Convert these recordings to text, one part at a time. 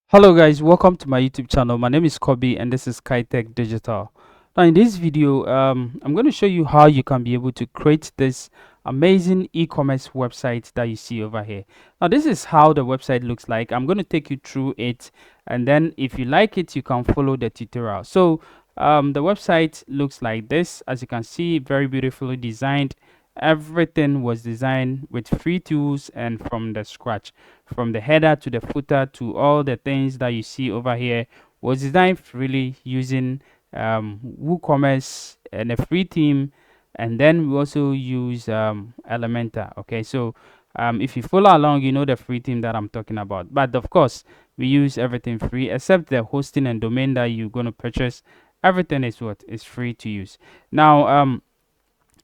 Hello guys, welcome to my YouTube channel. My name is Kobe and this is Kitech Digital. Now in this video, I'm going to show you how you can be able to create this amazing e-commerce website that you see over here. Now this is how the website looks like. I'm going to take you through it, and then if you like it, you can follow the tutorial. So the website looks like this. As you can see, very beautifully designed. Everything was designed with free tools and from the scratch, from the header to the footer to all the things that you see over here was designed really using WooCommerce and a free theme, and then we also use Elementor. Okay, so if you follow along, you know the free theme that I'm talking about. But of course, we use everything free except the hosting and domain that you're going to purchase. Everything is what is free to use. Now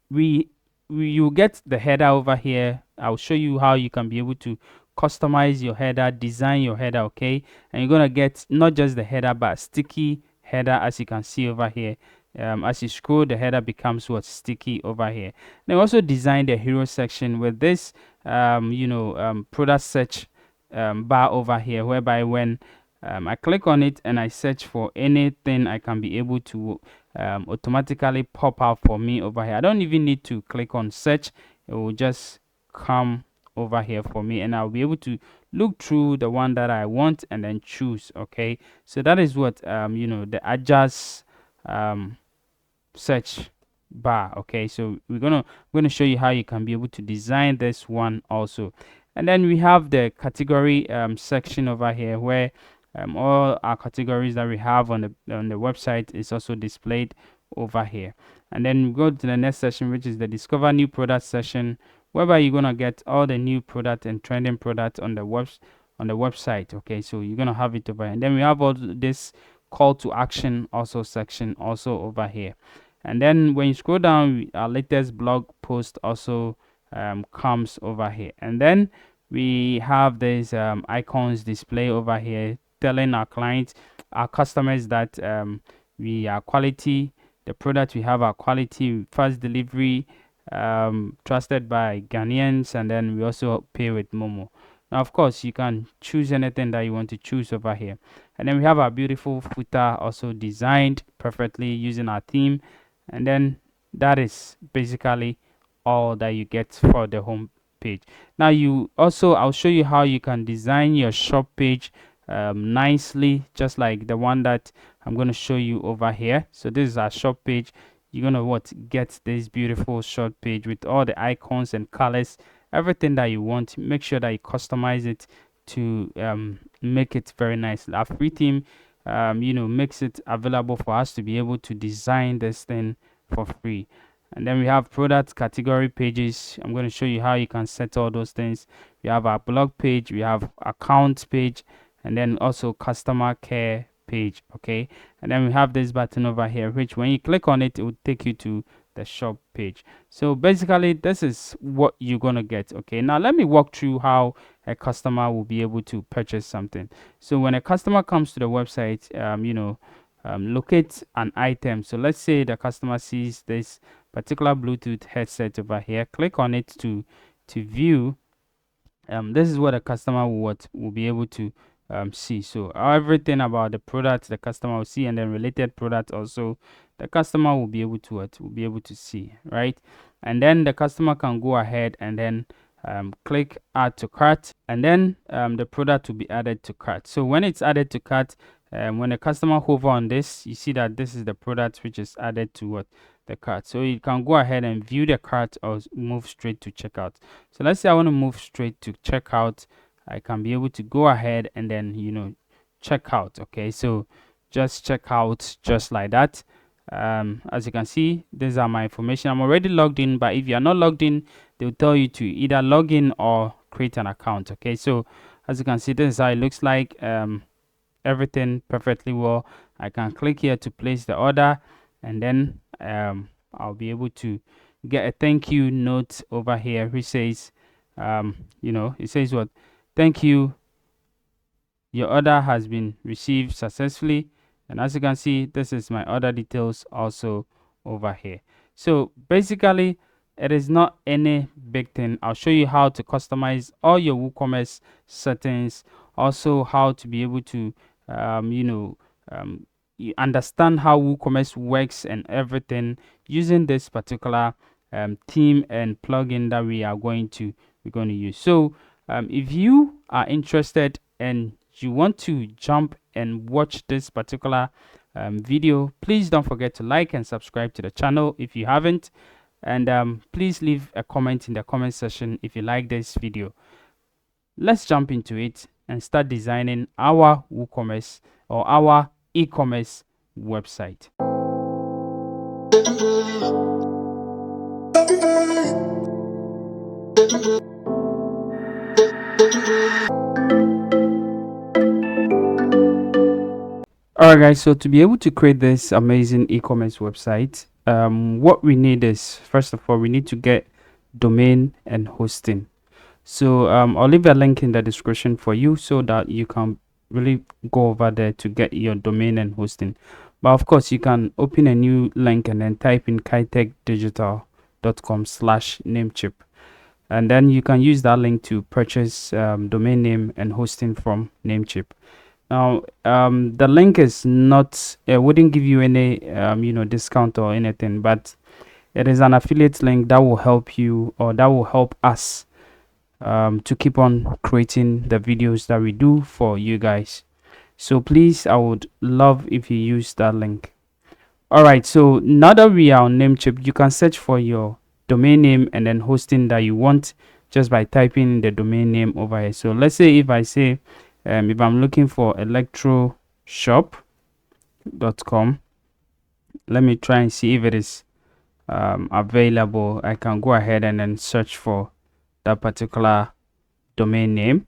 we you get the header over here. I'll show you how you can be able to customize your header, design your header. Okay, and you're gonna get not just the header but sticky header, as you can see over here. As you scroll, the header becomes what sticky over here. They also designed the hero section with this product search bar over here, whereby when I click on it and I search for anything, I can be able to automatically pop out for me over here. I don't even need to click on search, it will just come over here for me, and I'll be able to look through the one that I want and then choose. Okay, so that is what the adjust search bar. Okay, so we're gonna show you how you can be able to design this one also. And then we have the category section over here, where all our categories that we have on the website is also displayed over here. And then we go to the next section, which is the discover new product section, whereby you're gonna get all the new product and trending product on the website. Okay, so you're gonna have it over here. And then we have all this call to action also section also over here. And then when you scroll down, our latest blog post also comes over here. And then we have these icons display over here, telling our clients, our customers, that we are quality, the product we have are quality, fast delivery, trusted by Ghanaians, and then we also pay with Momo. Now of course you can choose anything that you want to choose over here. And then we have our beautiful footer also designed perfectly using our theme. And then that is basically all that you get for the home page. Now I'll show you how you can design your shop page nicely, just like the one that I'm going to show you over here. So this is our shop page. You're gonna get this beautiful shop page with all the icons and colors, everything that you want. Make sure that you customize it to make it very nice. Our free theme makes it available for us to be able to design this thing for free. And then we have product category pages. I'm going to show you how you can set all those things. We have our blog page, we have account page, and then also customer care page. Okay, and then we have this button over here, which when you click on it, it will take you to the shop page. So basically this is what you're gonna get. Okay, now let me walk through how a customer will be able to purchase something. So when a customer comes to the website, locate an item. So let's say the customer sees this particular Bluetooth headset over here, click on it to view. This is what the customer will be able to see. So everything about the product the customer will see, and then related product also the customer will be able to see, right? And then the customer can go ahead and then click add to cart, and then the product will be added to cart. So when it's added to cart, when the customer hover on this, you see that this is the product which is added to the cart. So you can go ahead and view the cart or move straight to checkout. So let's say I want to move straight to checkout. I can be able to go ahead and then check out. Okay, so just check out just like that. As you can see, these are my information. I'm already logged in, but if you are not logged in, they'll tell you to either log in or create an account. Okay, so as you can see, this is how it looks like. Everything perfectly well. I can click here to place the order, and then I'll be able to get a thank you note over here which says it says what, thank you, your order has been received successfully. And as you can see, this is my order details also over here. So basically It is not any big thing. I'll show you how to customize all your WooCommerce settings, also how to be able to you know you understand how WooCommerce works and everything using this particular theme and plugin that we're going to use. So if you are interested and you want to jump and watch this particular video, please don't forget to like and subscribe to the channel if you haven't, and please leave a comment in the comment section if you like this video. Let's jump into it and start designing our WooCommerce or our e-commerce website. Alright guys, so to be able to create this amazing e-commerce website, what we need is, first of all, we need to get domain and hosting. So I'll leave a link in the description for you so that you can really go over there to get your domain and hosting. But of course, you can open a new link and then type in kitechdigital.com/namecheap, and then you can use that link to purchase domain name and hosting from Namecheap. Now the link is not wouldn't give you any discount or anything, but it is an affiliate link that will help you, or that will help us to keep on creating the videos that we do for you guys. So please, I would love if you use that link. All right, so now that we are on Namecheap, you can search for your domain name and then hosting that you want just by typing the domain name over here. So let's say if I say if I'm looking for electroshop.com, let me try and see if it is available. I can go ahead and then search for that particular domain name.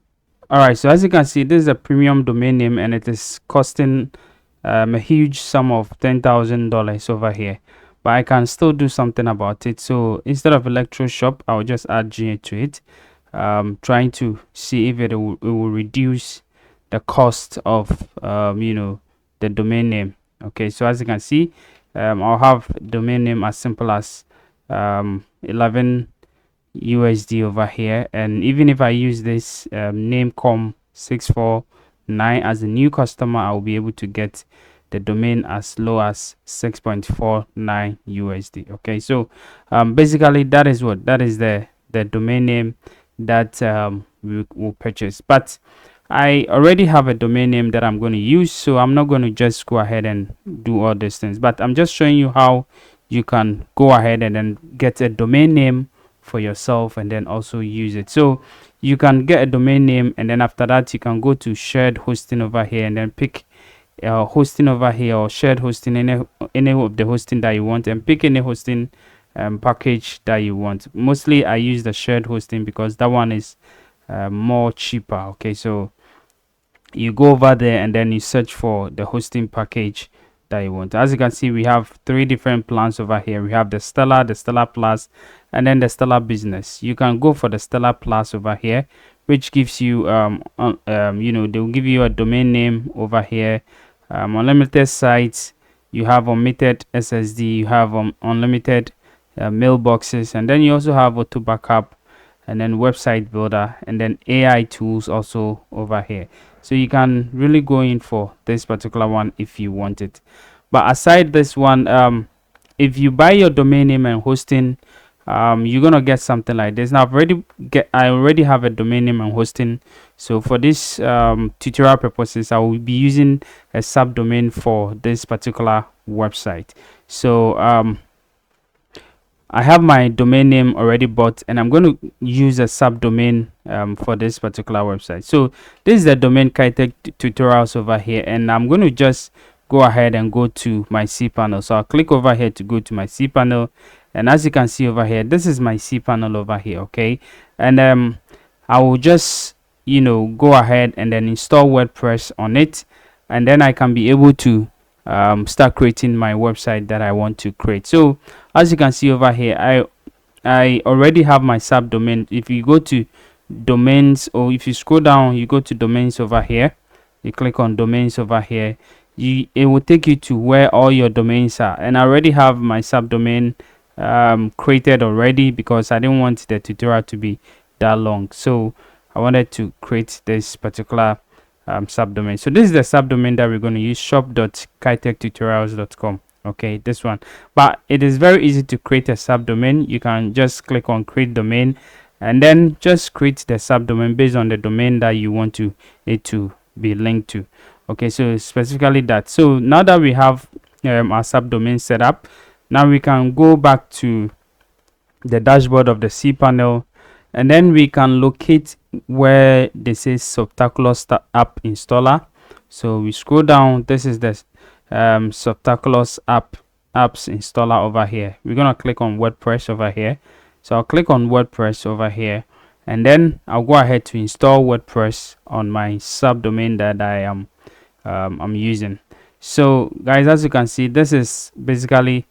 All right, so as you can see, this is a premium domain name and it is costing a huge sum of $10,000 over here, but I can still do something about it. So instead of electroshop, I'll just add GA to it, trying to see if it will reduce the cost of the domain name. Okay, so as you can see, I'll have domain name as simple as 11 USD over here, and even if I use this namecom649 as a new customer, I'll be able to get the domain as low as 6.49 USD. Okay, so basically that is the domain name that we will purchase. But I already have a domain name that I'm going to use, so I'm not going to just go ahead and do all these things, but I'm just showing you how you can go ahead and then get a domain name for yourself and then also use it. So you can get a domain name, and then after that you can go to shared hosting over here and then pick hosting over here, or shared hosting, any of the hosting that you want, and pick any hosting package that you want. Mostly I use the shared hosting because that one is more cheaper. Okay, so you go over there and then you search for the hosting package that you want. As you can see, we have 3 different plans over here. We have the Stellar, the Stellar Plus, and then the Stellar Business. You can go for the Stellar Plus over here, which gives you they'll give you a domain name over here, unlimited sites, you have unlimited SSD, you have unlimited mailboxes, and then you also have auto backup, and then website builder, and then AI tools also over here. So you can really go in for this particular one if you want it. But aside this one, if you buy your domain name and hosting, you're gonna get something like this. Now I already have a domain name and hosting, so for this tutorial purposes I will be using a subdomain for this particular website. So I have my domain name already bought, and I'm going to use a subdomain for this particular website. So this is the domain Kitech tutorials over here, and I'm going to just go ahead and go to my cPanel. So I'll click over here to go to my cPanel, and as you can see over here, this is my cPanel over here. Okay, and I will just go ahead and then install WordPress on it, and then I can be able to start creating my website that I want to create. So as you can see over here, I already have my subdomain. If you go to domains, or if you scroll down, you go to domains over here, you click on domains over here, it will take you to where all your domains are, and I already have my subdomain created already because I didn't want the tutorial to be that long. So I wanted to create this particular subdomain. So this is the subdomain that we're going to use, shop.kitechtutorials.com. Okay, this one. But it is very easy to create a subdomain. You can just click on create domain and then just create the subdomain based on the domain that you want it to be linked to. Okay, so specifically that. So now that we have our subdomain set up, now we can go back to the dashboard of the cPanel, and then we can locate where this is Subtaculous app installer. So we scroll down. This is the Subtaculous apps installer over here. We're gonna click on WordPress over here. So I'll click on WordPress over here, and then I'll go ahead to install WordPress on my subdomain that I am I'm using. So guys, as you can see, this is basically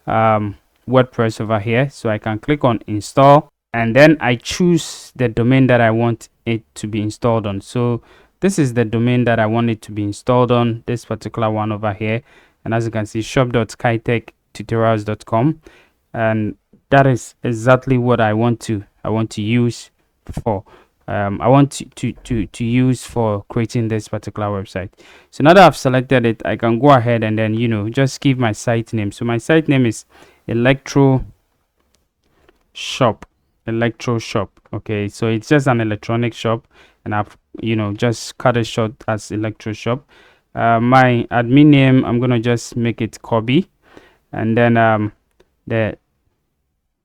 WordPress over here. So I can click on install, and then I choose the domain that I want it to be installed on. So this is the domain that I want it to be installed on, this particular one over here. And as you can see, shop.kitechtutorials.com, and that is exactly what I want to use for I want to use for creating this particular website. So now that I've selected it, I can go ahead and then just give my site name. So my site name is electro shop. Okay, so it's just an electronic shop, and I've just cut it short as electro shop. My admin name, I'm gonna just make it Kobe, and then the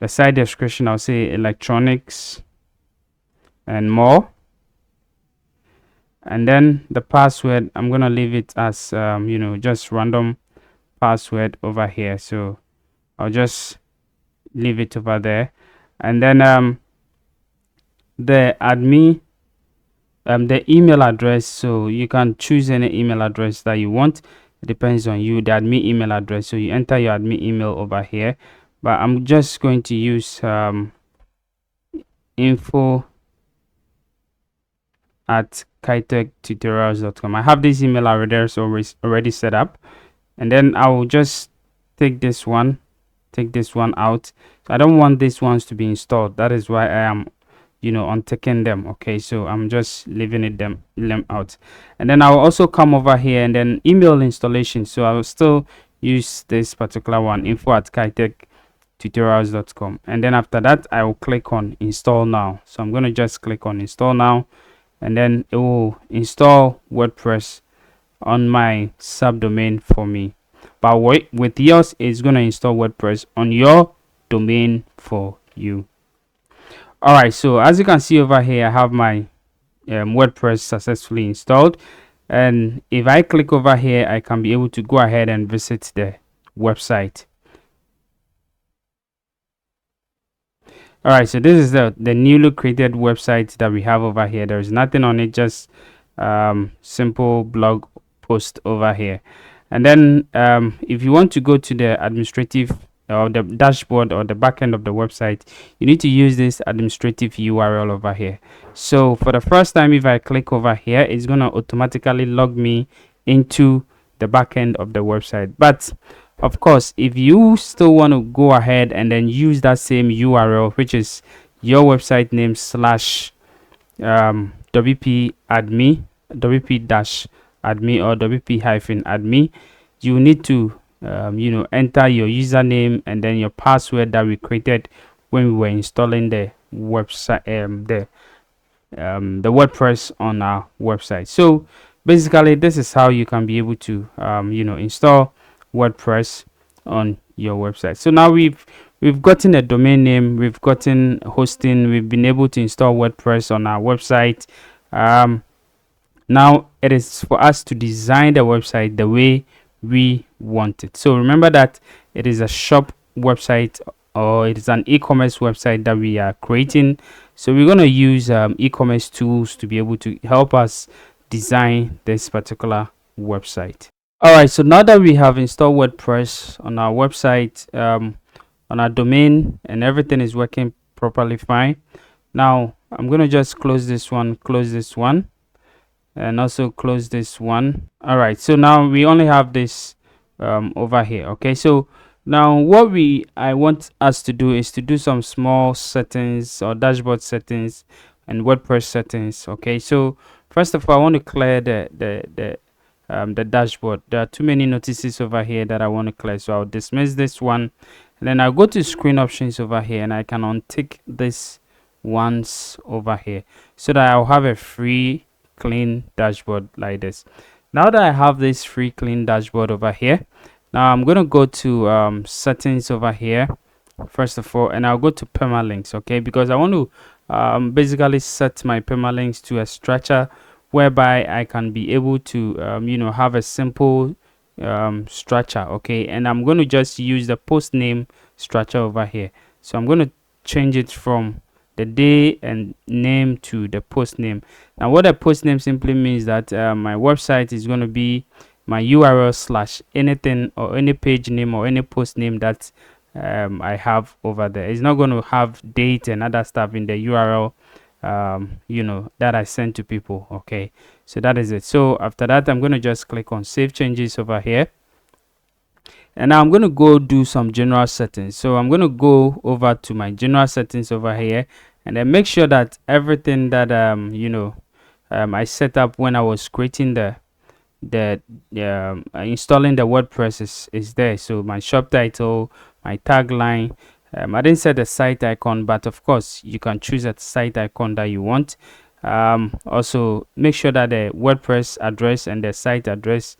site description, I'll say electronics and more, and then the password, I'm gonna leave it as just random password over here. So I'll just leave it over there, and then the admin the email address, so you can choose any email address that you want. It depends on you, the admin email address. So you enter your admin email over here, but I'm just going to use info@kitechtutorials.com. I have this email already set up, and then I will just take this one out. So I don't want these ones to be installed. That is why I am unticking them. Okay, so I'm just leaving them out, and then I'll also come over here and then email installation. So I will still use this particular one, info@kitechtutorials.com, and then after that I will click on install now. So I'm going to just click on install now, and then it will install WordPress on my subdomain for me. But with yours, it's going to install WordPress on your domain for you. All right, so as you can see over here, I have my WordPress successfully installed, and if I click over here, I can be able to go ahead and visit the website. All right, so this is the newly created website that we have over here. There's nothing on it, just simple blog post over here. And then if you want to go to the administrative or the dashboard or the backend of the website, you need to use this administrative URL over here. So for the first time, if I click over here, it's going to automatically log me into the backend of the website. But of course, if you still want to go ahead and then use that same URL, which is your website name / wp admin, wp-admin or wp-admin, you need to enter your username and then your password that we created when we were installing the website, the WordPress on our website. So basically, this is how you can be able to install WordPress on your website. So now we've gotten a domain name, we've gotten hosting, we've been able to install WordPress on our website. Now it is for us to design the website the way we want it. So remember that it is a shop website, or it is an e-commerce website that we are creating. So we're going to use e-commerce tools to be able to help us design this particular website. All right, so now that we have installed WordPress on our website, on our domain, and everything is working properly fine, now I'm going to just close this one, and also close this one. All right, so now we only have this over here. Okay, so Now, what I want us to do is to do some small settings or dashboard settings and WordPress settings. Okay, so first of all, I want to clear the dashboard. There are too many notices over here that I want to clear, so I'll dismiss this one, and then I'll go to screen options over here, and I can untick this once over here, so that I'll have a free clean dashboard like this. Now that I have this free clean dashboard over here, now I'm going to go to settings over here first of all, and I'll go to permalinks. Okay, because I want to basically set my permalinks to a structure whereby I can be able to have a simple structure. Okay, and I'm going to just use the post name structure over here. So I'm going to change it from the day and name to the post name. Now what a post name simply means that my website is going to be my URL slash anything or any page name or any post name that I have over there. It's not going to have date and other stuff in the URL that I send to people. Okay, so that is it. So after that, I'm going to just click on save changes over here, and now I'm going to go do some general settings. So I'm going to go over to my general settings over here, and then make sure that everything that I set up when I was creating the installing the WordPress is there. So my shop title, my tagline, I didn't set the site icon, but of course you can choose a site icon that you want. Also make sure that the WordPress address and the site address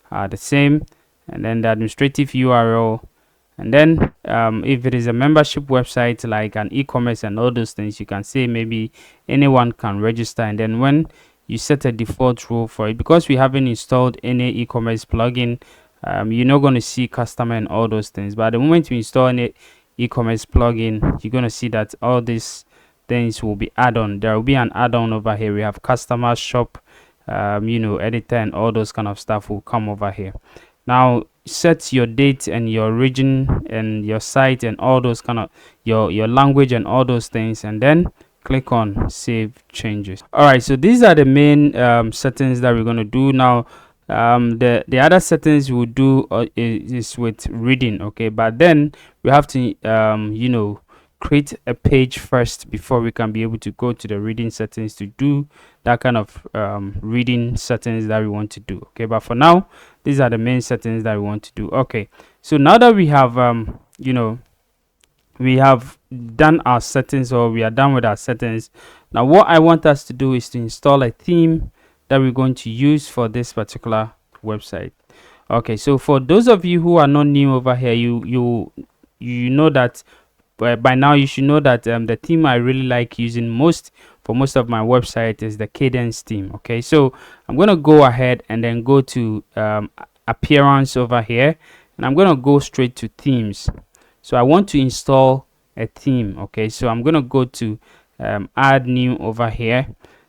are the same, and then the administrative URL, and then if it is a membership website like an e-commerce and all those things, you can say maybe anyone can register. And then when you set a default rule for it, because we haven't installed any e-commerce plugin, you're not going to see customer and all those things. But the moment you install any e-commerce plugin, you're going to see that all these things will be add-on. There will be an add-on over here. We have customer shop, editor, and all those kind of stuff will come over here. Now set your date and your region and your site and all those kind of your language and all those things, and then click on save changes. All right, so these are the main settings that we're going to do now. The other settings we'll do is with reading. Okay, but then we have to create a page first before we can be able to go to the reading settings to do that kind of reading settings that we want to do. Okay, but for now, these are the main settings that we want to do. Okay, so now that we have we have done our settings, or we are done with our settings, now what I want us to do is to install a theme that we're going to use for this particular website. Okay, so for those of you who are not new over here, you know that by now you should know that the theme I really like using for most of my website is the Kadence theme. Okay, so I'm going to go ahead and then go to appearance over here, and I'm going to go straight to themes. So I want to install a theme. Okay, so I'm going to go to add new over here.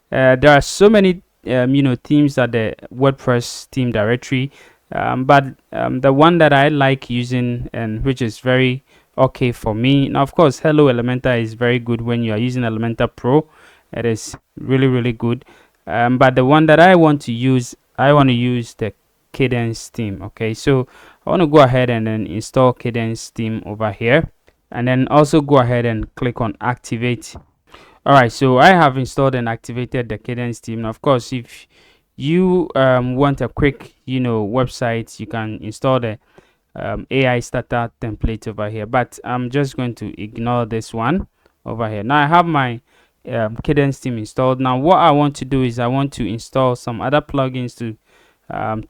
There are so many themes at the WordPress theme directory, but the one that I like using, and which is very okay for me. Now of course Hello Elementor is very good when you are using Elementor Pro. It is really good, but the one that I want to use the Kadence theme. Okay, so I want to go ahead and then install Kadence theme over here, and then also go ahead and click on activate. All right, so I have installed and activated the Kadence theme. Now of course, if you want a quick website, you can install the AI starter template over here, but I'm just going to ignore this one over here. Now I have my Kadence theme installed. Now what I want to do is I want to install some other plugins to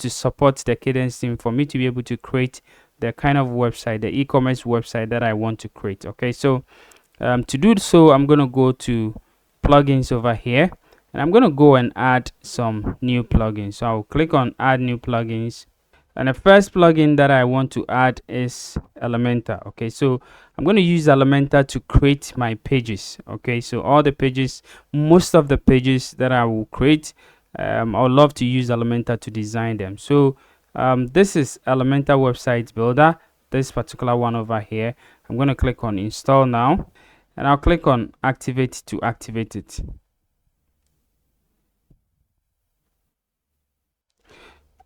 support the Kadence theme for me to be able to create the kind of website, the e-commerce website that I want to create. Okay, so to do so, I'm going to go to plugins over here, and I'm going to go and add some new plugins. So I'll click on add new plugins, and the first plugin that I want to add is Elementor. Okay, so I'm going to use Elementor to create my pages. Okay, so all the pages, most of the pages that I will create, I would love to use Elementor to design them. So this is Elementor website builder, this particular one over here. I'm going to click on install now, and I'll click on activate to activate it.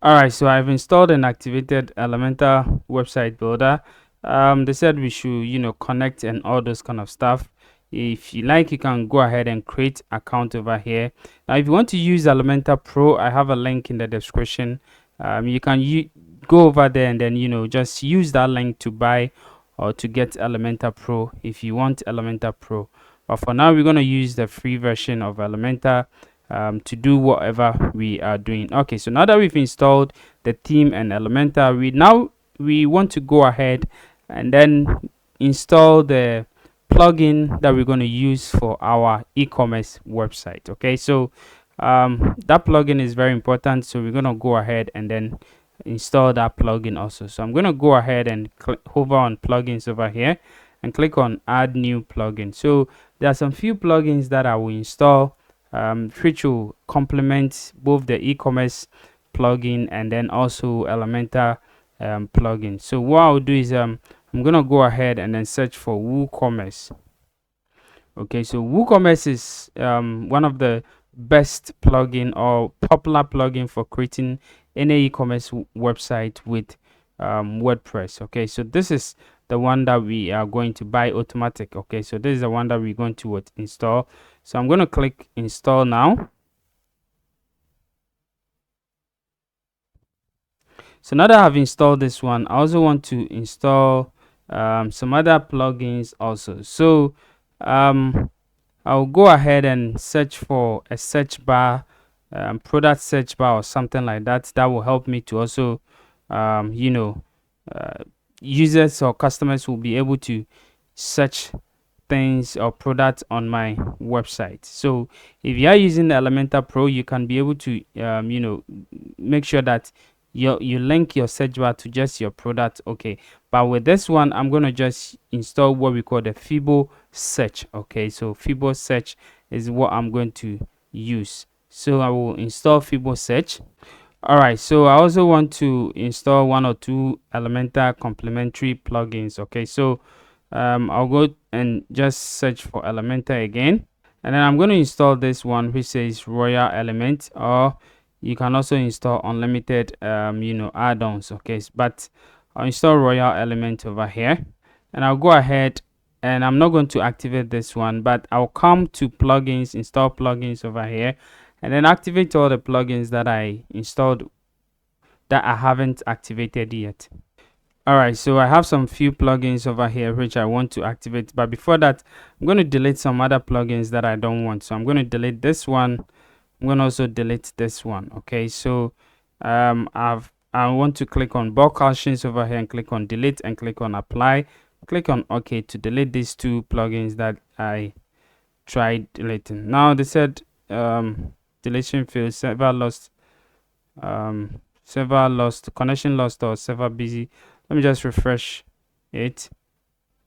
Alright, so I've installed and activated Elementor website builder, they said we should, connect and all those kind of stuff. If you like, you can go ahead and create account over here. Now if you want to use Elementor Pro, I have a link in the description. You can go over there and then just use that link to buy or to get Elementor Pro if you want Elementor Pro. But for now, we're going to use the free version of Elementor to do whatever we are doing. Okay, so now that we've installed the theme and Elementor, we want to go ahead and then install the plugin that we're going to use for our e-commerce website. Okay, so that plugin is very important, so we're going to go ahead and then install that plugin also. So I'm going to go ahead and hover on plugins over here and click on add new plugin. So there are some few plugins that I will install, which will complement both the e-commerce plugin and then also Elementor plugin. So what I'll do is I'm gonna go ahead and then search for Woocommerce. Okay, so Woocommerce is one of the best plugin or popular plugin for creating any e-commerce website with WordPress. Okay, so this is the one that we are going to buy automatic. Okay, so this is the one that we're going to install. So I'm going to click install now. So now that I've installed this one, I also want to install some other plugins also. So I'll go ahead and search for a search bar, product search bar or something like that. That will help me to also users or customers will be able to search things or products on my website. So if you are using the Elementor Pro, you can be able to make sure that you link your search bar to just your product. Okay, but with this one, I'm going to just install what we call the Fibo search. Okay, so Fibo search is what I'm going to use. So I will install Fibo search. All right, so I also want to install one or two Elementor complementary plugins. Okay, so I'll go and just search for Elementor again, and then I'm going to install this one which says Royal Element, or you can also install unlimited add-ons. Okay, but I'll install Royal Element over here, and I'll go ahead and I'm not going to activate this one, but I'll come to plugins, install plugins over here, and then activate all the plugins that I installed that I haven't activated yet. All right, so I have some few plugins over here which I want to activate, but before that, I'm going to delete some other plugins that I don't want. So I'm going to delete this one. I'm going to also delete this one. Okay, so I want to click on bulk actions over here and click on delete and click on apply. Click on OK to delete these two plugins that I tried deleting. Now they said deletion failed, server lost, connection lost, or server busy. Let me just refresh it.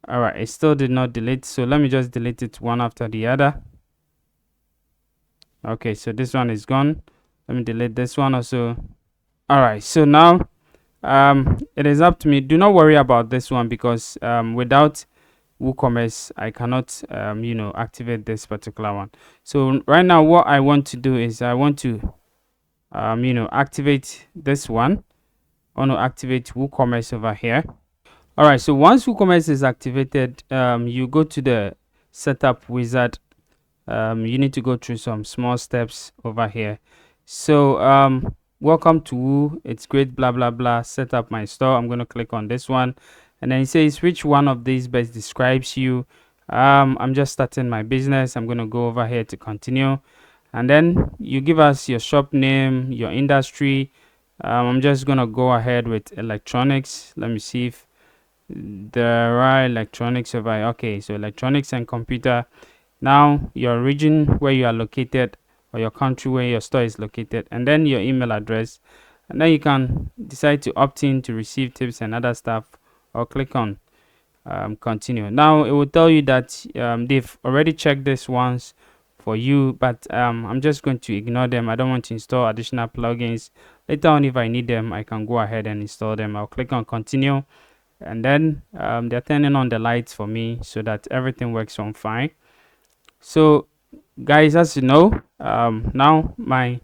All right, it still did not delete, so let me just delete it one after the other. Okay, so this one is gone. Let me delete this one also. All right, so now it is up to me. Do not worry about this one because without WooCommerce I cannot activate this particular one. So right now what I want to do is I want to activate this one. I want to activate WooCommerce over here. All right, so once WooCommerce is activated, you go to the setup wizard. You need to go through some small steps over here. So welcome to Woo, it's great, blah blah blah, set up my store. I'm going to click on this one, and then it says which one of these best describes you. I'm just starting my business. I'm going to go over here to continue, and then you give us your shop name, your industry. I'm just going to go ahead with electronics. Let me see if there are electronics over here. Okay, so electronics and computer. Now your region where you are located, or your country where your store is located, and then your email address, and then you can decide to opt in to receive tips and other stuff, or click on continue. Now it will tell you that they've already checked this once for you, but I'm just going to ignore them. I don't want to install additional plugins. Later on, if I need them, I can go ahead and install them. I'll click on continue, and then they're turning on the lights for me so that everything works on fine. So guys, as you know, now my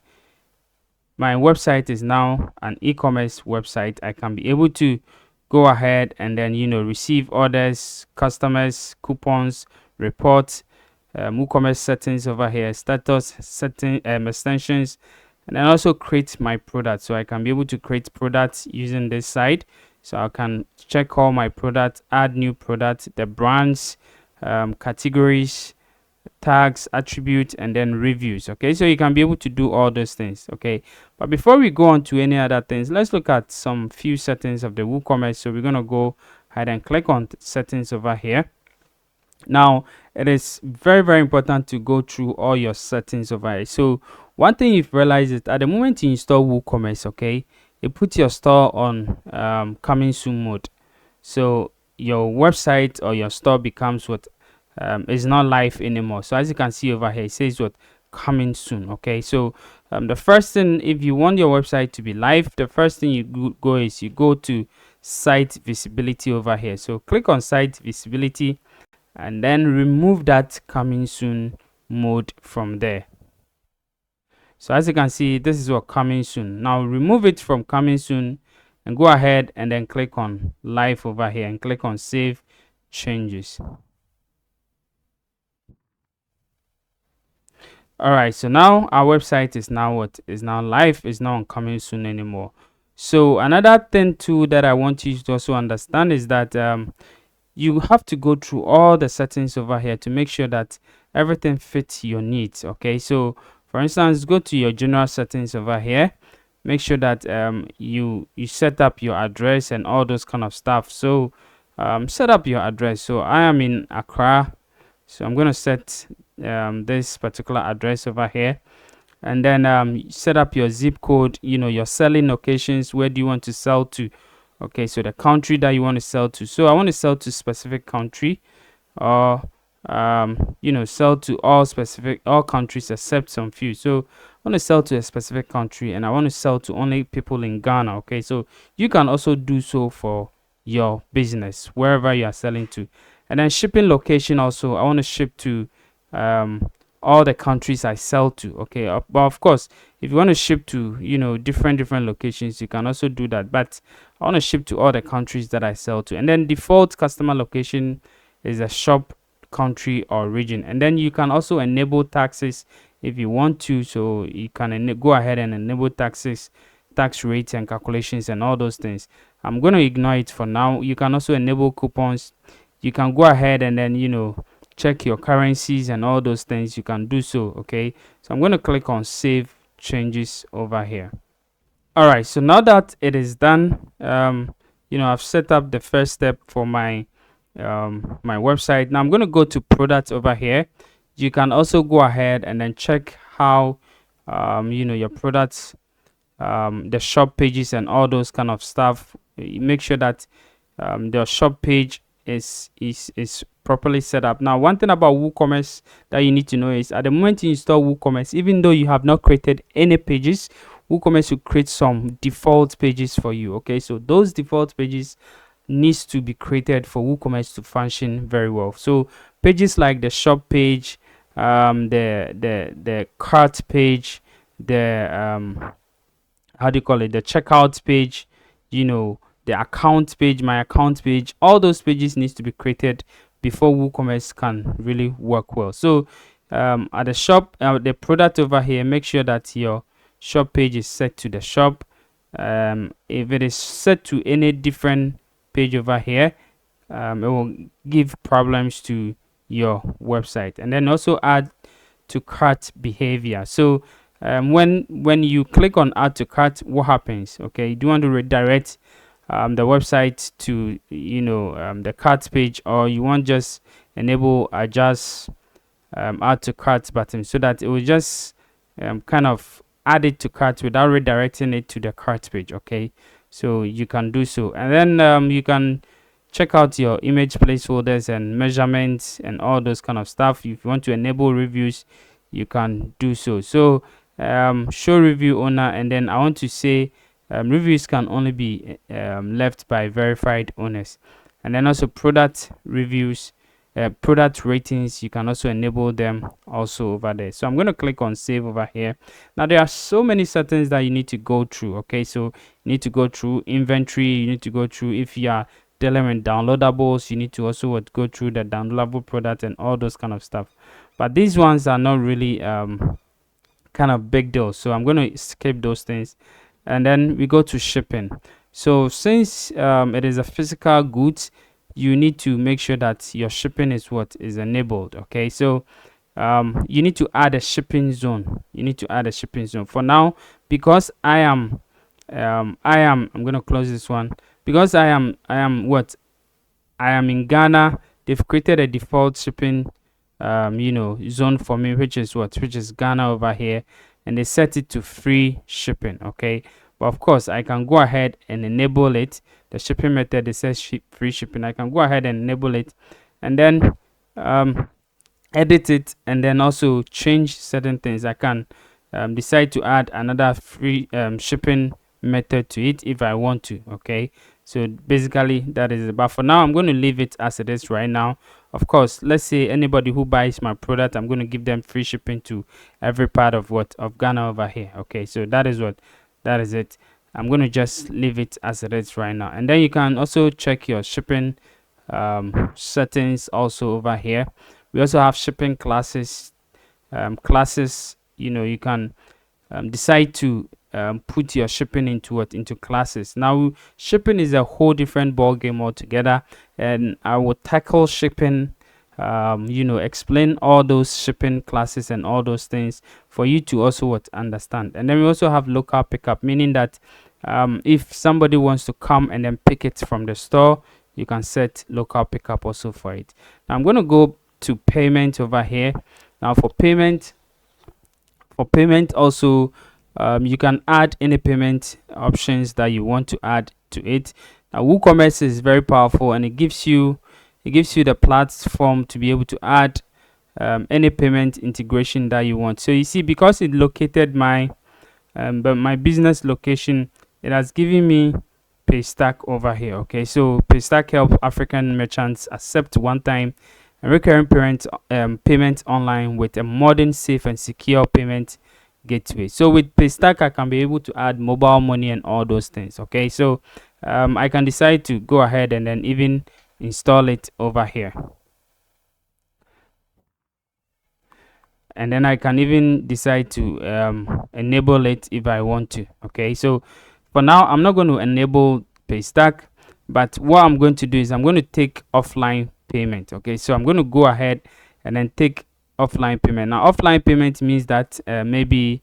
website is now an e-commerce website. I can be able to go ahead and then receive orders, customers, coupons, reports, WooCommerce settings over here, status setting, extensions, and then also create my product. So I can be able to create products using this side. So I can check all my products, add new products, the brands, categories, tags, attributes, and then reviews. Okay, so you can be able to do all those things. Okay, but before we go on to any other things, let's look at some few settings of the WooCommerce. So we're gonna go ahead and click on settings over here. Now it is very, very important to go through all your settings over here. So one thing you've realized is at the moment you install WooCommerce, okay, it puts your store on coming soon mode. So your website or your store becomes what is not live anymore. So as you can see over here, it says what coming soon. Okay, so the first thing, if you want your website to be live, the first thing you go is you go to site visibility over here. So click on site visibility and then remove that coming soon mode from there. So as you can see, this is what coming soon. Now remove it from coming soon and go ahead and then click on live over here and click on save changes. All right, so now our website is now what is now live, is not on coming soon anymore. So another thing too that I want you to also understand is that you have to go through all the settings over here to make sure that everything fits your needs. Okay, so for instance, go to your general settings over here, make sure that you set up your address and all those kind of stuff. So set up your address. So I am in Accra, so I'm going to set this particular address over here, and then set up your zip code, your selling locations. Where do you want to sell to? Okay, so the country that you want to sell to. So I want to sell to specific country, or sell to all countries except some few. So I want to sell to a specific country and I want to sell to only people in Ghana. Okay, so you can also do so for your business wherever you are selling to. And then shipping location also, I want to ship to all the countries I sell to. Okay, but of course, if you want to ship to different locations, you can also do that, but I want to ship to all the countries that I sell to. And then default customer location is a shop country or region, and then you can also enable taxes if you want to. So you can go ahead and enable taxes, tax rates and calculations and all those things. I'm going to ignore it for now. You can also enable coupons. You can go ahead and then check your currencies and all those things. You can do so. Okay, so I'm going to click on save changes over here. All right, so now that it is done, I've set up the first step for my my website. Now I'm going to go to products over here. You can also go ahead and then check how your products, the shop pages and all those kind of stuff. Make sure that the shop page is properly set up. Now one thing about WooCommerce that you need to know is at the moment you install WooCommerce, even though you have not created any pages, WooCommerce will create some default pages for you. Okay, so those default pages needs to be created for WooCommerce to function very well. So pages like the shop page, the cart page, the how do you call it, the checkout page, the account page, my account page, all those pages needs to be created before WooCommerce can really work well. So at the shop, the product over here, make sure that your shop page is set to the shop. If it is set to any different page over here, it will give problems to your website. And then also add to cart behavior. So when you click on add to cart, what happens? Okay, do you want to redirect the website to the cart page, or you want just enable adjust add to cart button so that it will just kind of add it to cart without redirecting it to the cart page? Okay, so you can do so. And then you can check out your image placeholders and measurements and all those kind of stuff. If you want to enable reviews, you can do so. So show review owner, and then I want to say reviews can only be left by verified owners. And then also product reviews, product ratings, you can also enable them also over there. So I'm going to click on save over here. Now there are so many settings that you need to go through. Okay, so you need to go through inventory, you need to go through, if you are dealing with downloadables, you need to also go through the downloadable product and all those kind of stuff. But these ones are not really kind of big deal, so I'm going to skip those things. And then we go to shipping. So since it is a physical goods, you need to make sure that your shipping is what is enabled. Okay, so you need to add a shipping zone. You need to add a shipping zone. For now, because I'm going to close this one. Because I am in Ghana, they've created a default shipping zone for me, which is Ghana over here, and they set it to free shipping. Okay, but of course I can go ahead and enable it. The shipping method, it says free shipping. I can go ahead and enable it, and then edit it, and then also change certain things. I can decide to add another free shipping method to it if I want to. Okay, so basically that is it. But for now, I'm going to leave it as it is right now. Of course, let's say anybody who buys my product, I'm going to give them free shipping to every part of Ghana over here. Okay, so that is it. I'm going to just leave it as it is right now. And then you can also check your shipping settings also over here. We also have shipping classes. You can decide to put your shipping into classes. Now shipping is a whole different ball game altogether, and I will tackle shipping, explain all those shipping classes and all those things for you to also understand. And then we also have local pickup, meaning that if somebody wants to come and then pick it from the store, you can set local pickup also for it. Now I'm going to go to payment over here. Now for payment also, you can add any payment options that you want to add to it. Now WooCommerce is very powerful, and it gives you the platform to be able to add any payment integration that you want. So you see, because it located my business location, it has given me Paystack over here. Okay, so Paystack help African merchants accept one-time and recurring payment online with a modern, safe, and secure payment gateway. So with Paystack, I can be able to add mobile money and all those things. Okay, so I can decide to go ahead and then even install it over here, and then I can even decide to enable it if I want to. Okay, so for now I'm not going to enable Paystack, but what I'm going to do is I'm going to take offline payment. Okay, so I'm going to go ahead and then take offline payment. Now offline payment means that maybe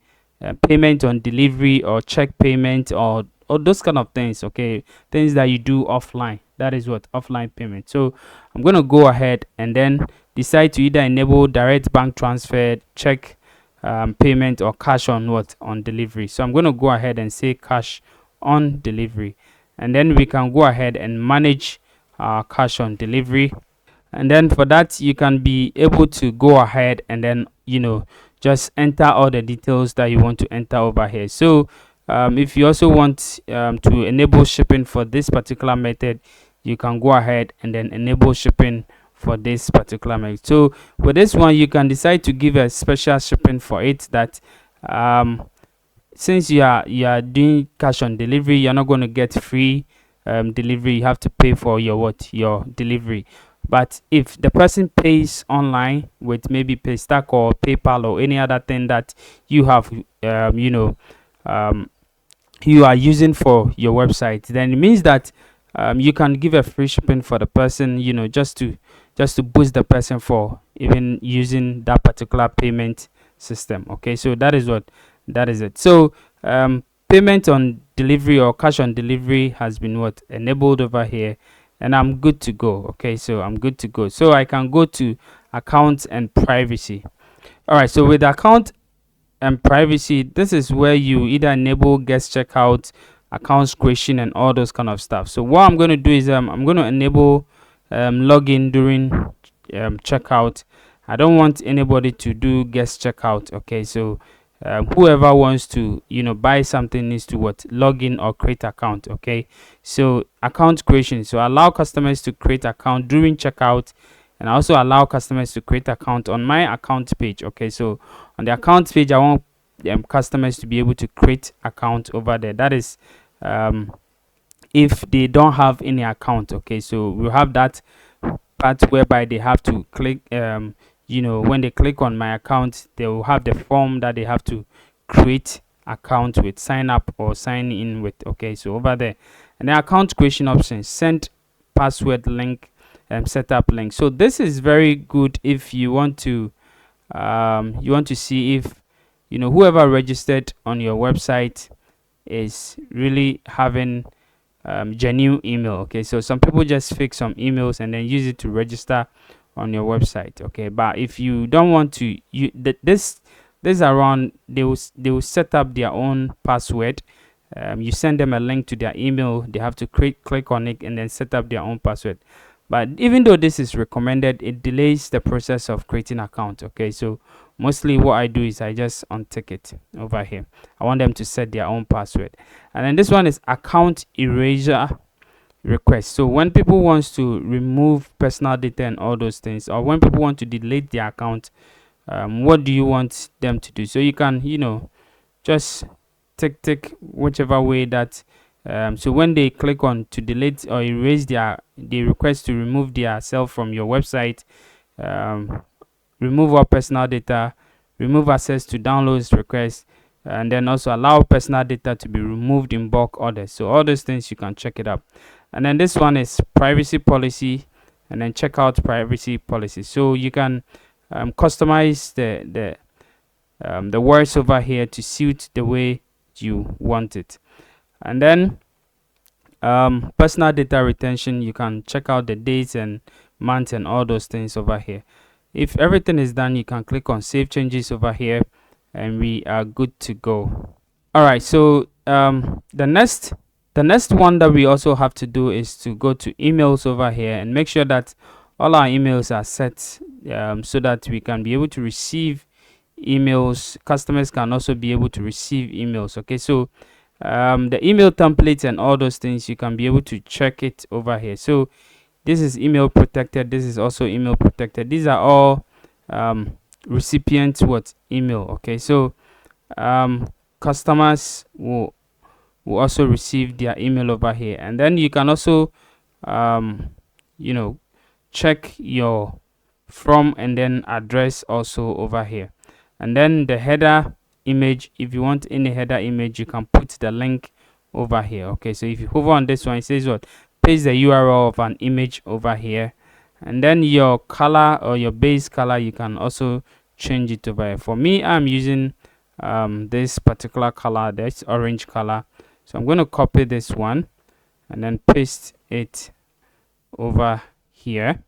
payment on delivery or check payment or those kind of things. Okay, things that you do offline, that is what offline payment. So I'm going to go ahead and then decide to either enable direct bank transfer, check payment, or cash on delivery. So I'm going to go ahead and say cash on delivery, and then we can go ahead and manage cash on delivery. And then for that, you can be able to go ahead and then just enter all the details that you want to enter over here. So if you also want to enable shipping for this particular method, you can go ahead and then enable shipping for this particular method. So with this one, you can decide to give a special shipping for it, that since you are doing cash on delivery, you're not going to get free delivery. You have to pay for your delivery. But if the person pays online with maybe Paystack or PayPal or any other thing that you have you are using for your website, then it means that you can give a free shipping for the person, just to boost the person for even using that particular payment system. Okay, so that is it. So payment on delivery or cash on delivery has been enabled over here, and I'm good to go. Okay, so I'm good to go. So I can go to account and privacy. All right, so with account and privacy, this is where you either enable guest checkout, accounts creation, and all those kind of stuff. So what I'm going to do is I'm going to enable login during checkout. I don't want anybody to do guest checkout. Okay, so whoever wants to buy something needs to log in or create account. Okay, so account creation, so allow customers to create account during checkout and I also allow customers to create account on my account page. Okay, so on the account page, I want customers to be able to create account over there. That is if they don't have any account. Okay, so we'll have that part whereby they have to click when they click on my account, they will have the form that they have to create account with, sign up or sign in with. Okay, so over there, and the account creation option, send password link and setup link. So this is very good if you want to see if whoever registered on your website is really having genuine email. Okay, so some people just fake some emails and then use it to register on your website. Okay, but if you don't want to, this around, they will set up their own password. You send them a link to their email, they have to click on it and then set up their own password. But even though this is recommended, it delays the process of creating account. Okay, so mostly what I do is I just untick it over here. I want them to set their own password. And then this one is account erasure request. So when people wants to remove personal data and all those things, or when people want to delete their account, what do you want them to do? So you can just tick whichever way that so when they click on to delete or erase they request to remove their self from your website, remove all personal data, remove access to downloads requests, and then also allow personal data to be removed in bulk orders. So all those things you can check it up. And then this one is privacy policy, and then check out privacy policy. So you can customize the words over here to suit the way you want it. And then personal data retention, you can check out the dates and months and all those things over here. If everything is done, you can click on save changes over here and we are good to go. All right, so the next one that we also have to do is to go to emails over here and make sure that all our emails are set so that we can be able to receive emails. Customers can also be able to receive emails. Okay, so the email templates and all those things, you can be able to check it over here. So this is email protected, this is also email protected. These are all recipient email. Okay, so customers will also receive their email over here. And then you can also check your from and then address also over here. And then the header image, if you want any header image, you can put the link over here. Okay, so if you hover on this one, it says what, paste the URL of an image over here. And then your color or your base color, you can also change it over here. For me, I'm using this particular color, that's orange color, so I'm going to copy this one and then paste it over here.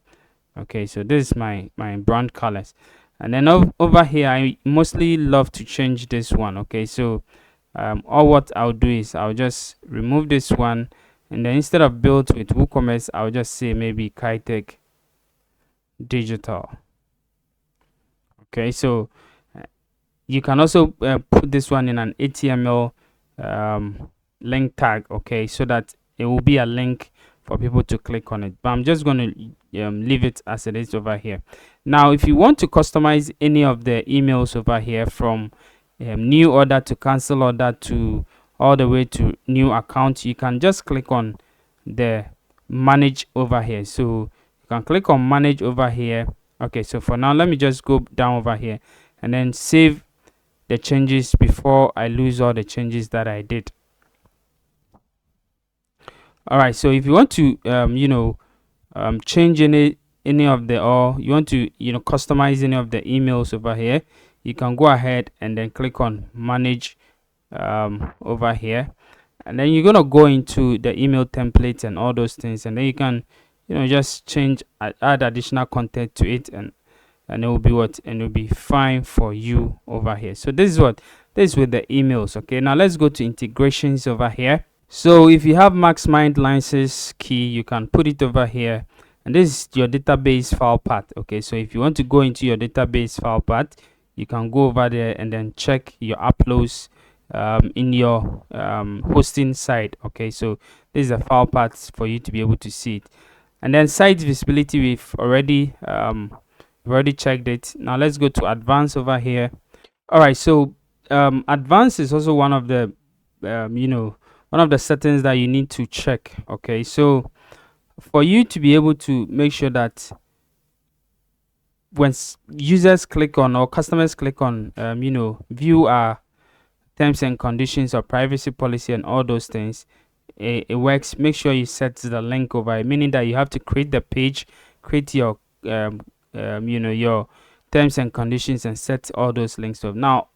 Okay, so this is my brand colors. And then over here, I mostly love to change this one. Okay, so all what I'll do is I'll just remove this one, and then instead of built with WooCommerce, I'll just say maybe Kitech Digital. Okay, so you can also put this one in an HTML link tag. Okay, so that it will be a link for people to click on it, but I'm just going to leave it as it is over here. Now if you want to customize any of the emails over here, from new order to cancel order to all the way to new account, you can just click on the manage over here. So you can click on manage over here. Okay, so for now, let me just go down over here and then save the changes before I lose all the changes that I did. All right, so if you want to change any of the, or you want to customize any of the emails over here, you can go ahead and then click on manage over here, and then you're going to go into the email templates and all those things, and then you can just change, add additional content to it, and it will be and it will be fine for you over here. So this is with the emails. Okay, now let's go to integrations over here. So if you have Maxmind license key, you can put it over here, and this is your database file path. Okay, so if you want to go into your database file path, you can go over there and then check your uploads in your hosting side. Okay, so this is a file path for you to be able to see it. And then site visibility, we've already checked it. Now let's go to advanced over here. All right, so advanced is also one of the one of the settings that you need to check. Okay, so for you to be able to make sure that when users click on, or customers click on, view our terms and conditions or privacy policy and all those things, it works. Make sure you set the link over it, meaning that you have to create the page, create your your terms and conditions, and set all those links up. Now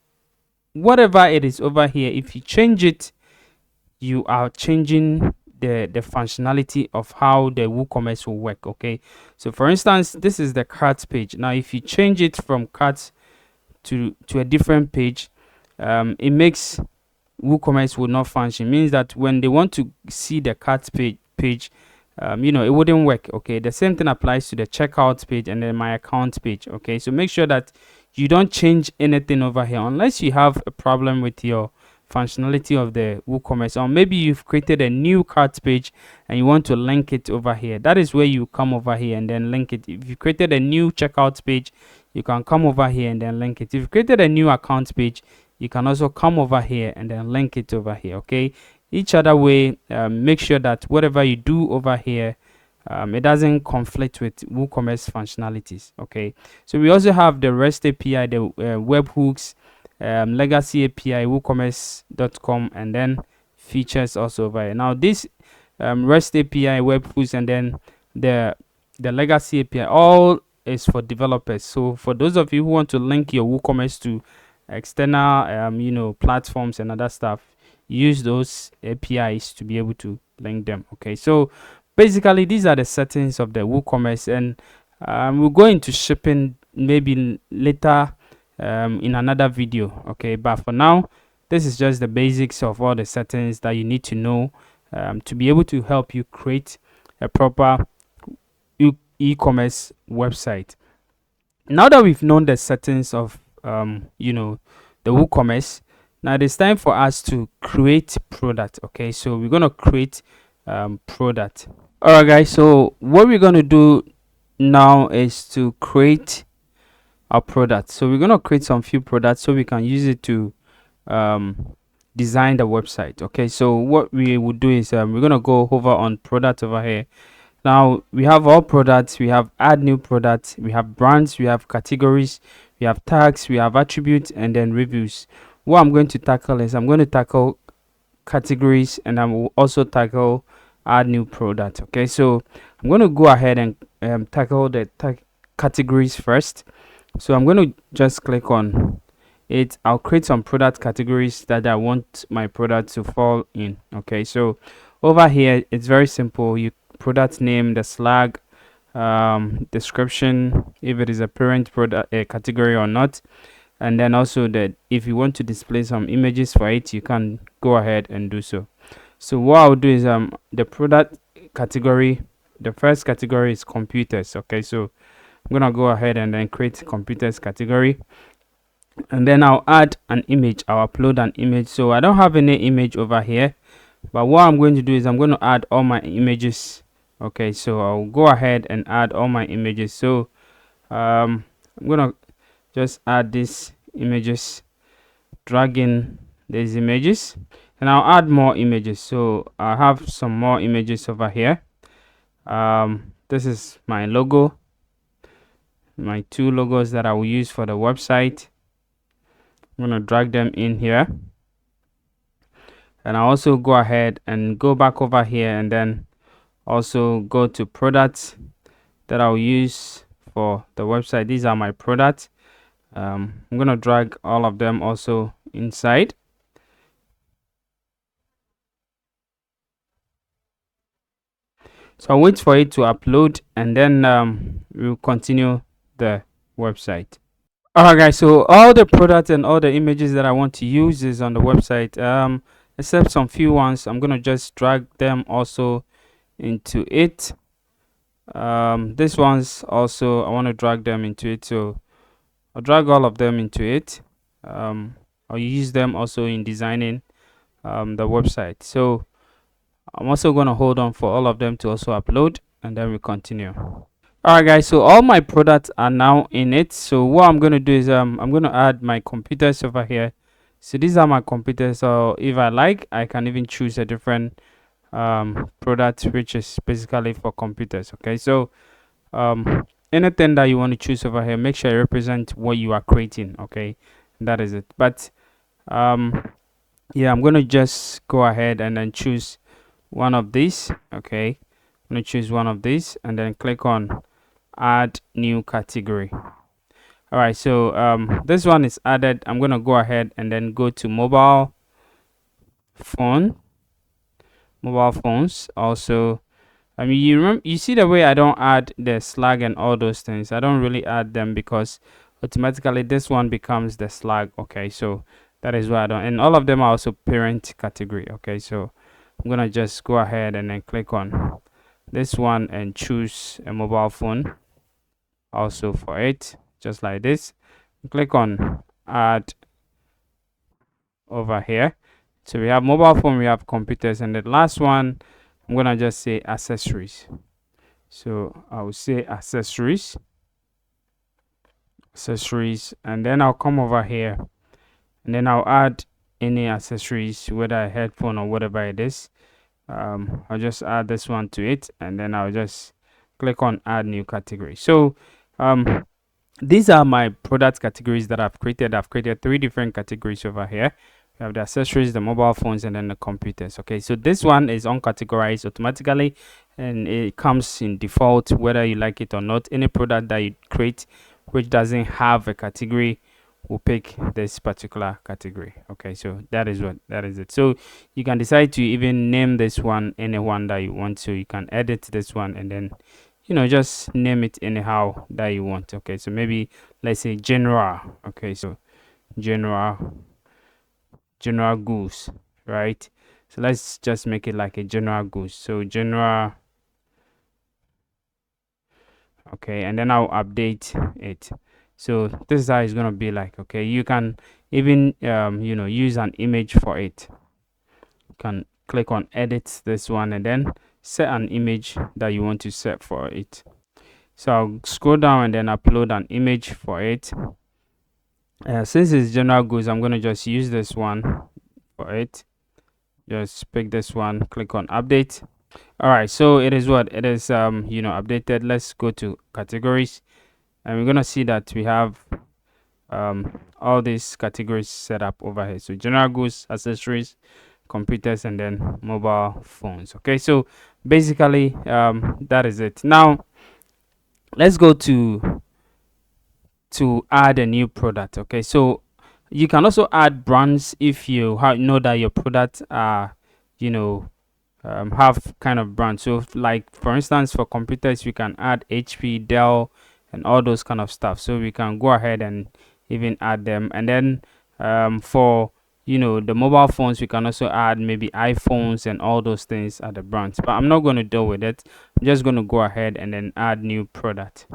whatever it is over here, if you change it, you are changing the functionality of how the WooCommerce will work. Okay, so for instance, this is the cart page. Now if you change it from cart to a different page, it makes WooCommerce will not function. Means that when they want to see the cart page, it wouldn't work. Okay, the same thing applies to the checkout page and then my account page. Okay, so make sure that you don't change anything over here unless you have a problem with your functionality of the WooCommerce, or maybe you've created a new cart page and you want to link it over here. That is where you come over here and then link it. If you created a new checkout page, you can come over here and then link it. If you created a new account page, you can also come over here and then link it over here. Okay, each other way, make sure that whatever you do over here, it doesn't conflict with WooCommerce functionalities. Okay, so we also have the REST API, the webhooks, legacy API, woocommerce.com, and then features also over here. Now this REST API, webhooks, and then the legacy API, all is for developers. So for those of you who want to link your WooCommerce to external platforms and other stuff, use those APIs to be able to link them. Okay, so basically these are the settings of the WooCommerce, and we'll go into shipping maybe later in another video. Okay, but for now, this is just the basics of all the settings that you need to know to be able to help you create a proper e-commerce website. Now that we've known the settings of the WooCommerce, now it is time for us to create product. Okay, so we're going to create product. All right guys, so what we're going to do now is to create our product. So we're going to create some few products so we can use it to design the website. Okay, so what we will do is we're going to go over on product over here. Now we have all products, we have add new products, we have brands, we have categories, we have tags, we have attributes, and then reviews. What I'm going to tackle is I'm going to tackle categories, and I will also tackle add new product. Okay, so I'm going to go ahead and tackle the categories first. So I'm going to just click on it. I'll create some product categories that I want my product to fall in. Okay, so over here it's very simple. You product name, the slag, description, if it is a parent product category or not, and then also that if you want to display some images for it, you can go ahead and do so. So what I'll do is the product category, the first category is computers. Okay, so I'm gonna go ahead and then create computers category, and then I'll add an image. I'll upload an image. So I don't have any image over here, but what I'm going to do is I'm going to add all my images. Okay, so I'll go ahead and add all my images. So I'm gonna just add these images, drag in these images, and I'll add more images. So I have some more images over here. This is my logo, my two logos that I will use for the website. I'm gonna drag them in here, and I'll also go ahead and go back over here and then also go to products that I'll use for the website. These are my products. I'm gonna drag all of them also inside. So I'll wait for it to upload, and then we'll continue the website. Alright guys, so all the products and all the images that I want to use is on the website, except some few ones. I'm gonna just drag them also into it. This ones also I want to drag them into it, so I'll drag all of them into it. I'll use them also in designing the website. So I'm also going to hold on for all of them to also upload. and then we continue. All right, guys, so all my products are now in it. So what I'm going to do is I'm going to add my computers over here. So these are my computers. So if I like, I can even choose a different product which is basically for computers. Okay, so anything that you want to choose over here, make sure you represent what you are creating. Okay, that is it. But yeah, I'm going to just go ahead and then choose one of these. Okay, I'm going to choose one of these and then click on add new category. All right, so this one is added. I'm going to go ahead and then go to mobile phones also. I mean, you see the way I don't add the slug and all those things. I don't really add them because automatically this one becomes the slug. Okay, so that is why I don't. And all of them are also parent category. Okay, so I'm gonna just go ahead and then click on this one and choose a mobile phone also for it, just like this. Click on add over here. So we have mobile phone, we have computers, and the last one I'm gonna just say accessories. So I will say accessories, and then I'll come over here and then I'll add any accessories, whether a headphone or whatever it is. I'll just add this one to it, and then I'll just click on add new category. So these are my product categories that I've created. I've created 3 different categories over here. We have the accessories, the mobile phones, and then the computers. Okay, so this one is uncategorized automatically, and it comes in default whether you like it or not. Any product that you create which doesn't have a category will pick this particular category. Okay, so that is it. So you can decide to even name this one anyone that you want. So you can edit this one and then just name it anyhow that you want. Okay, so maybe let's say general. Okay, so general goods, right? So let's just make it like a general goods. So general. Okay, and then I'll update it. So this is how it's gonna be like. Okay, you can even use an image for it. You can click on edit this one and then set an image that you want to set for it. So I'll scroll down and then upload an image for it. Since it's general goods, I'm gonna just use this one for it. Just pick this one, click on update. All right, so it is updated. Let's go to categories, and we're gonna see that we have all these categories set up over here. So general goods, accessories, computers, and then mobile phones. Okay, so basically that is it. Now let's go to add a new product. Okay, so you can also add brands if you know that your products are have kind of brand. So like for instance, for computers we can add HP, Dell, and all those kind of stuff. So we can go ahead and even add them. And then for the mobile phones, we can also add maybe iPhones and all those things at the brands, but I'm not going to deal with it. I'm just going to go ahead and then add new product.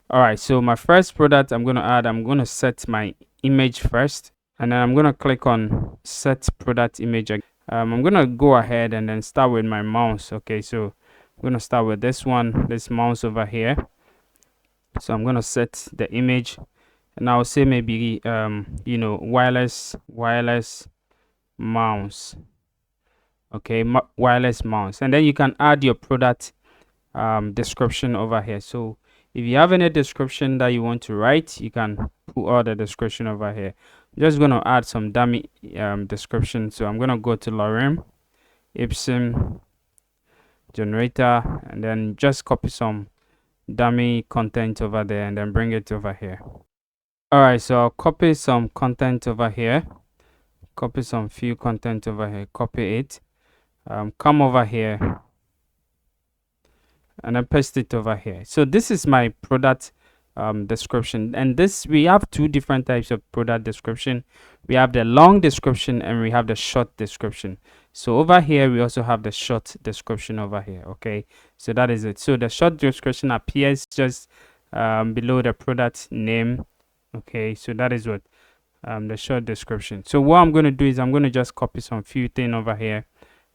All right, so my first product I'm going to add, I'm going to set my image first, and then I'm going to click on set product image. I'm going to go ahead and then start with my mouse. Okay, so I'm going to start with this one, this mouse over here. So I'm going to set the image, and I'll say maybe wireless mouse. Okay, wireless mouse. And then you can add your product description over here. So if you have any description that you want to write, you can put all the description over here. I'm just going to add some dummy description. So I'm going to go to Lorem Ipsum generator, and then just copy some dummy content over there and then bring it over here. All right, so I'll copy some content over here, copy some few content over here, copy it, come over here and then paste it over here. So this is my product description, and we have 2 different types of product description. We have the long description and we have the short description. So over here we also have the short description over here. Okay, so that is it. So the short description appears just below the product name. Okay, so that is what the short description. So what I'm going to do is I'm going to just copy some few things over here,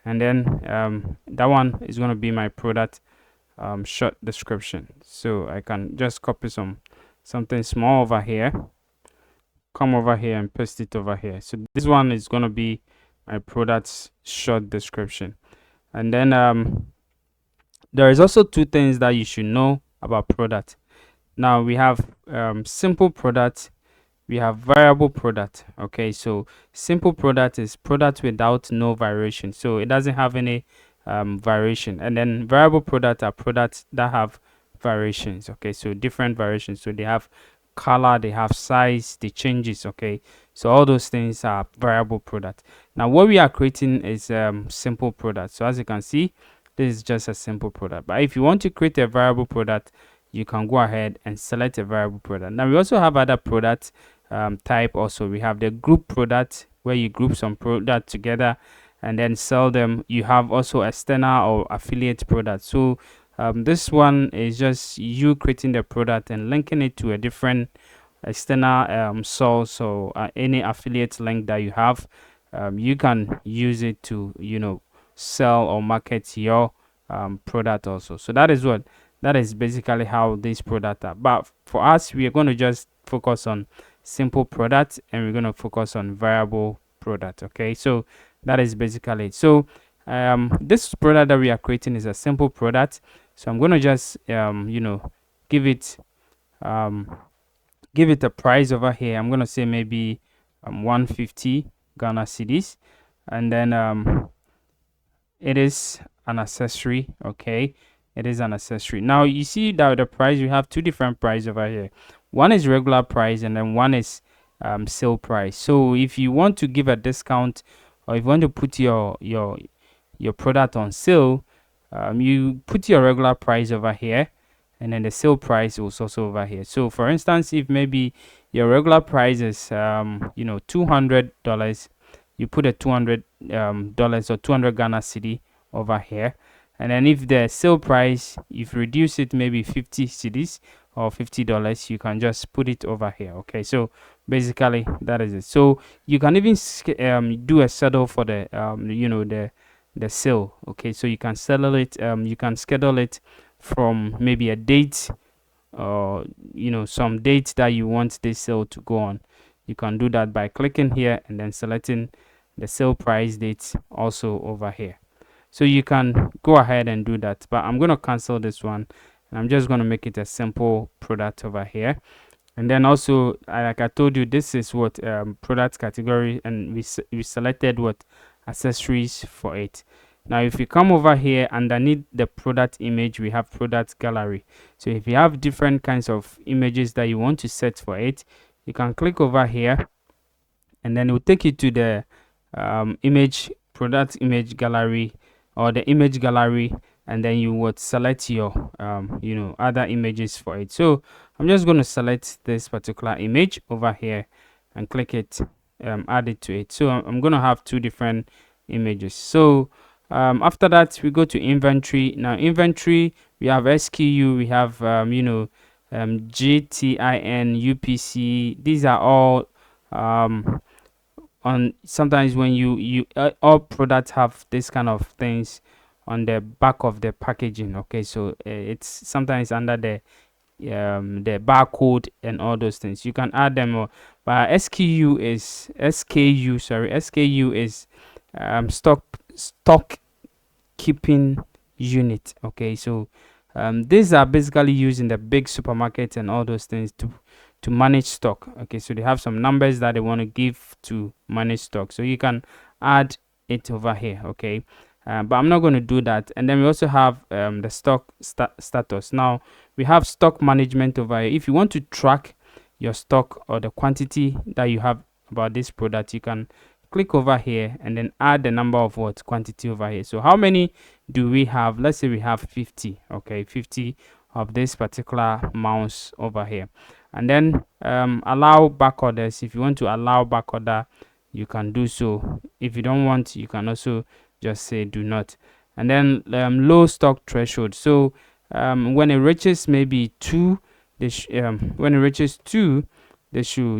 and then that one is going to be my product short description. So I can just copy something small over here, come over here and paste it over here. So this one is going to be my product's short description. And then there is also two things that you should know about product. Now we have simple product, we have variable product. Okay, so simple product is product without no variation, so it doesn't have any variation. And then variable product are products that have variations. Okay, so different variations, so they have color, they have size, they changes. Okay, so all those things are variable product. Now what we are creating is simple product. So as you can see, this is just a simple product. But if you want to create a variable product, you can go ahead and select a variable product. Now we also have other product type. Also we have the group product, where you group some product together and then sell them. You have also external or affiliate product. So this one is just you creating the product and linking it to a different external source or any affiliate link that you have. You can use it to sell or market your product also. So that is basically how these products are. But for us, we are going to just focus on simple product, and we're going to focus on variable product. Okay, so that is basically it. So this product that we are creating is a simple product. So I'm going to just give it a price over here. I'm going to say maybe 150 Ghana cedis, and then it is an accessory. Okay, it is an accessory. Now you see that the price, we have two different price over here. One is regular price, and then one is sale price. So if you want to give a discount, or if you want to put your product on sale, you put your regular price over here, and then the sale price is also over here. So for instance, if maybe your regular price is $200, you put a $200 or 200 Ghana cedi over here. And then if the sale price, if you reduce it maybe 50 cedis or $50, you can just put it over here. Okay, so basically that is it. So you can even do a settle for the the sale. Okay, so you can settle it, you can schedule it from maybe a date, or some date that you want this sale to go on. You can do that by clicking here and then selecting the sale price date also over here. So you can go ahead and do that, but I'm going to cancel this one, and I'm just going to make it a simple product over here. And then also, like I told you, this is what product category, and we selected what accessories for it. Now if you come over here underneath the product image, we have product gallery. So if you have different kinds of images that you want to set for it, you can click over here, and then it will take you to the product image gallery, or the image gallery, and then you would select your other images for it. So I'm just going to select this particular image over here and click it, add it to it. So I'm going to have two different images. So after that, we go to inventory. Now inventory, we have SKU, we have GTIN, UPC. These are all on sometimes when you all products have this kind of things on the back of the packaging. Okay, so it's sometimes under the barcode and all those things. You can add them, but SKU is stock keeping unit. Okay, so these are basically used in the big supermarkets and all those things to manage stock. Okay, so they have some numbers that they want to give to manage stock, so you can add it over here. Okay, but I'm not going to do that. And then we also have the stock status. Now we have stock management over here. If you want to track your stock or the quantity that you have about this product, you can click over here and then add the number of what quantity over here. So how many do we have? Let's say we have 50. Okay, 50 of this particular mouse over here. And then allow back orders. If you want to allow back order, you can do so. If you don't want, you can also just say do not. And then low stock threshold. So when it reaches maybe 2, when it reaches 2, they should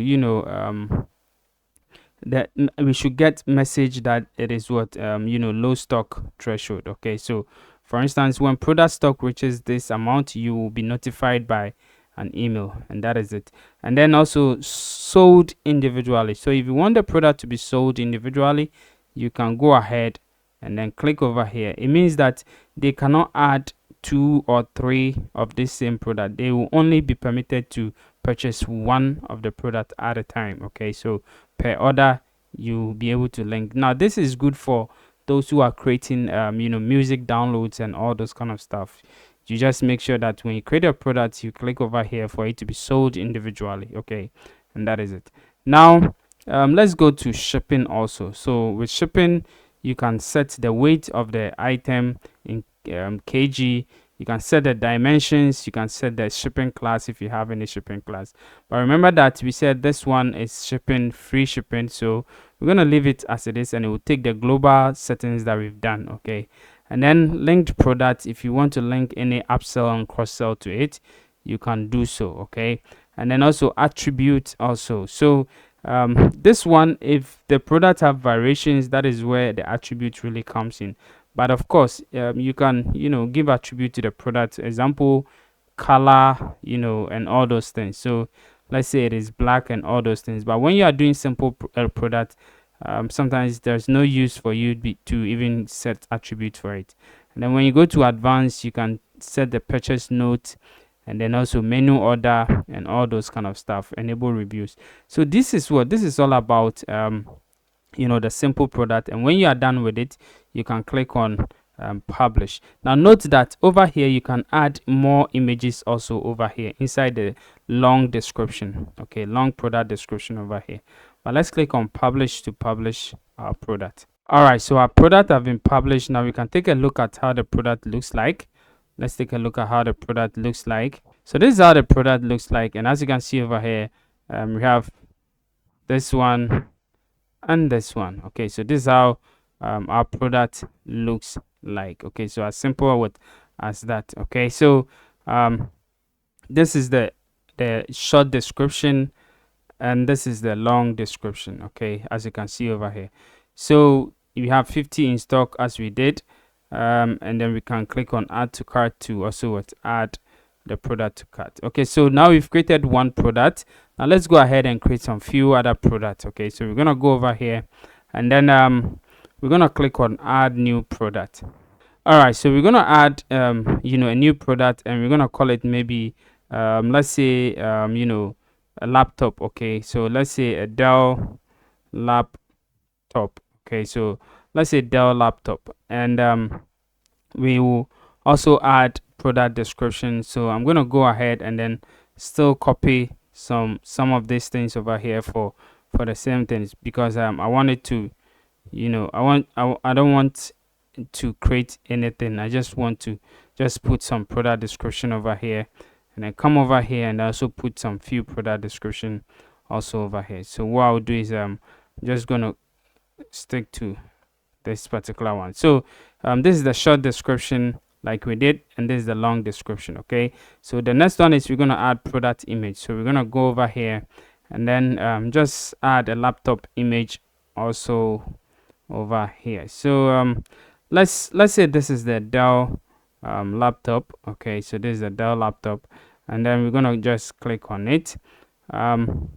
that we should get message that it is what low stock threshold. Okay, so For instance, when product stock reaches this amount, you will be notified by an email, and that is it. And then also sold individually. So if you want the product to be sold individually, you can go ahead and then click over here. It means that they cannot add 2 or 3 of this same product. They will only be permitted to purchase one of the product at a time. Okay, so per order you'll be able to link. Now this is good for those who are creating music downloads and all those kind of stuff. You just make sure that when you create a product, you click over here for it to be sold individually. Okay, and that is it. Now let's go to shipping also. So with shipping, you can set the weight of the item in kg. You can set the dimensions. You can set the shipping class if you have any shipping class. But remember that we said this one is shipping, free shipping, so we're going to leave it as it is, and it will take the global settings that we've done. Okay, and then linked product, if you want to link any upsell and cross sell to it, you can do so. Okay, and then also attribute also. So this one, if the product have variations, that is where the attribute really comes in. But of course, you can give attribute to the product, example color, and all those things. So let's say it is black and all those things. But when you are doing simple product, sometimes there's no use for you to even set attribute for it. And then when you go to advanced, you can set the purchase note, and then also menu order and all those kind of stuff, enable reviews. So this is all about, the simple product. And when you are done with it, you can click on publish. Now note that over here you can add more images also over here inside the long description. Okay, long product description over here. But let's click on publish to publish our product. All right, so our product have been published. Now we can take a look at how the product looks like. Let's take a look at how the product looks like. So this is how the product looks like, and as you can see over here, we have this one and this one. Okay, so this is how our product looks like. Okay, so as simple as that. Okay, so this is the short description, and this is the long description. Okay, as you can see over here. So you have 50 in stock as we did, and then we can click on add to cart to also add the product to cart. Okay, so now we've created one product. Now let's go ahead and create some few other products. Okay, so we're gonna go over here, and then we're gonna click on add new product. All right, so we're gonna add a new product, and we're gonna call it maybe let's say a laptop. Okay, so let's say a Dell laptop. Okay, so let's say Dell laptop, and we will also add product description. So I'm going to go ahead and then still copy some of these things over here for the same things, because I wanted to I don't want to create anything. I just want to put some product description over here, and then come over here and also put some few product description also over here. So what I'll do is I'm just gonna stick to this particular one. So this is the short description like we did, and this is the long description. Okay, so the next one is we're going to add product image. So we're going to go over here and then just add a laptop image also over here. So let's say this is the Dell laptop. Okay, so this is the Dell laptop, and then we're going to just click on it, and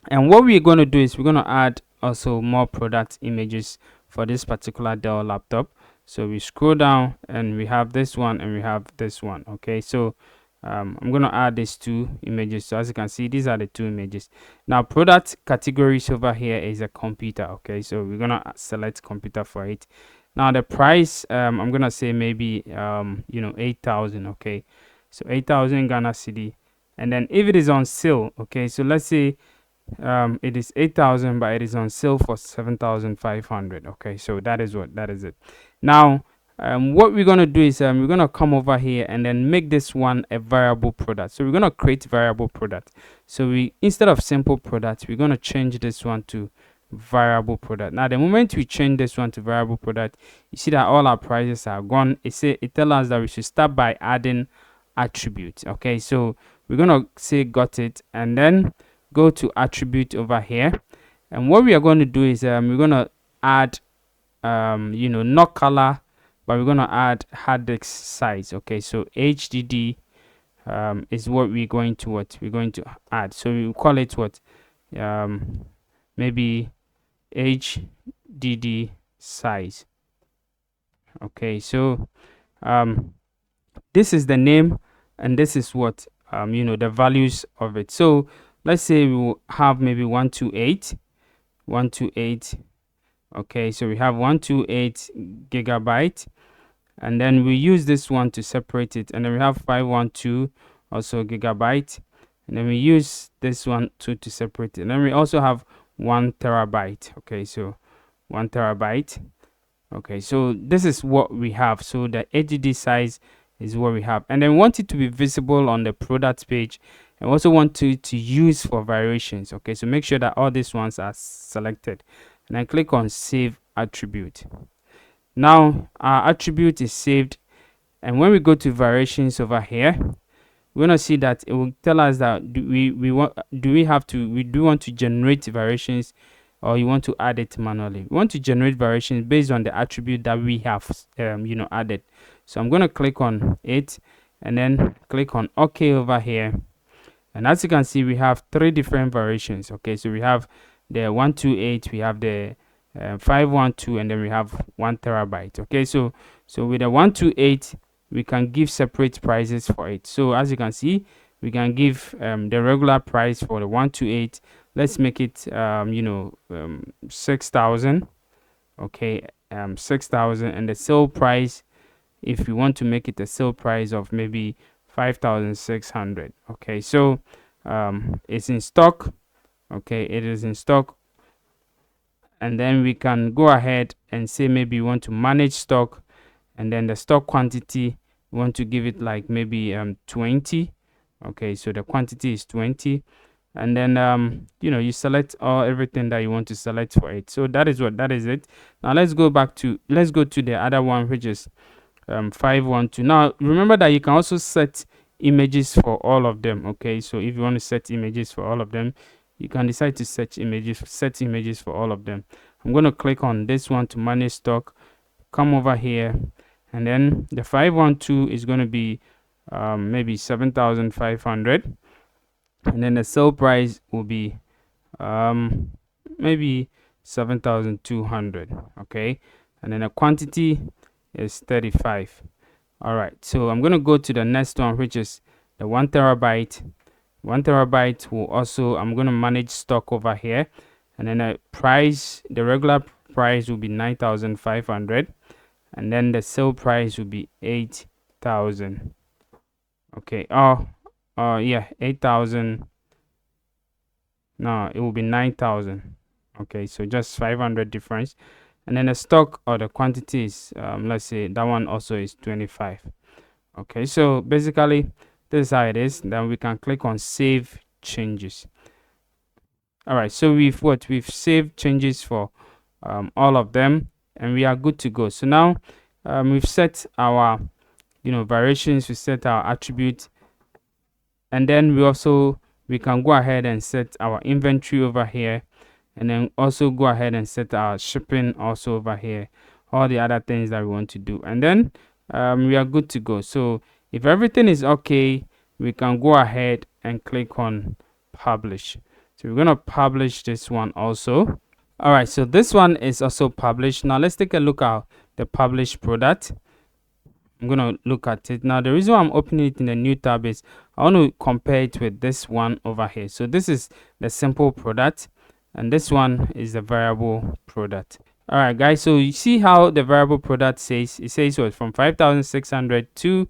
what we're going to do is we're going to add also more product images for this particular Dell laptop. So we scroll down and we have this one and we have this one. Okay, so I'm going to add these two images. So as you can see, these are the two images. Now product categories over here is a computer. Okay, so we're going to select computer for it. Now the price, I'm going to say maybe 8,000. Okay, so 8,000 Ghana cedi. And then if it is on sale, okay, so let's say it is 8,000 but it is on sale for 7,500. Okay, so that is it. Now what we're going to do is we're going to come over here and then make this one a variable product. So we're going to create variable product. So we, instead of simple product, we're going to change this one to variable product. Now the moment we change this one to variable product, you see that all our prices are gone. It tells us that we should start by adding attributes. Okay, so we're going to say got it, and then go to attribute over here, and what we are going to do is we're going to add not color but we're going to add hard disk size. Okay, so HDD is what we're going to add. So we call it what, maybe HDD size. Okay, so this is the name, and this is what, the values of it. So let's say we will have maybe 128. Okay, so we have 128 gigabyte, and then we use this one to separate it, and then we have 512 also gigabyte, and then we use this one to separate it, and then we also have 1 terabyte. Okay, so 1 terabyte. Okay, so this is what we have. So the HDD size is what we have, and then we want it to be visible on the product page, and also want to use for variations. Okay, so make sure that all these ones are selected, and then click on save attribute. Now our attribute is saved, and when we go to variations over here, we're gonna see that it will tell us that do we want to generate variations, or you want to add it manually. We want to generate variations based on the attribute that we have added. So I'm going to click on it, and then click on OK over here, and as you can see, we have 3 different variations. Okay, so we have the 128, we have the 512, and then we have 1 terabyte. Okay, so with the 128, we can give separate prices for it. So as you can see, we can give the regular price for the 128. Let's make it 6,000. Okay, 6,000, and the sale price, if we want to make it a sale price of maybe 5,600. Okay, so it's in stock. Okay, it is in stock, and then we can go ahead and say maybe we want to manage stock, and then the stock quantity, we want to give it like maybe 20. Okay, so the quantity is 20, and then you select everything that you want to select for it. So that is it. Now let's go to the other one, which is 512. Now remember that you can also set images for all of them. Okay, so if you want to set images for all of them, you can decide to set images for all of them. I'm going to click on this one to manage stock, come over here, and then the 512 is going to be maybe 7,500, and then the sale price will be maybe 7,200. Okay, and then the quantity is 35. All right, so I'm going to go to the next one, which is the 1 terabyte. 1 terabyte will also, I'm going to manage stock over here, and then the regular price will be 9,500, and then the sale price will be 8,000. Okay, yeah, 8,000. No, it will be 9,000. Okay, so just 500 difference, and then the stock or the quantity is let's say that one also is 25. Okay, so basically this is how it is. Then we can click on save changes. All right, so we've saved changes for all of them, and we are good to go. So now we've set our variations, we set our attribute, and then we can go ahead and set our inventory over here, and then also go ahead and set our shipping also over here, all the other things that we want to do, and then we are good to go. So if everything is okay, we can go ahead and click on publish. So we're going to publish this one also. All right, so this one is also published. Now let's take a look at the published product. I'm going to look at it. Now the reason why I'm opening it in a new tab is I want to compare it with this one over here. So this is the simple product, and this one is the variable product. All right, guys, so you see how the variable product says, it says what, from 5,600 to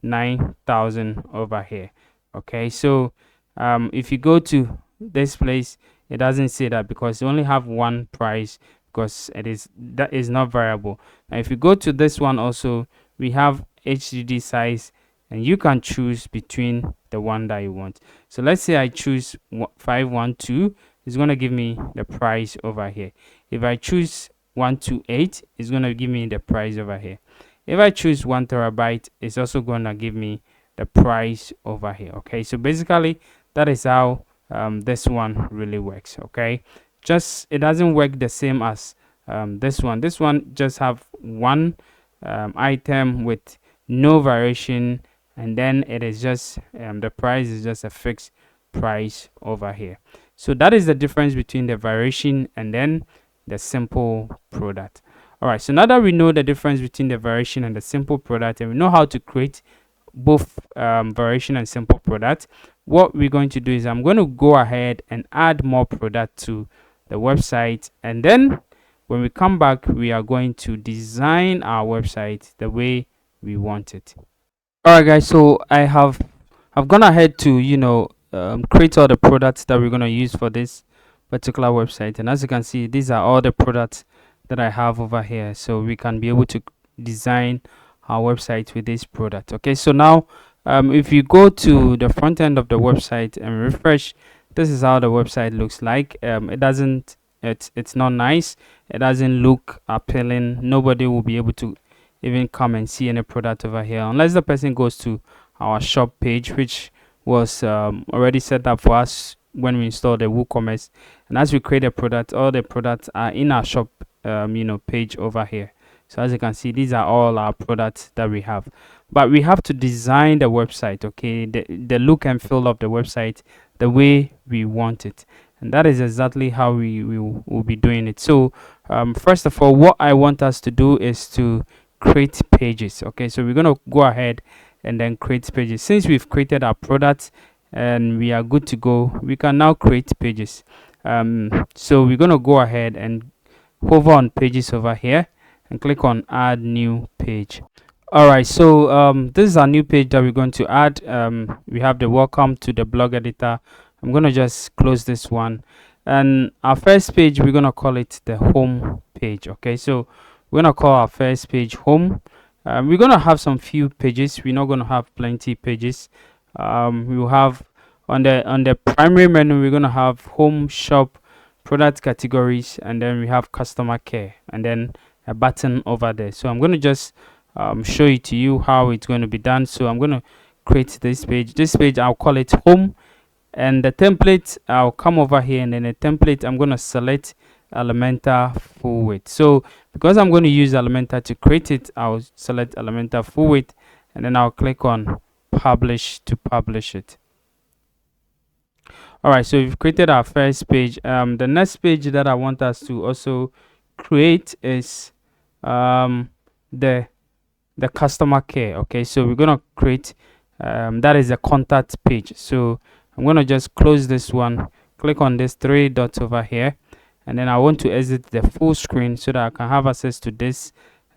9,000 over here. Okay, so if you go to this place, it doesn't say that because you only have one price, because that is not variable. Now if you go to this one also, we have HDD size, and you can choose between the one that you want. So let's say I choose 512, it's going to give me the price over here. If I choose 128, it's going to give me the price over here. If I choose 1 terabyte, it's also going to give me the price over here. Okay, so basically that is how this one really works. Okay, just it doesn't work the same as this one. This one just have one item with no variation, and then it is just the price is just a fixed price over here. So that is the difference between the variation and then the simple product. All right, so now that we know the difference between the variation and the simple product, and we know how to create both variation and simple product, what we're going to do is I'm going to go ahead and add more product to the website, and then when we come back, we are going to design our website the way we want it. All right, guys, so I've gone ahead to create all the products that we're going to use for this particular website, and as you can see, these are all the products that I have over here, so we can be able to design our website with this product. Okay, so now if you go to the front end of the website and refresh, this is how the website looks like. It's not nice, it doesn't look appealing. Nobody will be able to even come and see any product over here unless the person goes to our shop page, which was already set up for us when we install the WooCommerce. And as we create a product, all the products are in our shop page over here. So as you can see, these are all our products that we have, but we have to design the website, okay, the look and feel of the website the way we want it, and that is exactly how we will be doing it. So first of all, what I want us to do is to create pages. Okay, so we're going to go ahead and then create pages. Since we've created our products and we are good to go, we can now create pages. So we're going to go ahead and hover on pages over here and click on add new page. All right, so this is our new page that we're going to add. We have the welcome to the blog editor. I'm going to just close this one, and our first page, we're going to call it the home page. Okay, so we're going to call our first page home. We're going to have some few pages. We're not going to have plenty pages. We will have on the primary menu, we're going to have home, shop, product categories, and then we have customer care, and then a button over there. So I'm going to just show it to you how it's going to be done. So I'm going to create this page. I'll call it home, and the template, I'll come over here, and then the template, I'm going to select Elementor full width. So because I'm going to use Elementor to create it, I'll select Elementor full width, and then I'll click on publish to publish it. All right, so we've created our first page. The next page that I want us to also create is the customer care. Okay, so we're gonna create that is a contact page. So I'm gonna just close this one, click on this three dots over here, and then I want to exit the full screen so that I can have access to this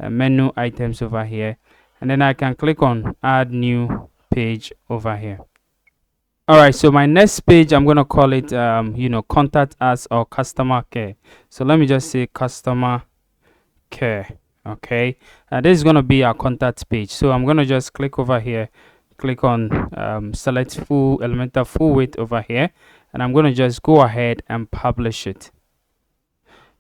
menu items over here, and then I can click on add new page over here. All right, so my next page, I'm going to call it contact us or customer care. So let me just say customer care. Okay, and this is going to be our contact page. So I'm going to just click over here, click on select full Elementor full width over here, and I'm going to just go ahead and publish it.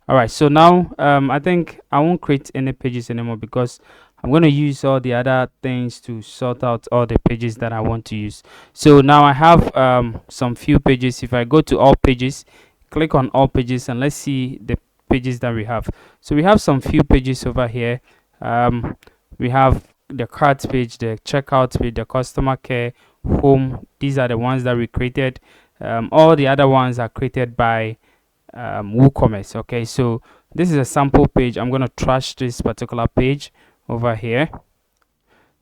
All right, so now I think I won't create any pages anymore because I'm going to use all the other things to sort out all the pages that I want to use. So now I have some few pages. If I go to all pages, click on all pages, and let's see the pages that we have. So we have some few pages over here. We have the cart page, the checkout page, the customer care, home. These are the ones that we created. All the other ones are created by WooCommerce. Okay, so this is a sample page. I'm going to trash this particular page over here.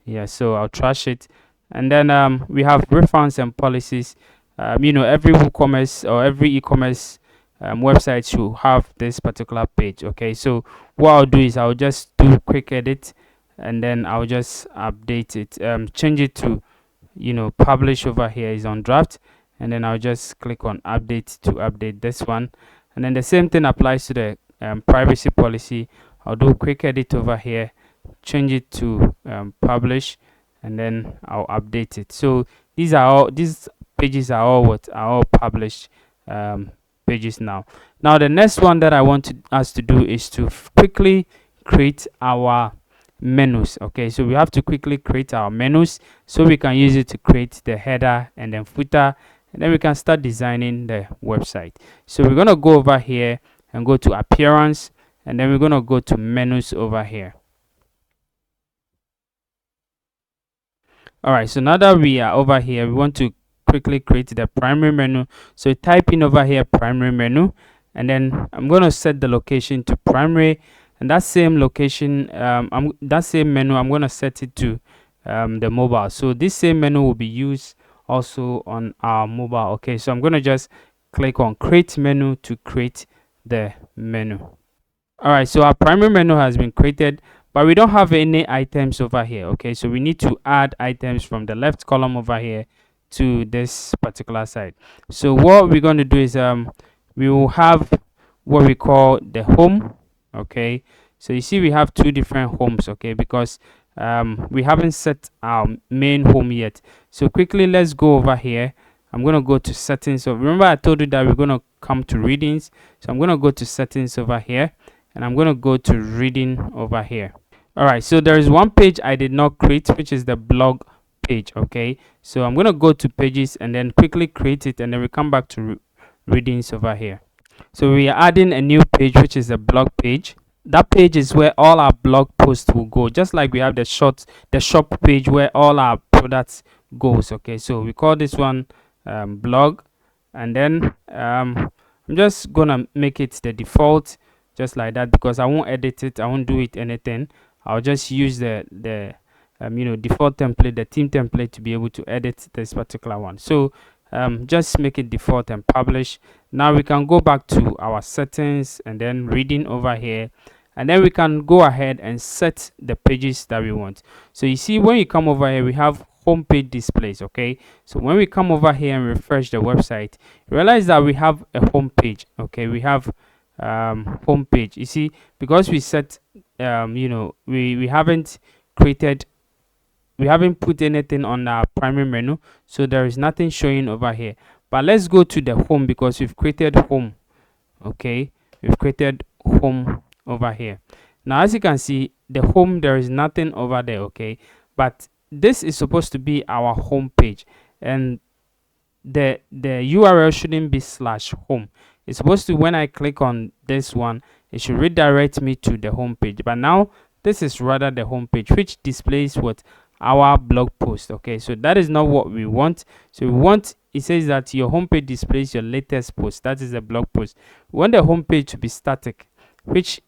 Yeah, so I'll trash it, and then we have refunds and policies. Every WooCommerce or every e-commerce website should have this particular page. Okay, so what I'll do is I'll just do quick edit, and then I'll just update it, change it to publish over here is on draft, and then I'll just click on update to update this one, and then the same thing applies to the privacy policy. I'll do quick edit over here, change it to publish, and then I'll update it. So these pages are all published pages now. Now the next one that I want us to do is to quickly create our menus. Okay, so we have to quickly create our menus so we can use it to create the header and then footer, and then we can start designing the website. So we're going to go over here and go to appearance, and then we're going to go to menus over here. All right, so now that we are over here, we want to quickly create the primary menu. So type in over here primary menu, and then I'm going to set the location to primary, and that same location, that same menu, I'm going to set it to the mobile. So this same menu will be used also on our mobile. Okay, so I'm going to just click on create menu to create the menu. All right, so our primary menu has been created, but we don't have any items over here. Okay, so we need to add items from the left column over here to this particular side. So what we're going to do is we will have what we call the home. Okay, so you see we have two different homes. Okay, because we haven't set our main home yet. So quickly, let's go over here. I'm going to go to settings. So remember I told you that we're going to come to readings. So I'm going to go to settings over here, and I'm going to go to reading over here. All right, so there is one page I did not create, which is the blog page. Okay, so I'm going to go to pages and then quickly create it, and then we come back to readings over here. So we are adding a new page, which is the blog page. That page is where all our blog posts will go, just like we have the shop page where all our products goes. Okay, so we call this one blog, and then I'm just gonna make it the default, just like that, because I won't edit it, I won't do it anything. I'll just use the default template, the theme template, to be able to edit this particular one. So just make it default and publish. Now we can go back to our settings and then reading over here, and then we can go ahead and set the pages that we want. So you see, when you come over here, we have homepage displays. Okay, so when we come over here and refresh the website, realize that we have a homepage. Okay, we have homepage. You see, because we set we haven't created, we haven't put anything on our primary menu, so there is nothing showing over here. But let's go to the home, because we've created home. Okay, we've created home over here. Now as you can see, the home, there is nothing over there. Okay, but this is supposed to be our home page, and the URL shouldn't be /home. It's supposed to, when I click on this one, it should redirect me to the home page. But now this is rather the home page, which displays what our blog post. Okay, so that is not what we want. So we want, it says that your homepage displays your latest post. That is a blog post. We want the homepage to be static, which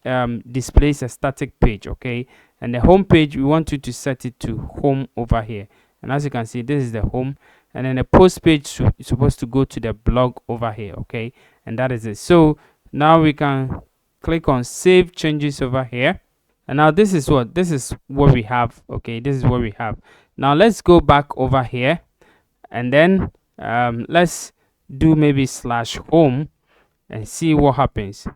displays a static page. Okay, and the home page, we want you to set it to home over here. And as you can see, this is the home, and then the post page is supposed to go to the blog over here. Okay, and that is it. So now we can click on save changes over here, and now this is what we have. Okay, this is what we have. Now let's go back over here, and then let's do maybe /home and see what happens.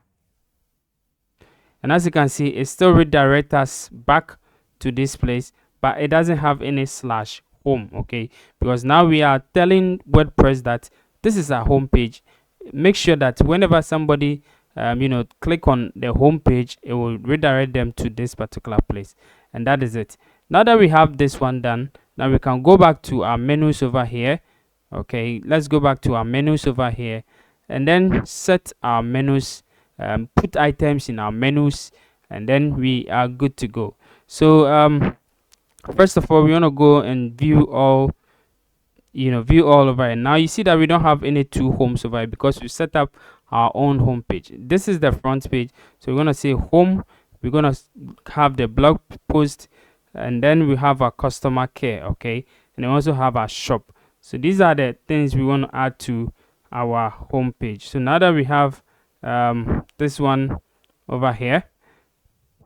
And as you can see, it still redirects us back to this place, but it doesn't have any /home. Okay, because now we are telling WordPress that this is our home page. Make sure that whenever somebody click on the home page, it will redirect them to this particular place. And that is it. Now that we have this one done, now we can go back to our menus over here. Okay, let's go back to our menus over here, and then set our menus, put items in our menus, and then we are good to go. So first of all, we want to go and view all over here. Now you see that we don't have any two homes over here, because we set up our own home page. This is the front page, so we're going to say home. We're going to have the blog post, and then we have our customer care. Okay, and we also have our shop. So these are the things we want to add to our home page. So now that we have this one over here,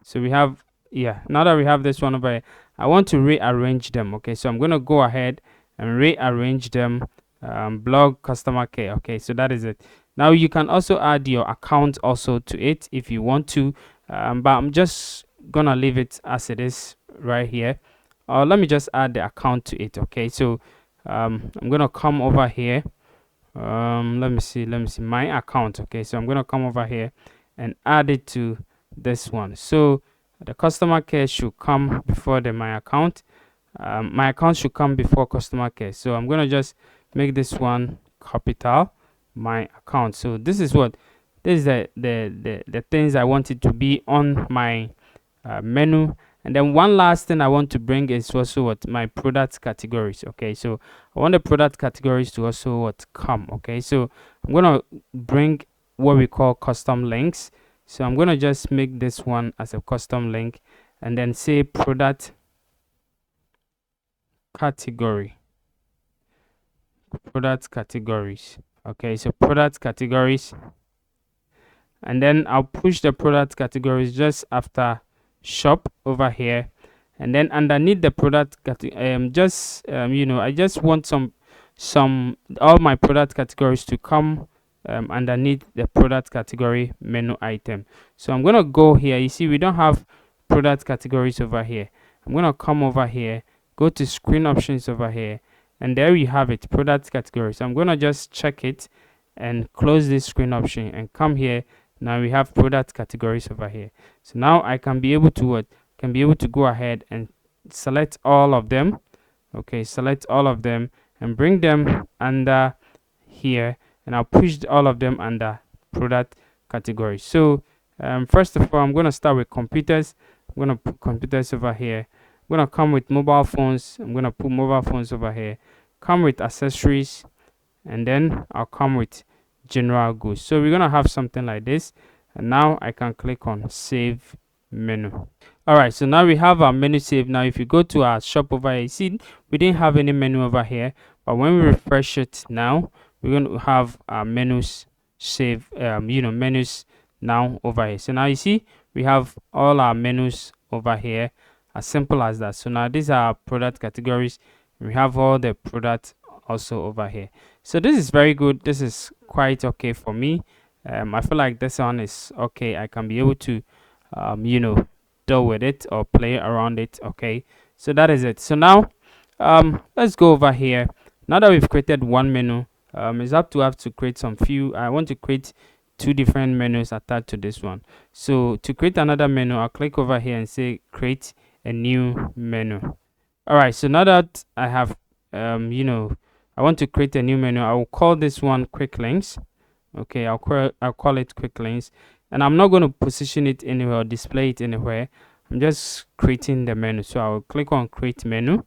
so we have, now that we have this one over here, I want to rearrange them. Okay, so I'm going to go ahead and rearrange them. Blog, customer care. Okay, so that is it. Now you can also add your account also to it if you want to, but I'm just gonna leave it as it is right here. Or let me just add the account to it. Okay, so I'm gonna come over here. Let me see my account. Okay, so I'm gonna come over here and add it to this one. So the customer care should come before the my account. My account should come before customer care. So I'm gonna just make this one capital, my account. So this is the things I want it to be on my menu, And then one last thing I want to bring is also what my product categories. Okay, so I want the product categories to also what come. Okay, so I'm gonna bring what we call custom links. So I'm gonna just make this one as a custom link and then say product category, product categories. Okay, so product categories, and then I'll push the product categories just after shop over here. And then underneath the product I just want some all my product categories to come underneath the product category menu item. So I'm gonna go here. You see we don't have product categories over here. I'm gonna come over here, go to screen options over here, and there you have it, product categories. So I'm gonna just check it and close this screen option and come here. Now we have product categories over here. So now I can be able to what can be able to go ahead and select all of them. Okay, select all of them and bring them under here, and I'll push all of them under product category. So first of all, I'm going to start with computers. I'm going to put computers over here. I'm going to come with mobile phones. I'm going to put mobile phones over here. Come with accessories, and then I'll come with general goods. So we're going to have something like this, and now I can click on save menu. All right, so now we have our menu saved. Now if you go to our shop over here, you see we didn't have any menu over here, but when we refresh it now, we're going to have our menus save menus now over here. So now you see we have all our menus over here, as simple as that. So now these are our product categories. We have all the products also over here. So this is very good. This is quite okay for me. I feel like this one is okay. I can be able to deal with it or play around it. Okay, so that is it. So now let's go over here. Now that we've created one menu, it's up to have to create some few. I want to create two different menus attached to this one. So to create another menu, I'll click over here and say create a new menu. All right, so now that I have I want to create a new menu, I will call this one quick links. Okay, I'll call it quick links, and I'm not going to position it anywhere or display it anywhere. I'm just creating the menu. So I'll click on create menu.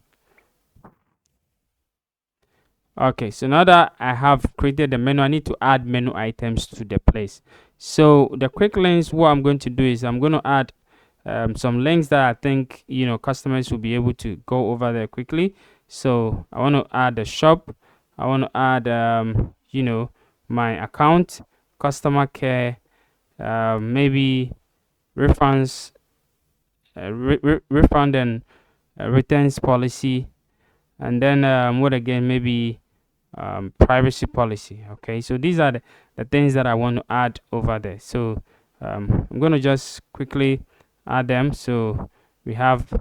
Okay, so now that I have created the menu, I need to add menu items to the place. So the quick links, what I'm going to do is I'm going to add some links that I think customers will be able to go over there quickly. So I want to add the shop. I want to add my account, customer care, maybe refunds, refund and returns policy, and then what again, maybe privacy policy. Okay, so these are the things that I want to add over there. So I'm going to just quickly add them. So we have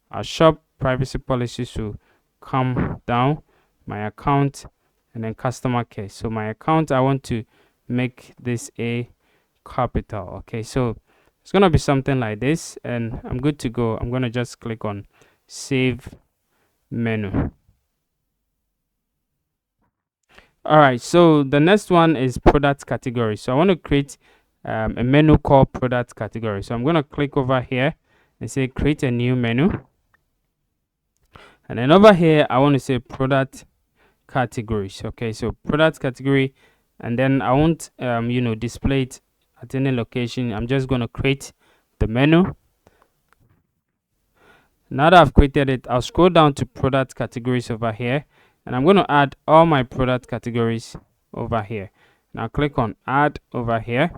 our shop, privacy policy, so come down, my account, and then customer care. So my account, I want to make this a capital. Okay, so it's gonna be something like this, and I'm good to go. I'm gonna just click on save menu. All right, so the next one is product category. So I want to create a menu called product category. So I'm going to click over here and say create a new menu, and then over here I want to say product categories. Okay, so product category, and then I won't display it at any location. I'm just going to create the menu. Now that I've created it, I'll scroll down to product categories over here, and I'm going to add all my product categories over here. Now click on add over here,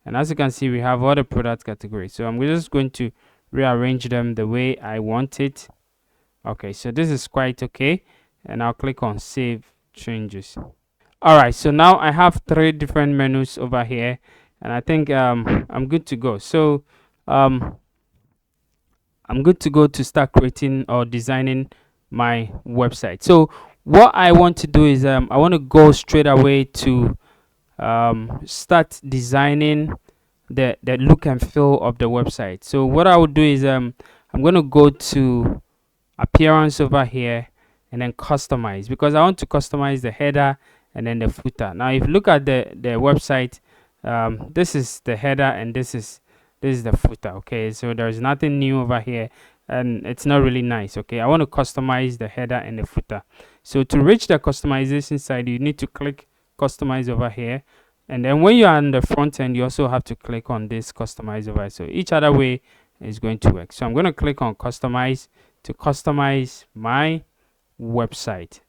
and as you can see, we have all the product categories. So I'm just going to rearrange them the way I want it. Okay, so this is quite okay, and I'll click on save changes. All right, so now I have 3 different menus over here, and I think I'm good to go. So I'm good to go to start creating or designing my website. So what I want to do is I want to go straight away to start designing the look and feel of the website. So what I will do is I'm going to go to appearance over here and then customize, because I want to customize the header and then the footer. Now if you look at the website, this is the header and this is the footer. Okay, so there's nothing new over here. and it's not really nice. Okay, I want to customize the header and the footer. So to reach the customization side, you need to click customize over here, and then when you are on the front end, you also have to click on this customize over. So each other way is going to work. So I'm going to click on customize to customize my website.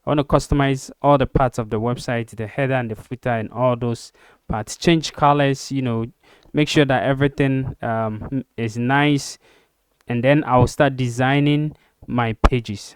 I want to customize all the parts of the website, the header and the footer and all those parts. Change colors, make sure that everything is nice, and then I'll start designing my pages.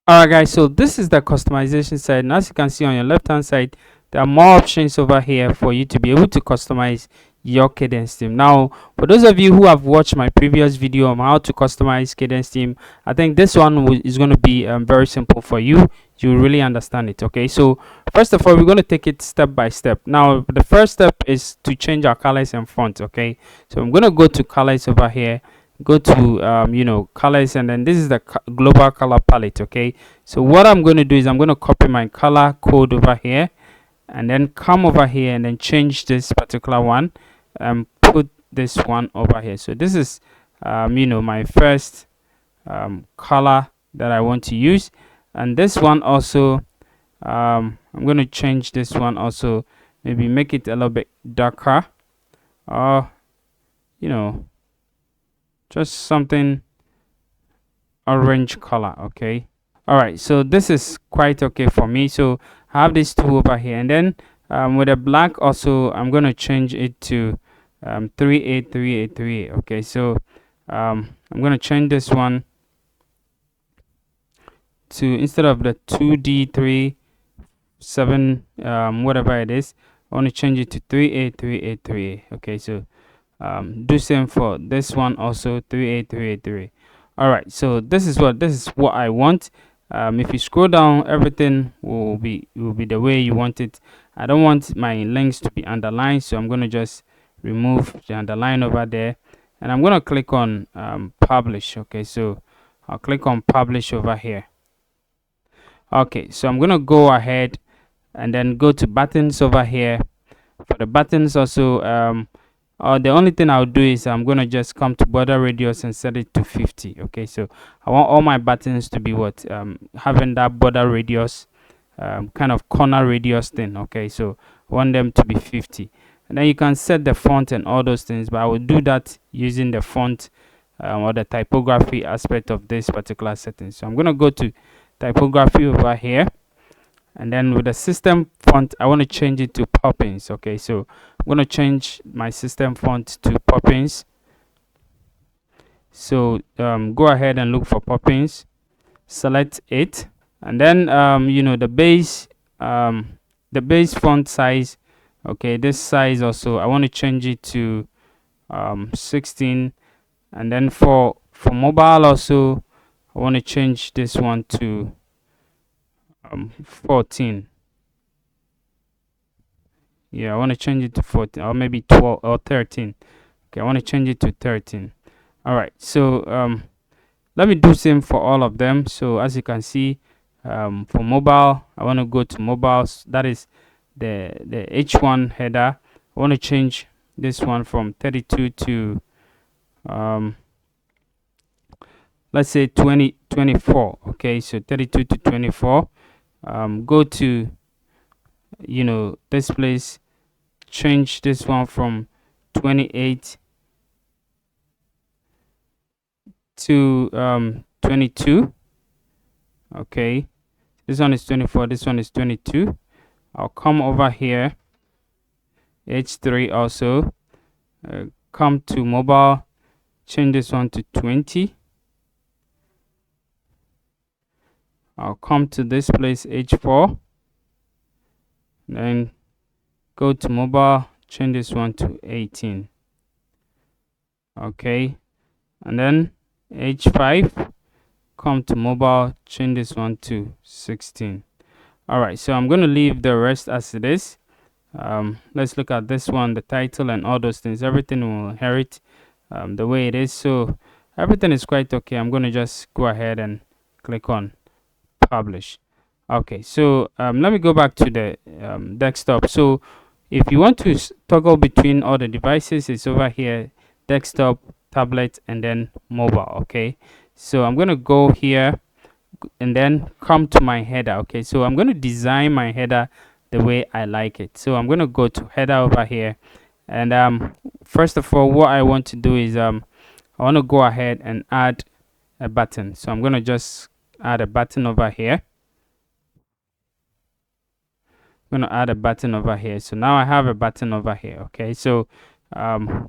Alright guys, so this is the customization side, and as you can see on your left hand side, there are more options over here for you to be able to customize your Kadence theme. Now, for those of you who have watched my previous video on how to customize Kadence theme, I think this one is going to be very simple for you. You really understand it. Okay, so first of all, we're going to take it step by step. Now, the first step is to change our colors and font. Okay, so I'm going to go to colors over here, go to colors, and then this is the global color palette. Okay, so what I'm going to do is I'm going to copy my color code over here, and then come over here and then change this particular one and put this one over here. So this is my first color that I want to use, and this one also I'm going to change this one also, maybe make it a little bit darker, or just something orange color. Okay, all right, so this is quite okay for me. So I have these two over here, and then with the black also I'm going to change it to 383838. Okay, so I'm going to change this one to, instead of the 2D37 whatever it is, I want to change it to 383838. Okay, so do same for this one also, 38383. All right, so this is what I want. If you scroll down, everything will be the way you want it. I don't want my links to be underlined, so I'm going to just remove the underline over there, and I'm going to click on publish. Okay, so I'll click on publish over here. Okay, so I'm going to go ahead and then go to buttons over here. For the buttons also, the only thing I'll do is I'm going to just come to border radius and set it to 50. Okay, so I want all my buttons to be having that border radius, kind of corner radius thing. Okay, so I want them to be 50, and then you can set the font and all those things, but I will do that using the font or the typography aspect of this particular setting. So I'm going to go to typography over here, and then with the system font I want to change it to Poppins. Okay, so I'm going to change my system font to Poppins. So go ahead and look for Poppins, select it, and then the base font size. Okay, this size also I want to change it to 16, and then for mobile also I want to change this one to 14. Yeah, I want to change it to 14, or maybe 12 or 13. Okay, I want to change it to 13. All right, so let me do same for all of them. So as you can see, for mobile I want to go to mobiles, that is the H1 header. I want to change this one from 32 to let's say 24. Okay, so 32 to 24. Go to this place, change this one from 28 to 22. Okay, this one is 24, this one is 22. I'll come over here, H3 also, come to mobile, change this one to 20. I'll come to this place, H4, then go to mobile, change this one to 18. Okay, and then H5, come to mobile, change this one to 16. All right, so I'm going to leave the rest as it is. Let's look at this one, the title and all those things. Everything will inherit the way it is, so everything is quite okay. I'm going to just go ahead and click on publish. Okay, so let me go back to the desktop. So if you want to toggle between all the devices, it's over here, desktop, tablet, and then mobile. Okay, so I'm going to go here and then come to my header. Okay, so I'm going to design my header the way I like it. So I'm going to go to header over here, and first of all, what I want to do is I want to go ahead and add a button. So I'm going to just add a button over here. I'm going to add a button over here. So now I have a button over here. Okay, so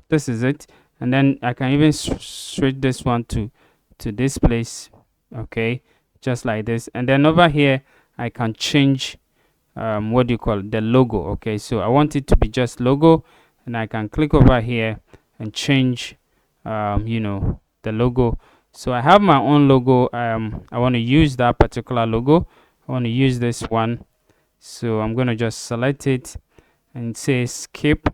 this is it, and then I can even switch this one to this place. Okay, just like this, and then over here I can change what do you call it, the logo. Okay, so I want it to be just logo, and I can click over here and change the logo. So I have my own logo. I want to use that particular logo. I want to use this one, so I'm going to just select it and say skip.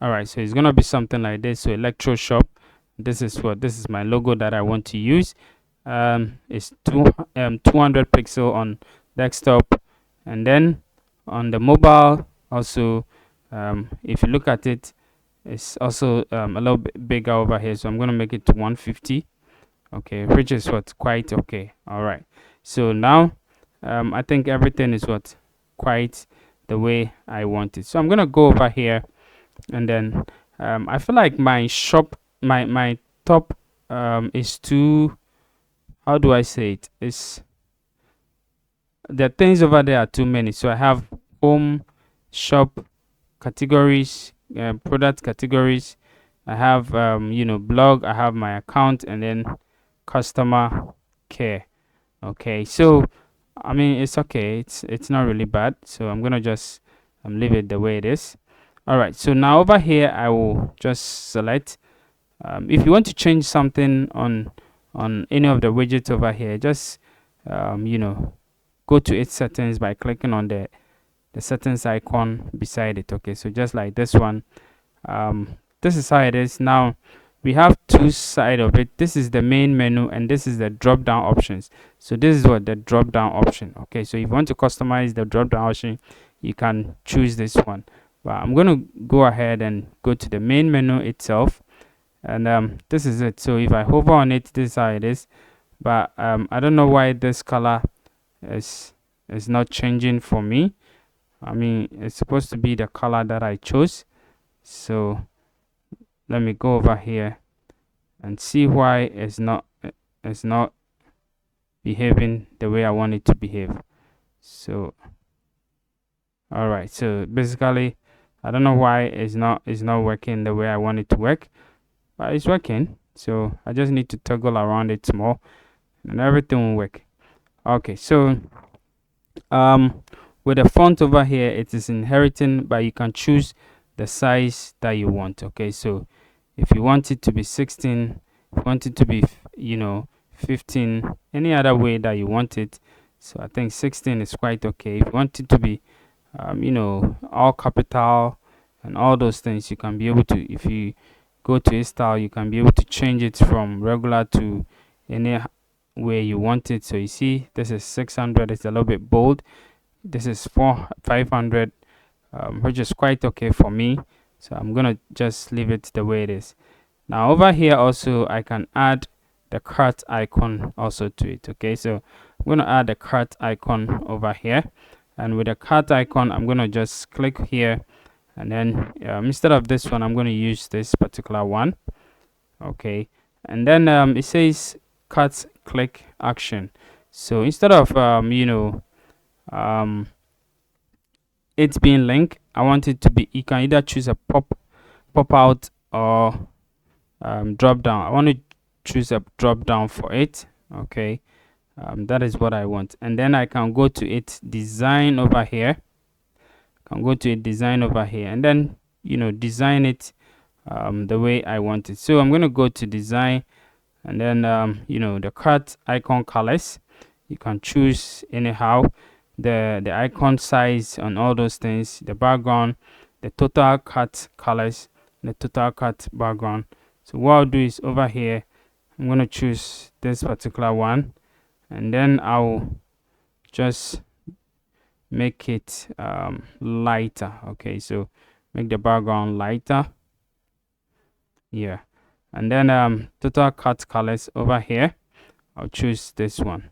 All right, so it's going to be something like this. So electro shop, this is my logo that I want to use. It's 200 pixel on desktop, and then on the mobile also, if you look at it, it's also a little bit bigger over here, so I'm going to make it to 150. Okay, which is what quite okay. All right, so now I think everything is what quite the way I want it. So I'm going to go over here, and then I feel like my shop, my top is too, how do I say it, is the things over there are too many. So I have home, shop, categories, product categories. I have blog, I have my account, and then customer care. Okay, so I mean, it's okay, it's not really bad, so I'm gonna just leave it the way it is. All right, so now over here I will just select, if you want to change something on any of the widgets over here, just go to its settings by clicking on the settings icon beside it. Okay, so just like this one, this is how it is. Now we have two sides of it. This is the main menu, and this is the drop down options. So this is what the drop down option. Okay, so if you want to customize the drop down option, you can choose this one, but I'm going to go ahead and go to the main menu itself, and this is it. So if I hover on it, this is how it is, but I don't know why this color is not changing for me. I mean, it's supposed to be the color that I chose. So let me go over here and see why it's not behaving the way I want it to behave. So all right, so basically I don't know why it's not working the way I want it to work, but it's working. So I just need to toggle around it more, and everything will work. Okay, so with the font over here, it is inheriting, but you can choose the size that you want. Okay, so if you want it to be 16, if you want it to be 15, any other way that you want it. So I think 16 is quite okay. If you want it to be all capital and all those things, you can be able to, if you go to a style, you can be able to change it from regular to any way you want it. So you see, this is 600, it's a little bit bold. This is 500, which is quite okay for me, so I'm gonna just leave it the way it is. Now over here also I can add the cart icon also to it. Okay, so I'm gonna add the cart icon over here, and with the cart icon I'm gonna just click here, and then instead of this one I'm gonna use this particular one. Okay, and then it says cart click action. So instead of it's being linked, I want it to be, you can either choose a pop out or drop down. I want to choose a drop down for it. Okay, that is what I want, and then I can go to it design over here. And then design it the way I want it. So I'm going to go to design, and then the cart icon colors, you can choose anyhow, the icon size and all those things, the background, the total cart colors, the total cart background. So what I'll do is over here I'm going to choose this particular one, and then I'll just make it lighter. Okay, so make the background lighter, here. And then total cut colors over here, I'll choose this one.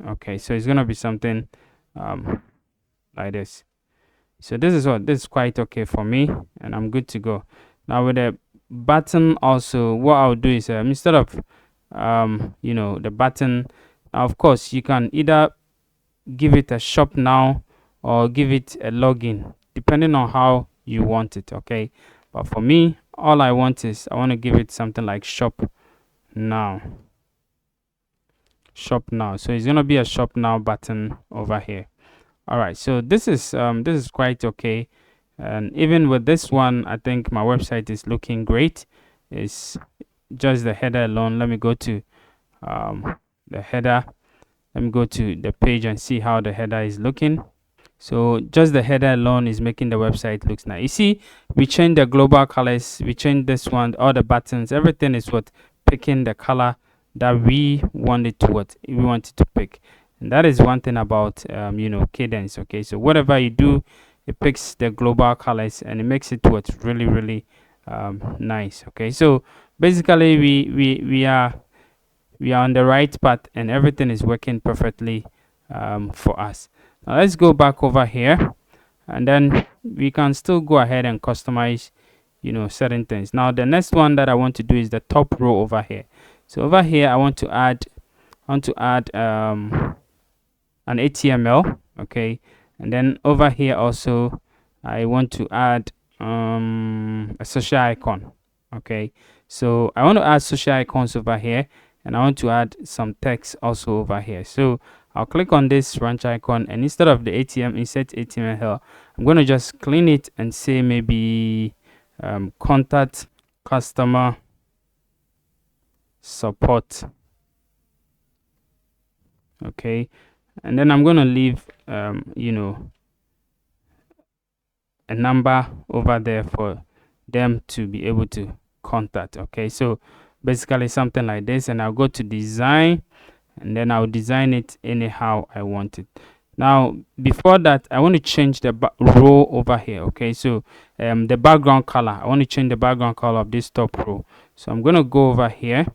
Okay, so it's gonna be something like this. So this is quite okay for me, and I'm good to go. Now with the button also, what I'll do is instead of the button, of course you can either give it a shop now or give it a login, depending on how you want it. Okay, but for me, all I want is I want to give it something like shop now. Shop now. So it's gonna be a shop now button over here. All right, so this is quite okay, and even with this one, I think my website is looking great. It's just the header alone. Let me go to the header. Let me go to the page and see how the header is looking. So just the header alone is making the website looks nice. You see, we changed the global colors, we changed this one, all the buttons, everything is what picking the color that we wanted to pick. And that is one thing about Kadence. Okay, so whatever you do, it picks the global colors and it makes it what's really nice. Okay, so basically we are on the right path and everything is working perfectly for us. Now let's go back over here, and then we can still go ahead and customize certain things. Now the next one that I want to do is the top row over here. So over here I want to add an HTML. Okay, and then over here also I want to add a social icon. Okay, so I want to add social icons over here, and I want to add some text also over here. So I'll click on this branch icon, and instead of the insert HTML, I'm going to just clean it and say maybe contact customer support. Okay, and then I'm going to leave a number over there for them to be able to contact. Okay, so basically something like this, and I'll go to design, and then I'll design it anyhow I want it. Now before that, I want to change the row over here. Okay, so the background color, I want to change the background color of this top row. So I'm going to go over here,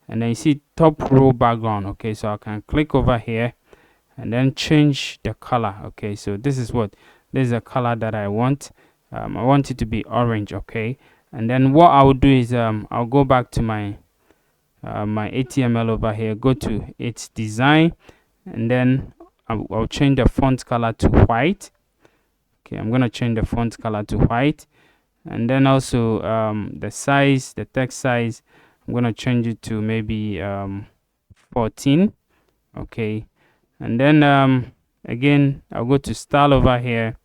and then you see top row background. Okay, so I can click over here and then change the color. Okay, so this is the color that I want. I want it to be orange. Okay, and then what I will do is I'll go back to my HTML over here, go to its design, and then I'll change the font color to white. Okay, I'm going to change the font color to white, and then also the text size, I'm going to change it to maybe 14. Okay, and then again I'll go to style over here,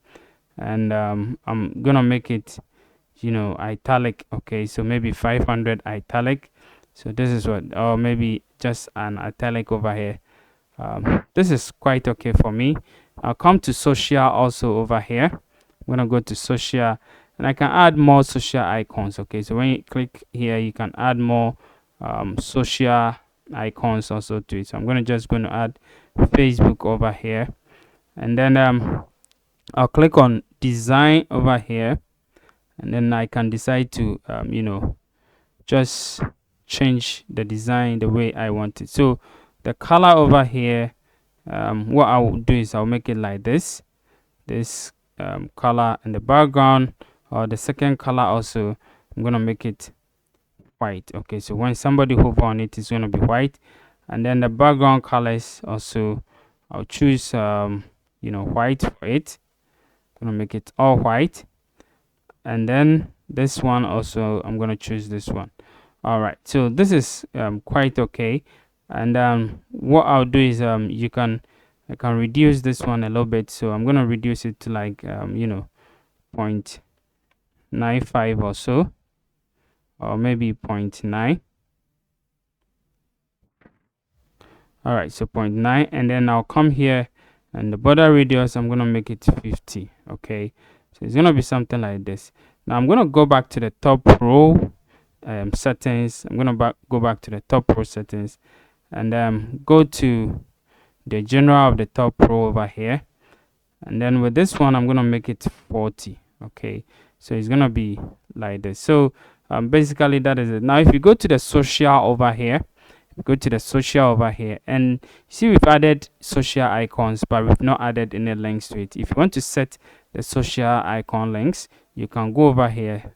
and I'm going to make it italic. Okay, so maybe 500 italic. So this is or maybe just an italic over here. This is quite okay for me. I'll come to social also over here. I'm gonna go to social, and I can add more social icons. Okay, so when you click here, you can add more social icons also to it. So I'm going to add Facebook over here, and then I'll click on design over here, and then I can decide to just change the design the way I want it. So the color over here, what I will do is I'll make it like this color in the background, or the second color also I'm gonna make it white. Okay, so when somebody hover on it, it's gonna be white, and then the background colors also I'll choose white for it. I'm gonna make it all white, and then this one also I'm gonna choose this one. All right, so this is quite okay, and what I'll do is I can reduce this one a little bit. So I'm gonna reduce it to like 0.95 or so, or maybe 0.9. All right, so 0.9, and then I'll come here, and the border radius I'm gonna make it 50. Okay, so it's gonna be something like this. Now I'm gonna go back to the top row settings. I'm gonna go back to the top row settings, and go to the general of the top row over here, and then with this one I'm gonna make it 40. Okay, so it's gonna be like this. So basically that is it. Now if you go to the social over here, and see we've added social icons, but we've not added any links to it. If you want to set the social icon links, you can go over here,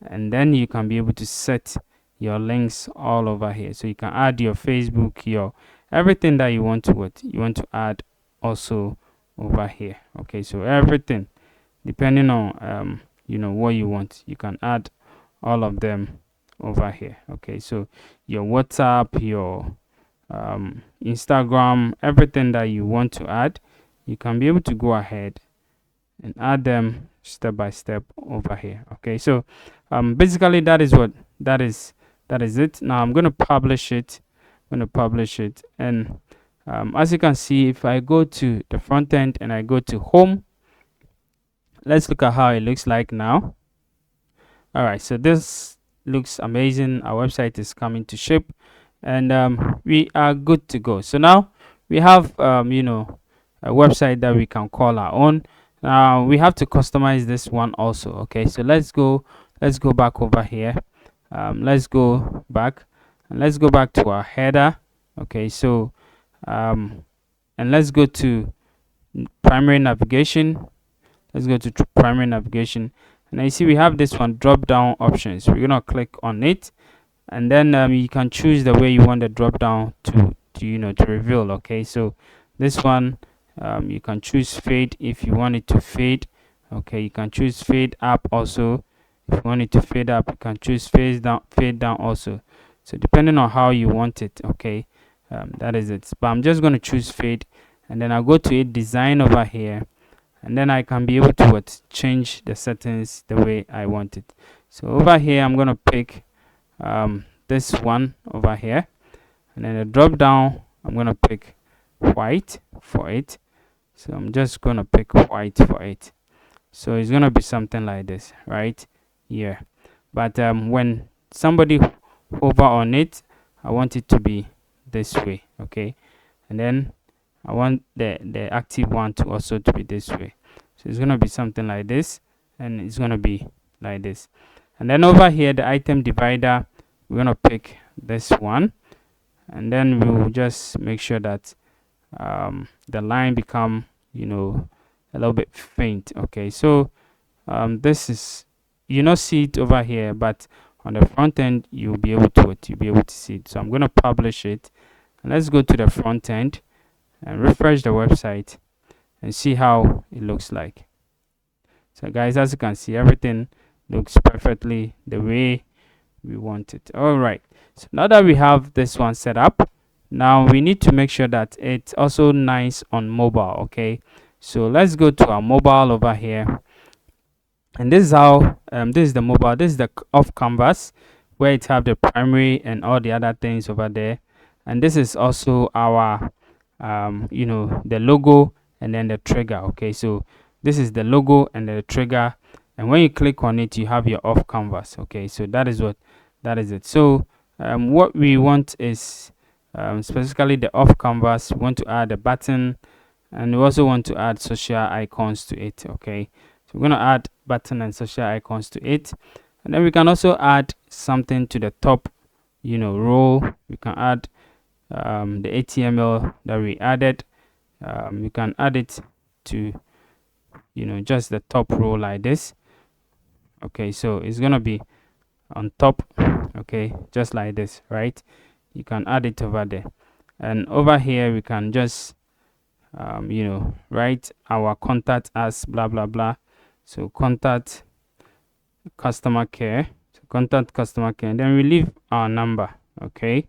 and then you can be able to set your links all over here. So you can add your Facebook, your everything that you want to add also over here. Okay, so everything depending on what you want, you can add all of them over here. Okay, so your WhatsApp, your Instagram, everything that you want to add, you can be able to go ahead and add them step by step over here. Okay, so basically that is it. Now I'm going to publish it. And as you can see, if I go to the front end and I go to home, let's look at how it looks like now. All right, so this looks amazing. Our website is coming to ship, and we are good to go. So now we have a website that we can call our own. Now we have to customize this one also. Okay, so let's go back over here. Let's go back, and let's go back to our header. Okay, so and let's go to primary navigation. Let's go to primary navigation, and you see we have this one, drop down options. We're gonna click on it, and then you can choose the way you want the drop down to reveal. Okay, so this one, you can choose fade if you want it to fade. Okay, you can choose fade up also. If you want it to fade up, you can choose fade down also. So depending on how you want it. Okay, that is it. But I'm just going to choose fade, and then I'll go to it, design over here, and then I can be able to change the settings the way I want it. So over here I'm going to pick this one over here, and then the drop down I'm going to pick white for it. So I'm just going to pick white for it. So it's going to be something like this right here. But when somebody hover on it, I want it to be this way. Okay, and then I want the active one to also to be this way. So it's going to be something like this, and it's going to be like this. And then over here, the item divider, we're going to pick this one, and then we'll just make sure that the line become a little bit faint. Okay, so this is see it over here, but on the front end you'll be able to see it. So I'm going to publish it, and let's go to the front end and refresh the website and see how it looks like. So guys, as you can see, everything looks perfectly the way we want it. All right, so now that we have this one set up, now we need to make sure that it's also nice on mobile. Okay, so let's go to our mobile over here, and this is how this is the mobile. This is the off canvas where it have the primary and all the other things over there, and this is also our the logo and then the trigger. Okay, so this is the logo and the trigger, and when you click on it you have your off canvas. Okay, so that is it. So what we want is specifically the off canvas. We want to add a button, and we also want to add social icons to it. Okay, so we're going to add button and social icons to it, and then we can also add something to the top row. We can add the HTML that we added. You can add it to just the top row like this. Okay, so it's gonna be on top. Okay, just like this, right? You can add it over there, and over here we can just write our contact as blah blah blah. So contact customer care, and then we leave our number. Okay,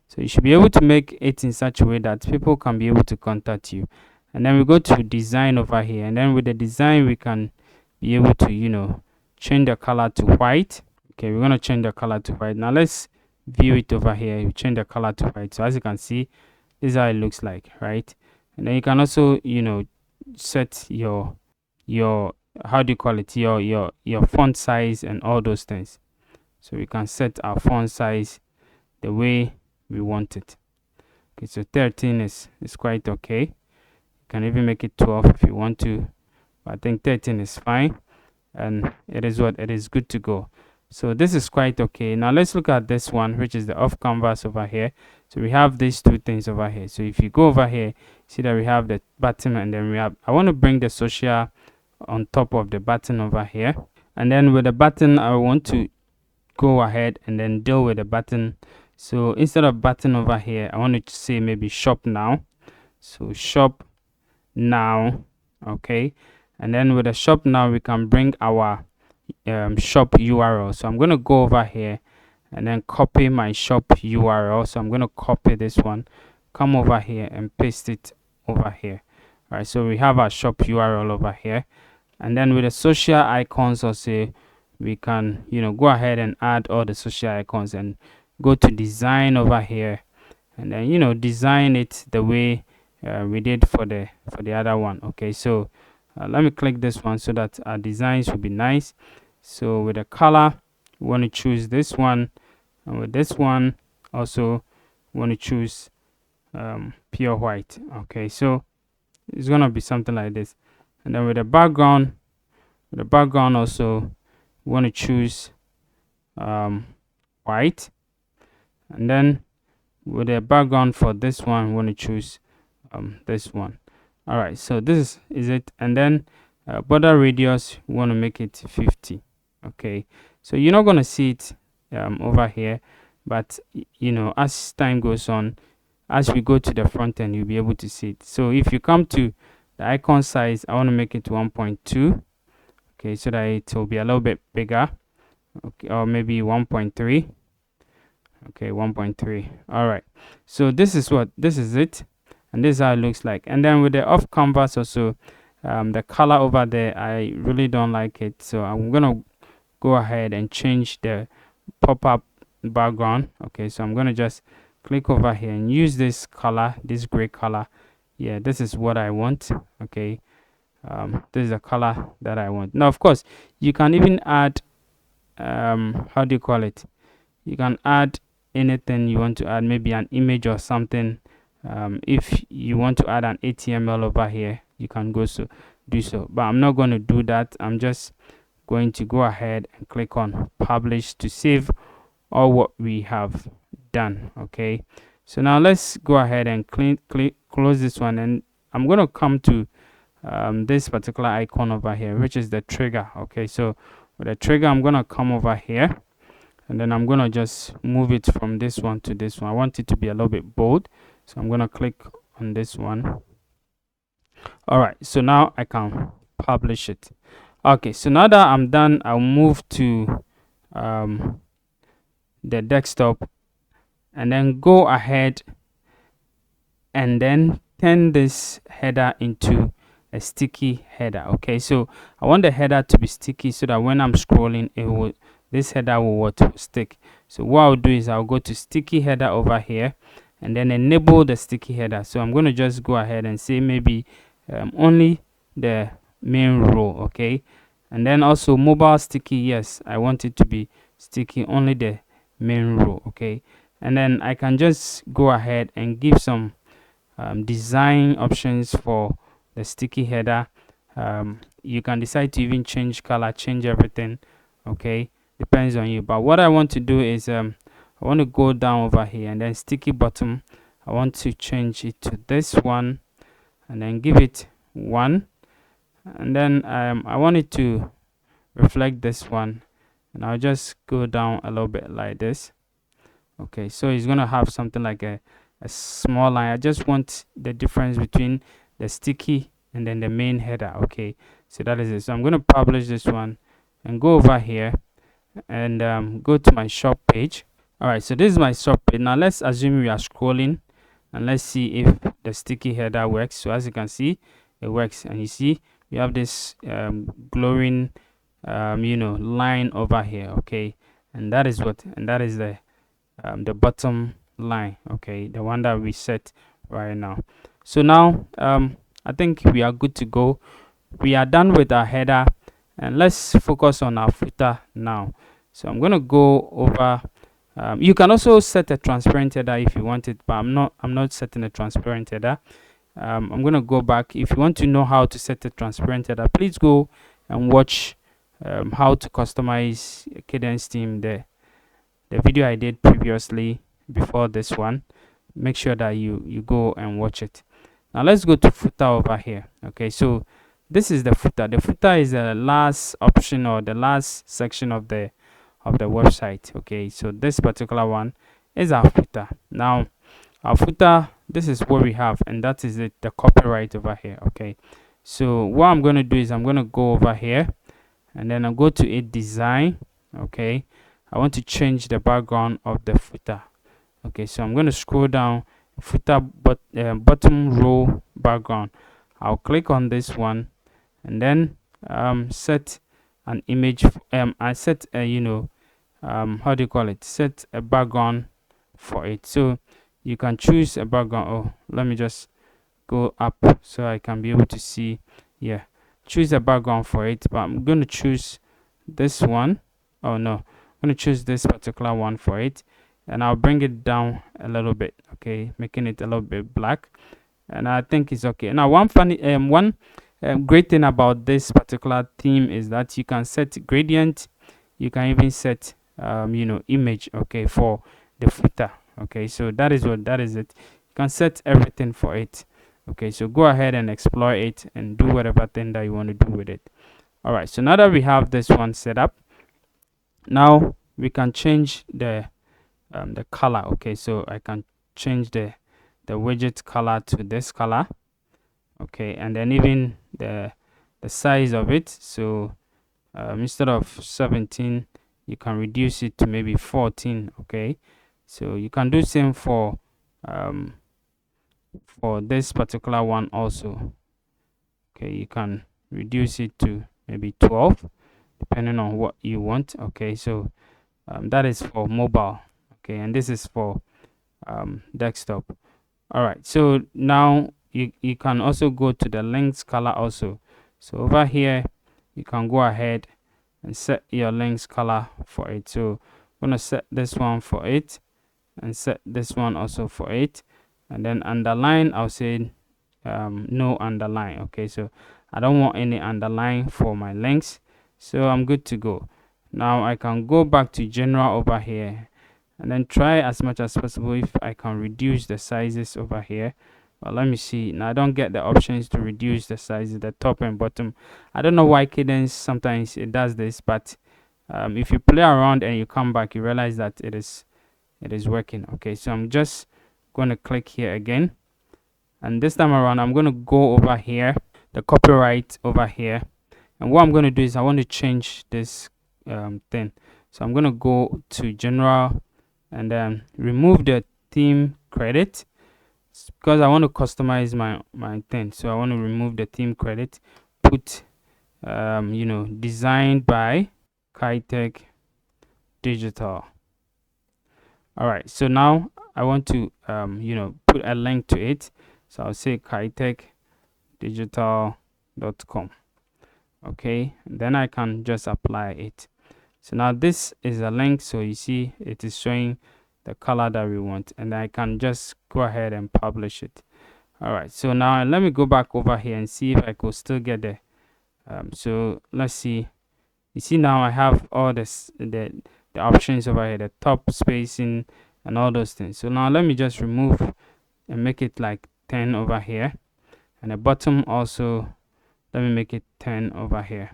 so you should be able to make it in such a way that people can be able to contact you. And then we go to design over here, and then with the design we can be able to change the color to white. Okay, we're going to change the color to white. Now let's view it over here. You change the color to white. So as you can see, this is how it looks like, right? And then you can also set your how do you call it, your font size and all those things. So we can set our font size the way we want it. Okay, so 13 is quite okay. You can even make it 12 if you want to, but I think 13 is fine, and it is good to go. So this is quite okay. Now let's look at this one, which is the off canvas over here. So we have these two things over here. So if you go over here, see that we have the button, and then we have, I want to bring the social on top of the button over here. And then with the button, I want to go ahead and then deal with the button. So instead of button over here, I want to say maybe shop now. So shop now, okay. And then with the shop now, we can bring our shop URL. So I'm going to go over here and then copy my shop URL. So I'm going to copy this one, come over here and paste it over here. All right, so we have our shop URL over here. And then with the social icons also, we can, you know, go ahead and add all the social icons and go to design over here, and then, you know, design it the way we did for the other one. Okay, so let me click this one so that our designs will be nice. So with the color, we want to choose this one, and with this one also we want to choose pure white. Okay, so it's gonna be something like this. And then with the background also we want to choose white. And then with the background for this one, we want to choose this one. All right, so this is it. And then border radius, we want to make it 50. Okay, so you're not going to see it over here, but you know, as time goes on, as we go to the front end, you'll be able to see it. So if you come to the icon size, I want to make it 1.2. okay, so that it will be a little bit bigger. Okay, or maybe 1.3. okay, 1.3. all right, so this is it, and this is how it looks like. And then with the off canvas also, the color over there, I really don't like it, so I'm gonna go ahead and change the pop-up background. Okay, so I'm gonna just click over here and use this color, this gray color. Yeah, this is what I want. Okay, this is the color that I want. Now of course you can even add how do you call it, you can add anything you want to add, maybe an image or something. If you want to add an HTML over here, you can do so, but I'm not going to do that. I'm just going to go ahead and click on publish to save all what we have done. Okay, so now let's go ahead and close this one, and I'm going to come to this particular icon over here, which is the trigger. Okay, so with the trigger, I'm going to come over here, and then I'm going to just move it from this one to this one. I want it to be a little bit bold, so I'm going to click on this one. All right, so now I can publish it. Okay, so now that I'm done, I'll move to the desktop, and then go ahead and then turn this header into a sticky header. Okay, so I want the header to be sticky so that when I'm scrolling, this header will stick. So what I'll do is I'll go to sticky header over here and then enable the sticky header. So I'm going to just go ahead and say maybe only the main row. Okay, and then also mobile sticky, yes, I want it to be sticky, only the main row. Okay, and then I can just go ahead and give some design options for the sticky header. You can decide to even change color, change everything. Okay, depends on you. But what I want to do is I want to go down over here, and then sticky bottom, I want to change it to this one, and then give it 1. And then I want it to reflect this one, and I'll just go down a little bit like this. Okay, so it's gonna have something like a small line. I just want the difference between the sticky and then the main header. Okay, so that is it. So I'm going to publish this one and go over here and go to my shop page. All right, so this is my shop page. Now let's assume we are scrolling, and let's see if the sticky header works. So as you can see, it works, and you see we have this glowing line over here. Okay, and that is the bottom line. Okay, the one that we set right now. So now I think we are good to go. We are done with our header, and let's focus on our footer now. So I'm going to go over you can also set a transparent header if you want it, but I'm not setting a transparent header. I'm going to go back. If you want to know how to set a transparent header, please go and watch how to customize Kadence theme, the video I did previously before this one. Make sure that you go and watch it. Now let's go to footer over here. Okay, so this is the footer. The footer is the last option or the last section of the website. Okay, so this particular one is our footer. Now our footer, this is what we have, and that is it, the copyright over here. Okay, so what I'm going to do is I'm going to go over here, and then I'll go to a design. Okay, I want to change the background of the footer. Okay, so I'm going to scroll down, footer bottom row background. I'll click on this one, and then set an image. I set how do you call it, set a background for it. So you can choose a background. Oh, let me just go up so I can be able to see. Yeah, choose a background for it, but I'm going to choose this one. Oh no, I'm going to choose this particular one for it, and I'll bring it down a little bit. Okay, making it a little bit black, and I think it's okay. Now one great thing about this particular theme is that you can set gradient, you can even set image, okay, for the footer. Okay, so that is it. You can set everything for it. Okay, so go ahead and explore it and do whatever thing that you want to do with it. All right, so now that we have this one set up, now we can change the color. Okay, so I can change the widget color to this color. Okay, and then even the size of it. So instead of 17, you can reduce it to maybe 14. Okay, so you can do same for this particular one also. Okay, you can reduce it to maybe 12 depending on what you want. Okay, so that is for mobile. Okay, and this is for desktop. All right, so now you can also go to the links color also. So over here you can go ahead and set your links color for it. So I'm gonna set this one for it and set this one also for it, and then underline, I'll say no underline. Okay, so I don't want any underline for my links, so I'm good to go. Now I can go back to general over here and then try as much as possible if I can reduce the sizes over here. Well, let me see. Now I don't get the options to reduce the sizes, the top and bottom. I don't know why Kadence sometimes it does this, but if you play around and you come back, you realize that it is working. Okay, so I'm just going to click here again, and this time around I'm going to go over here, the copyright over here, and what I'm going to do is I want to change this thing. So I'm going to go to general and then remove the theme credit because I want to customize my thing. So I want to remove the theme credit, put designed by Kadence Digital. All right, so now I want to put a link to it. So I'll say kadence.digital.com. okay, and then I can just apply it. So now this is a link, so you see it is showing the color that we want, and I can just go ahead and publish it. All right, so now let me go back over here and see if I could still get the so let's see. You see now I have all this the options over here, the top spacing and all those things. So now let me just remove and make it like 10 over here, and the bottom also let me make it 10 over here.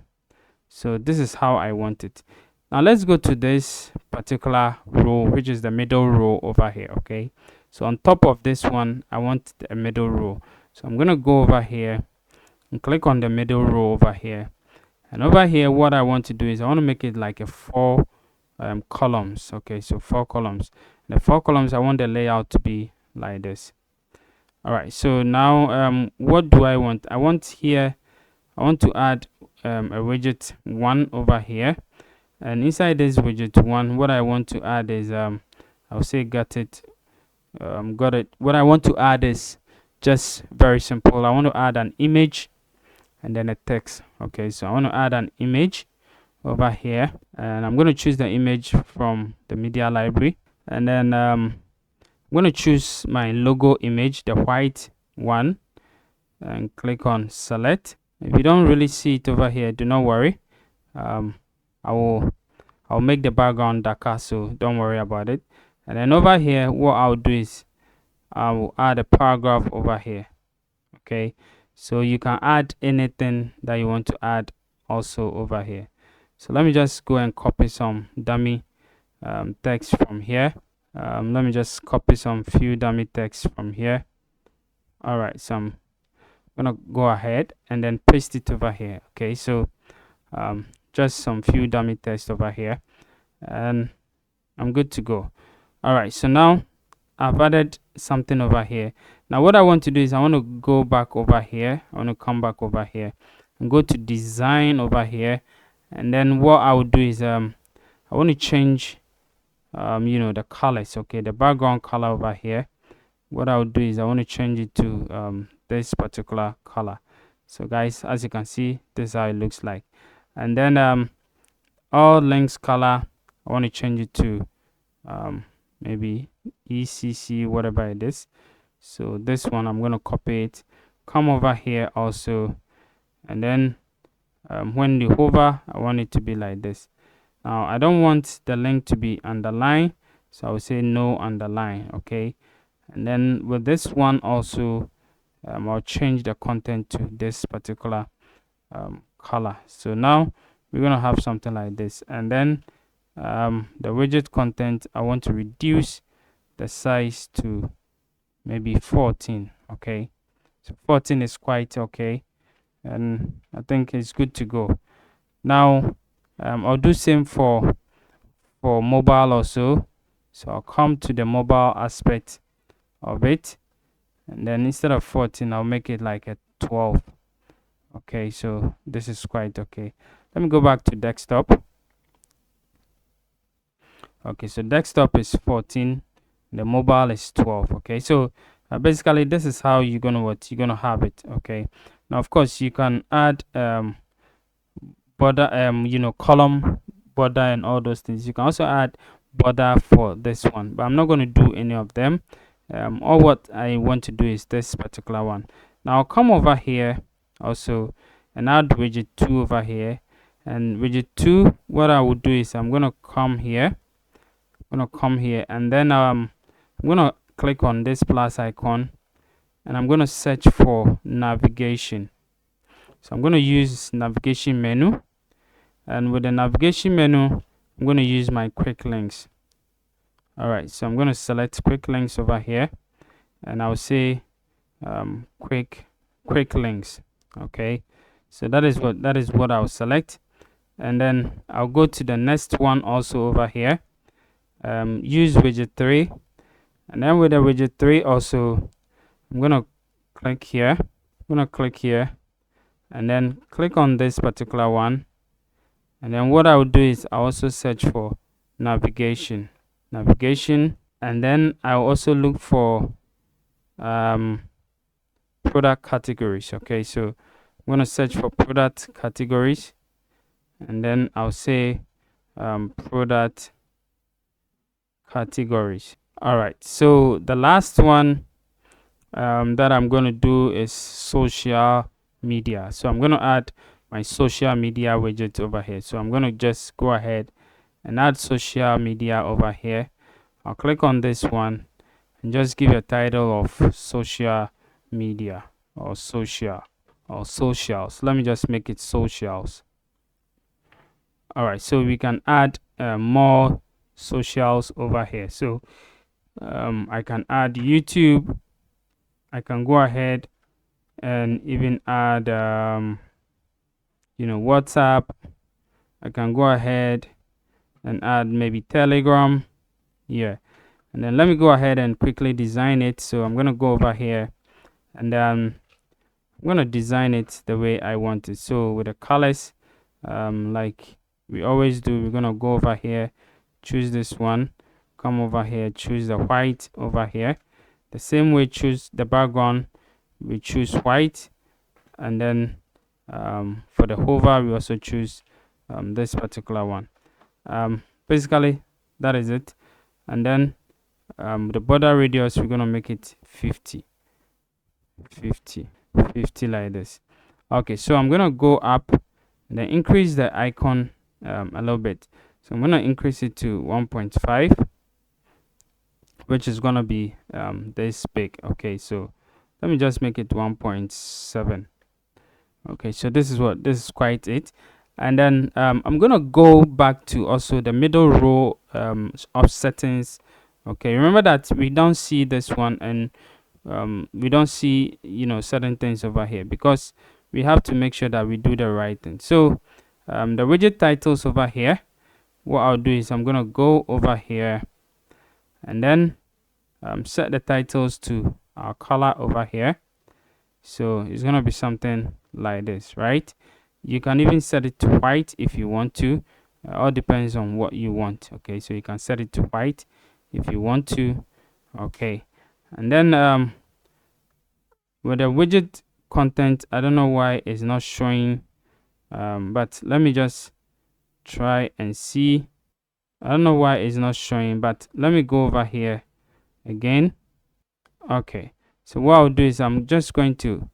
So this is how I want it. Now let's go to this particular row, which is the middle row over here. Okay, so on top of this one I want the middle row, so I'm gonna go over here and click on the middle row over here, and over here what I want to do is I want to make it like a 4 columns. Okay, so 4 columns. The 4 columns I want the layout to be like this. All right, so now what do I want? I want to add a widget 1 over here, and inside this widget 1 what I want to add is I'll say got it. What I want to add is just very simple. I want to add an image and then a text. Okay, so I want to add an image over here, and I'm going to choose the image from the media library, and then I'm going to choose my logo image, the white one, and click on select. If you don't really see it over here, do not worry. I'll make the background darker, so don't worry about it. And then over here, what I'll do is I will add a paragraph over here. Okay, so you can add anything that you want to add also over here. So let me just go and copy some dummy text from here. Let me just copy some few dummy text from here. All right, so I'm gonna go ahead and then paste it over here. Okay, so just some few dummy text over here, and I'm good to go. All right, so now I've added something over here. Now what I want to do is I want to go back over here. I want to come back over here and go to design over here, and then what I will do is I want to change the colors. Okay, the background color over here. What I'll do is I want to change it to this particular color. So guys, as you can see, this is how it looks like. And then all links color, I want to change it to maybe ECC, whatever it is. So this one, I'm going to copy it, come over here also, and then when you hover, I want it to be like this. Now I don't want the link to be underlined, so I will say no underline. Okay, and then with this one also, I'll change the content to this particular color. So now we're going to have something like this. And then the widget content, I want to reduce the size to maybe 14. Okay, so 14 is quite okay, and I think it's good to go. Now I'll do same for mobile also. So I'll come to the mobile aspect of it, and then instead of 14, I'll make it like a 12. Okay, so this is quite okay. Let me go back to desktop. Okay, so desktop is 14, the mobile is 12. Okay, so basically this is how you're gonna have it. Okay, now of course you can add border, column border and all those things. You can also add border for this one, but I'm not going to do any of them. All what I want to do is this particular one. Now I'll come over here also and add widget 2 over here. And widget 2, what I will do is I'm going to come here. And then I'm going to click on this plus icon, and I'm going to search for navigation. So I'm going to use navigation menu, and with the navigation menu, I'm going to use my quick links. All right, so I'm going to select quick links over here, and I'll say quick links. Okay, so that is what I'll select, and then I'll go to the next one also over here. Use widget 3, and then with the widget 3 also, I'm going to click here. And then click on this particular one, and then what I will do is I also search for navigation, and then I'll also look for product categories. Okay, so I'm going to search for product categories, and then I'll say product categories. All right, so the last one that I'm going to do is social media. So I'm going to add my social media widget over here. So I'm going to just go ahead and add social media over here. I'll click on this one and just give a title of social media or social or socials. Let me just make it socials. All right, so we can add more socials over here. So I can add YouTube. I can go ahead and even add WhatsApp. I can go ahead and add maybe Telegram. Yeah, and then let me go ahead and quickly design it. So I'm gonna go over here, and then I'm gonna design it the way I want it. So with the colors, like we always do, we're gonna go over here, choose this one, come over here, choose the white over here. The same way, choose the background, we choose white, and then for the hover, we also choose this particular one. Basically, that is it. And then the border radius, we're gonna make it 50 like this. Okay, so I'm gonna go up and then increase the icon a little bit. So I'm going to increase it to 1.5, which is going to be this big. Okay, so let me just make it 1.7. Okay, so this is quite it. And then I'm gonna go back to also the middle row of settings. Okay, remember that we don't see this one, and we don't see certain things over here, because we have to make sure that we do the right thing. So the widget titles over here, what I'll do is I'm gonna go over here and then set the titles to our color over here. So it's gonna be something like this, right? You can even set it to white if you want to. All depends on what you want. Okay, so you can set it to white if you want to. Okay, and then with the widget content, I don't know why it's not showing, but let me just try and see. I don't know why it's not showing, but let me go over here again. Okay, so what I'll do is I'm just going to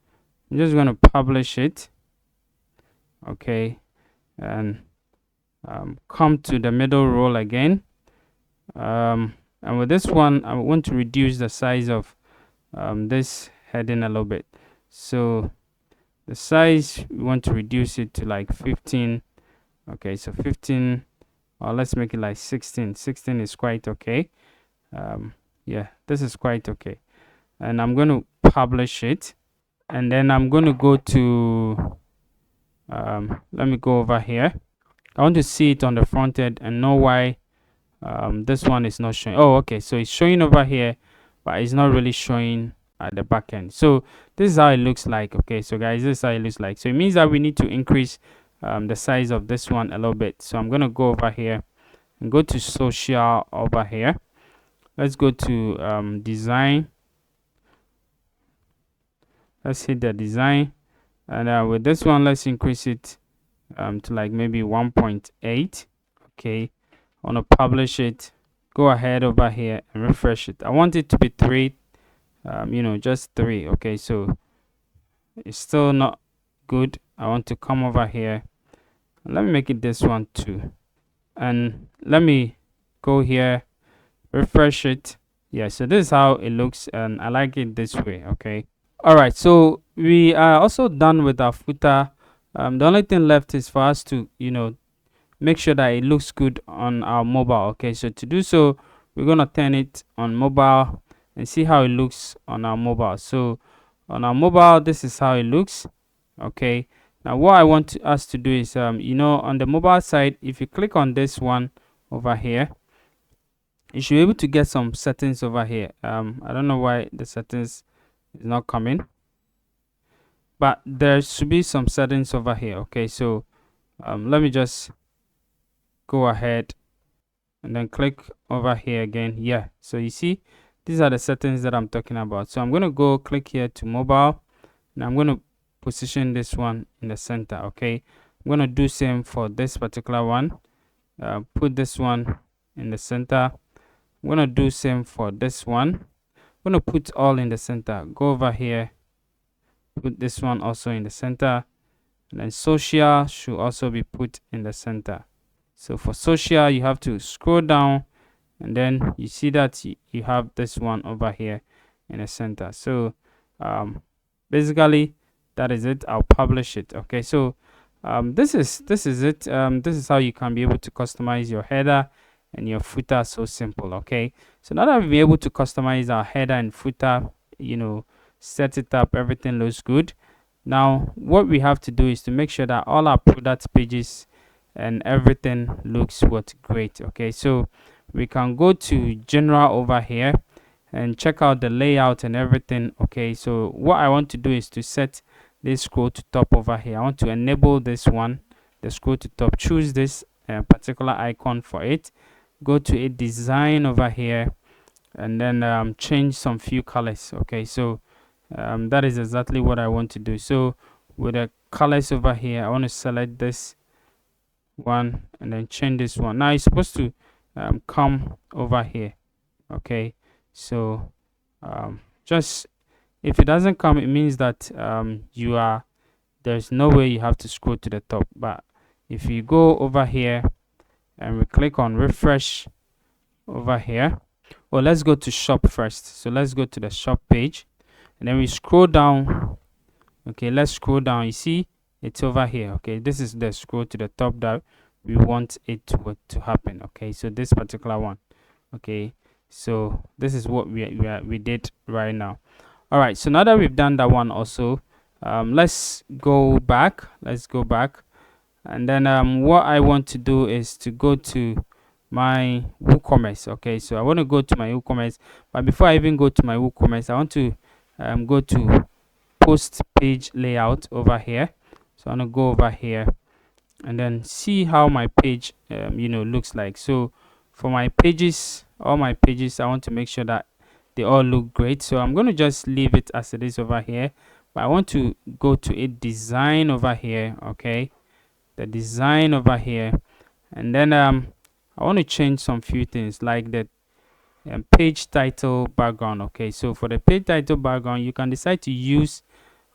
publish it. Okay, and come to the middle row again, and with this one I want to reduce the size of this heading a little bit. So the size, we want to reduce it to like 15. Okay, so 15, or let's make it like 16. 16 is quite okay. Yeah, this is quite okay. And I'm going to publish it, and then I'm going to go to let me go over here. I want to see it on the front end and know why this one is not showing. Oh, okay, so it's showing over here, but it's not really showing at the back end. So this is how it looks like. Okay, so guys, this is how it looks like. So it means that we need to increase the size of this one a little bit. So I'm gonna go over here and go to social over here. Let's go to design. Let's hit the design, and with this one, let's increase it to like maybe 1.8. Okay, I want to publish it. Go ahead over here and refresh it. I want it to be 3, just 3. Okay, so it's still not good. I want to come over here. Let me make it this one too, and let me go here, refresh it. Yeah, so this is how it looks, and I like it this way. Okay, all right, so we are also done with our footer. The only thing left is for us to make sure that it looks good on our mobile. Okay, so to do so, we're gonna turn it on mobile and see how it looks on our mobile. So on our mobile, this is how it looks. Okay, now what I want us to do is on the mobile side, if you click on this one over here, you should be able to get some settings over here. I don't know why the settings is not coming, but there should be some settings over here. Okay, so let me just go ahead and then click over here again. Yeah, so you see, these are the settings that I'm talking about. So I'm going to go click here to mobile, and I'm going to position this one in the center. Okay, I'm going to do same for this particular one. Put this one in the center. I'm going to do same for this one. I'm going to put all in the center. Go over here, put this one also in the center, and then social should also be put in the center. So for social, you have to scroll down, and then you see that you have this one over here in the center. So basically that is it. I'll publish it. Okay, so this is it. This is how you can be able to customize your header and your footer. So simple. Okay, so now that we've been able to customize our header and footer, set it up, everything looks good. Now what we have to do is to make sure that all our product pages and everything looks great. Okay, so we can go to general over here and check out the layout and everything. Okay, so what I want to do is to set this scroll to top over here. I want to enable this one, the scroll to top. Choose this particular icon for it. Go to a design over here, and then change some few colors. Okay, so that is exactly what I want to do. So with the colors over here, I want to select this one and then change this one. Now it's supposed to come over here. Okay, so just if it doesn't come, it means that you are there's no way you have to scroll to the top. But if you go over here and we click on refresh over here, well, let's go to shop first. So let's go to the shop page, and then we scroll down. Okay, let's scroll down. You see it's over here. Okay, this is the scroll to the top that we want it to happen. Okay, so this particular one. Okay, so this is what we did right now. All right, so now that we've done that one also, let's go back. And then what I want to do is to go to my WooCommerce. Okay, so I want to go to my WooCommerce, but before I even go to my WooCommerce, I want to go to post page layout over here. So I'm gonna go over here and then see how my page looks like. So for my pages, all my pages, I want to make sure that they all look great. So I'm going to just leave it as it is over here, but I want to go to a design over here. Okay, the design over here, and then I want to change some few things like the page title background. Okay, so for the page title background, you can decide to use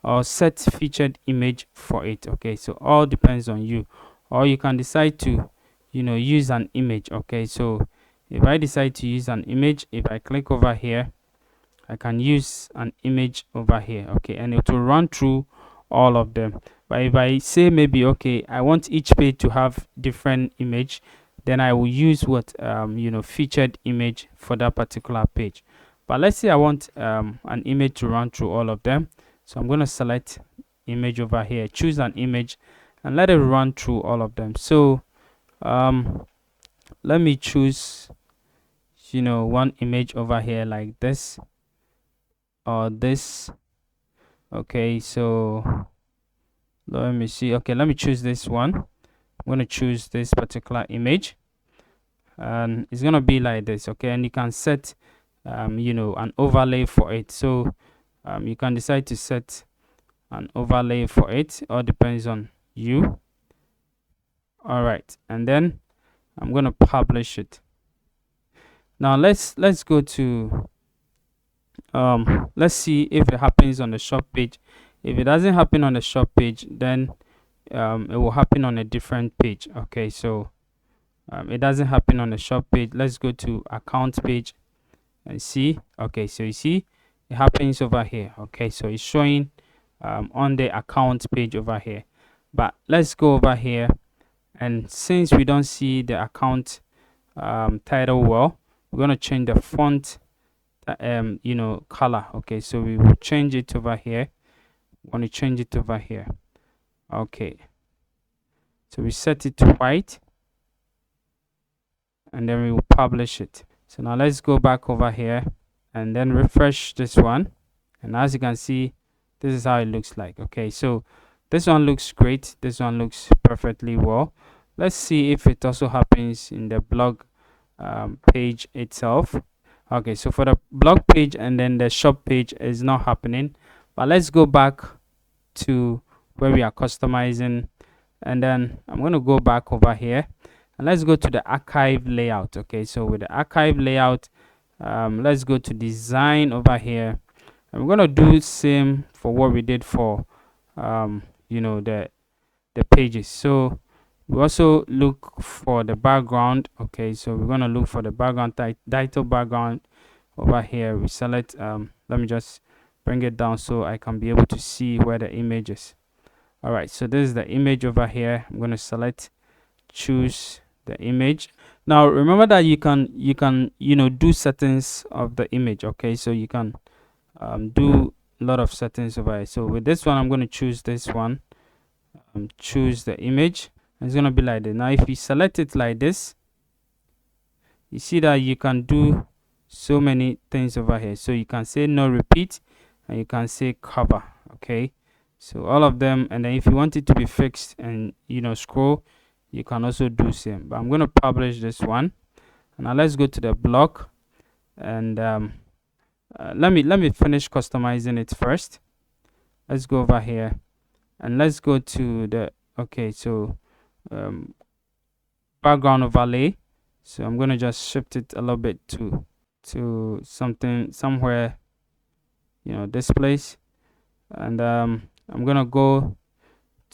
or set featured image for it. Okay, so all depends on you, or you can decide to use an image. Okay, so if I decide to use an image, if I click over here, I can use an image over here. Okay, and it will run through all of them. But if I say maybe, okay, I want each page to have different image, then I will use what featured image for that particular page. But let's say I want an image to run through all of them. So I'm going to select image over here, choose an image, and let it run through all of them. So let me choose one image over here like this or this. Okay, so let me see. Okay, let me choose this one. I'm going to choose this particular image, and it's going to be like this. Okay, and you can set an overlay for it. So you can decide to set an overlay for it, all depends on you. All right, and then I'm going to publish it. Now let's go to let's see if it happens on the shop page. If it doesn't happen on the shop page, then it will happen on a different page. Okay, so it doesn't happen on the shop page. Let's go to account page and see. Okay, so you see it happens over here. Okay, so it's showing on the account page over here. But let's go over here, and since we don't see the account title well, we're going to change the font color. Okay, so we will change it over here. We want to change it over here. Okay, so we set it to white, and then we will publish it. So now let's go back over here and then refresh this one, and as you can see, this is how it looks like. Okay, so this one looks great, this one looks perfectly well. Let's see if it also happens in the blog page itself. Okay, so for the blog page and then the shop page is not happening, but let's go back to where we are customizing, and then I'm going to go back over here and let's go to the archive layout. Okay, so with the archive layout, let's go to design over here, and we're going to do same for what we did for the pages. So we also look for the background. Okay, so we're going to look for the background title background over here. We select let me just bring it down so I can be able to see where the image is. All right, so this is the image over here. I'm going to select, choose the image. Now remember that you can do settings of the image. Okay, so you can do a lot of settings over here. So with this one, I'm going to choose this one, choose the image, and it's going to be like this. Now if you select it like this, you see that you can do so many things over here. So you can say no repeat, and you can say cover. Okay, so all of them, and then if you want it to be fixed and scroll, you can also do same. But I'm going to publish this one. Now let's go to the block, and let me finish customizing it first. Let's go over here and let's go to the background overlay. So I'm going to just shift it a little bit to somewhere this place, and I'm going to go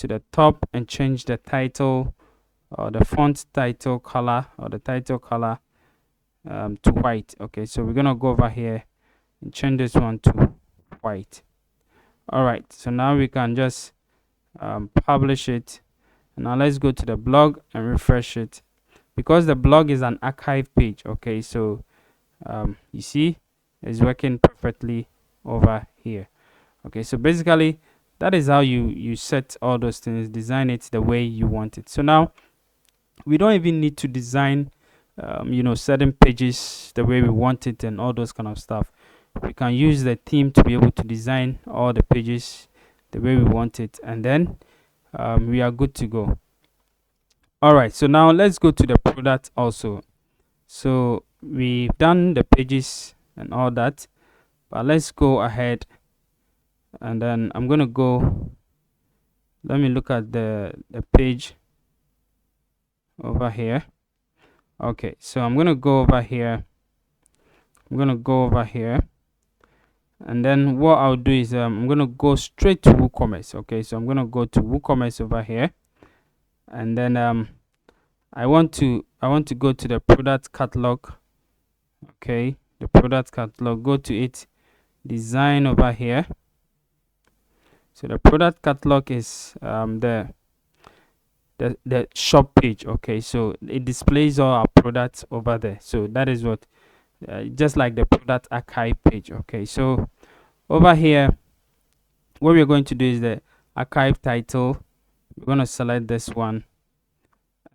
to the top and change the title or the font title color or the title color to white. Okay, so we're gonna go over here and change this one to white. All right, so now we can just publish it. Now let's go to the blog and refresh it, because the blog is an archive page. Okay, so you see it's working perfectly over here. Okay, so basically that is how you set all those things, design it the way you want it. So now we don't even need to design certain pages the way we want it and all those kind of stuff. We can use the theme to be able to design all the pages the way we want it, and then we are good to go. All right, so now let's go to the product also. So we've done the pages and all that, but let's go ahead and then I'm gonna go, let me look at the page over here. Okay, so I'm gonna go over here, and then what I'll do is I'm gonna go straight to WooCommerce. Okay, so I'm gonna go to WooCommerce over here, and then I want to go to the product catalog. Okay, the product catalog, go to it, design over here. So the product catalog is the shop page. Okay, so it displays all our products over there. So that is what just like the product archive page. Okay, so over here what we're going to do is the archive title. We're going to select this one,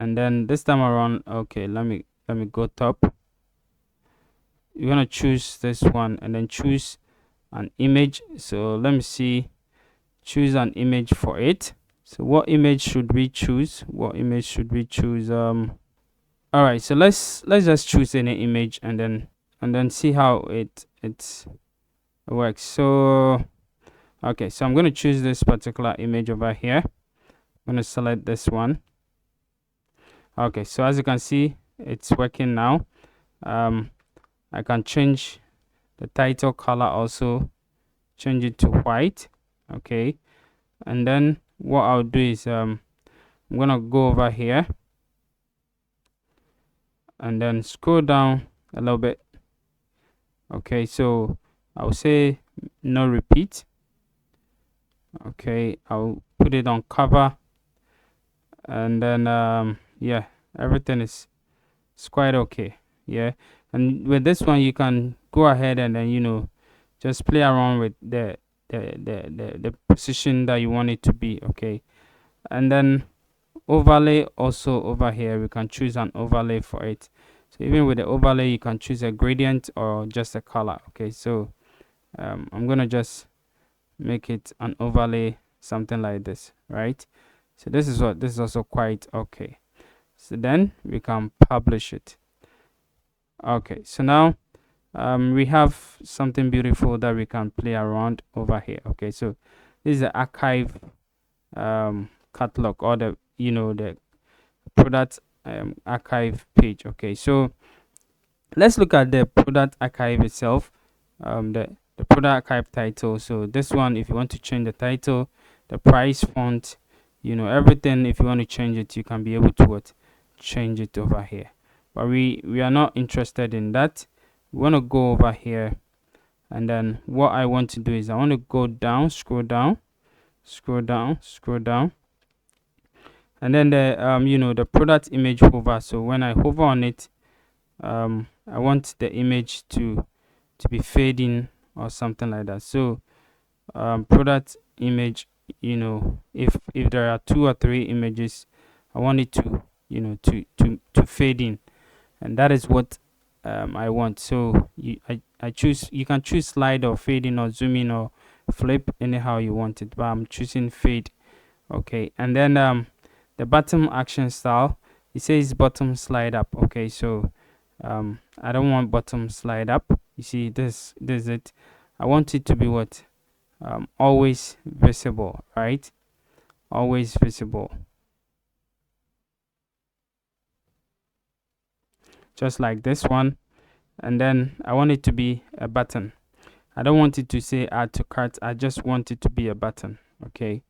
and then this time around, okay, let me go top. You're going to choose this one and then choose an image. So let me see, choose an image for it. So what image should we choose? All right, so let's just choose any image and then see how it works. So okay, so I'm going to choose this particular image over here. I'm going to select this one. Okay, so as you can see, it's working now. I can change the title color also, change it to white. Okay, and then what I'll do is I'm gonna go over here and then scroll down a little bit. Okay, so I'll say no repeat. Okay, I'll put it on cover, and then yeah, everything is quite okay. Yeah, and with this one you can go ahead and then just play around with the position that you want it to be. Okay, and then overlay also over here, we can choose an overlay for it. So even with the overlay you can choose a gradient or just a color. Okay, so I'm gonna just make it an overlay, something like this, right? So this is also quite okay. So then we can publish it. Okay, so now we have something beautiful that we can play around over here. Okay, so this is the archive catalog, or the product archive page. Okay, so let's look at the product archive itself. The product archive title. So this one, if you want to change the title, the price, font, everything, if you want to change it, you can be able to change it over here. But we are not interested in that. We want to go over here, and then what I want to do is I want to go down, scroll down, and then the the product image hover. So when I hover on it, I want the image to be fading or something like that. So product image, if there are 2 or 3 images, I want it to to fade in, and that is what I want. So I choose, you can choose slide or fade in or zoom in or flip, anyhow you want it, but I'm choosing fade. Okay, and then the bottom action style, it says bottom slide up. Okay, so I don't want bottom slide up. You see, this is it. I want it to be always visible, right? Always visible, just like this one. And then I want it to be a button. I don't want it to say add to cart, I just want it to be a button. Okay,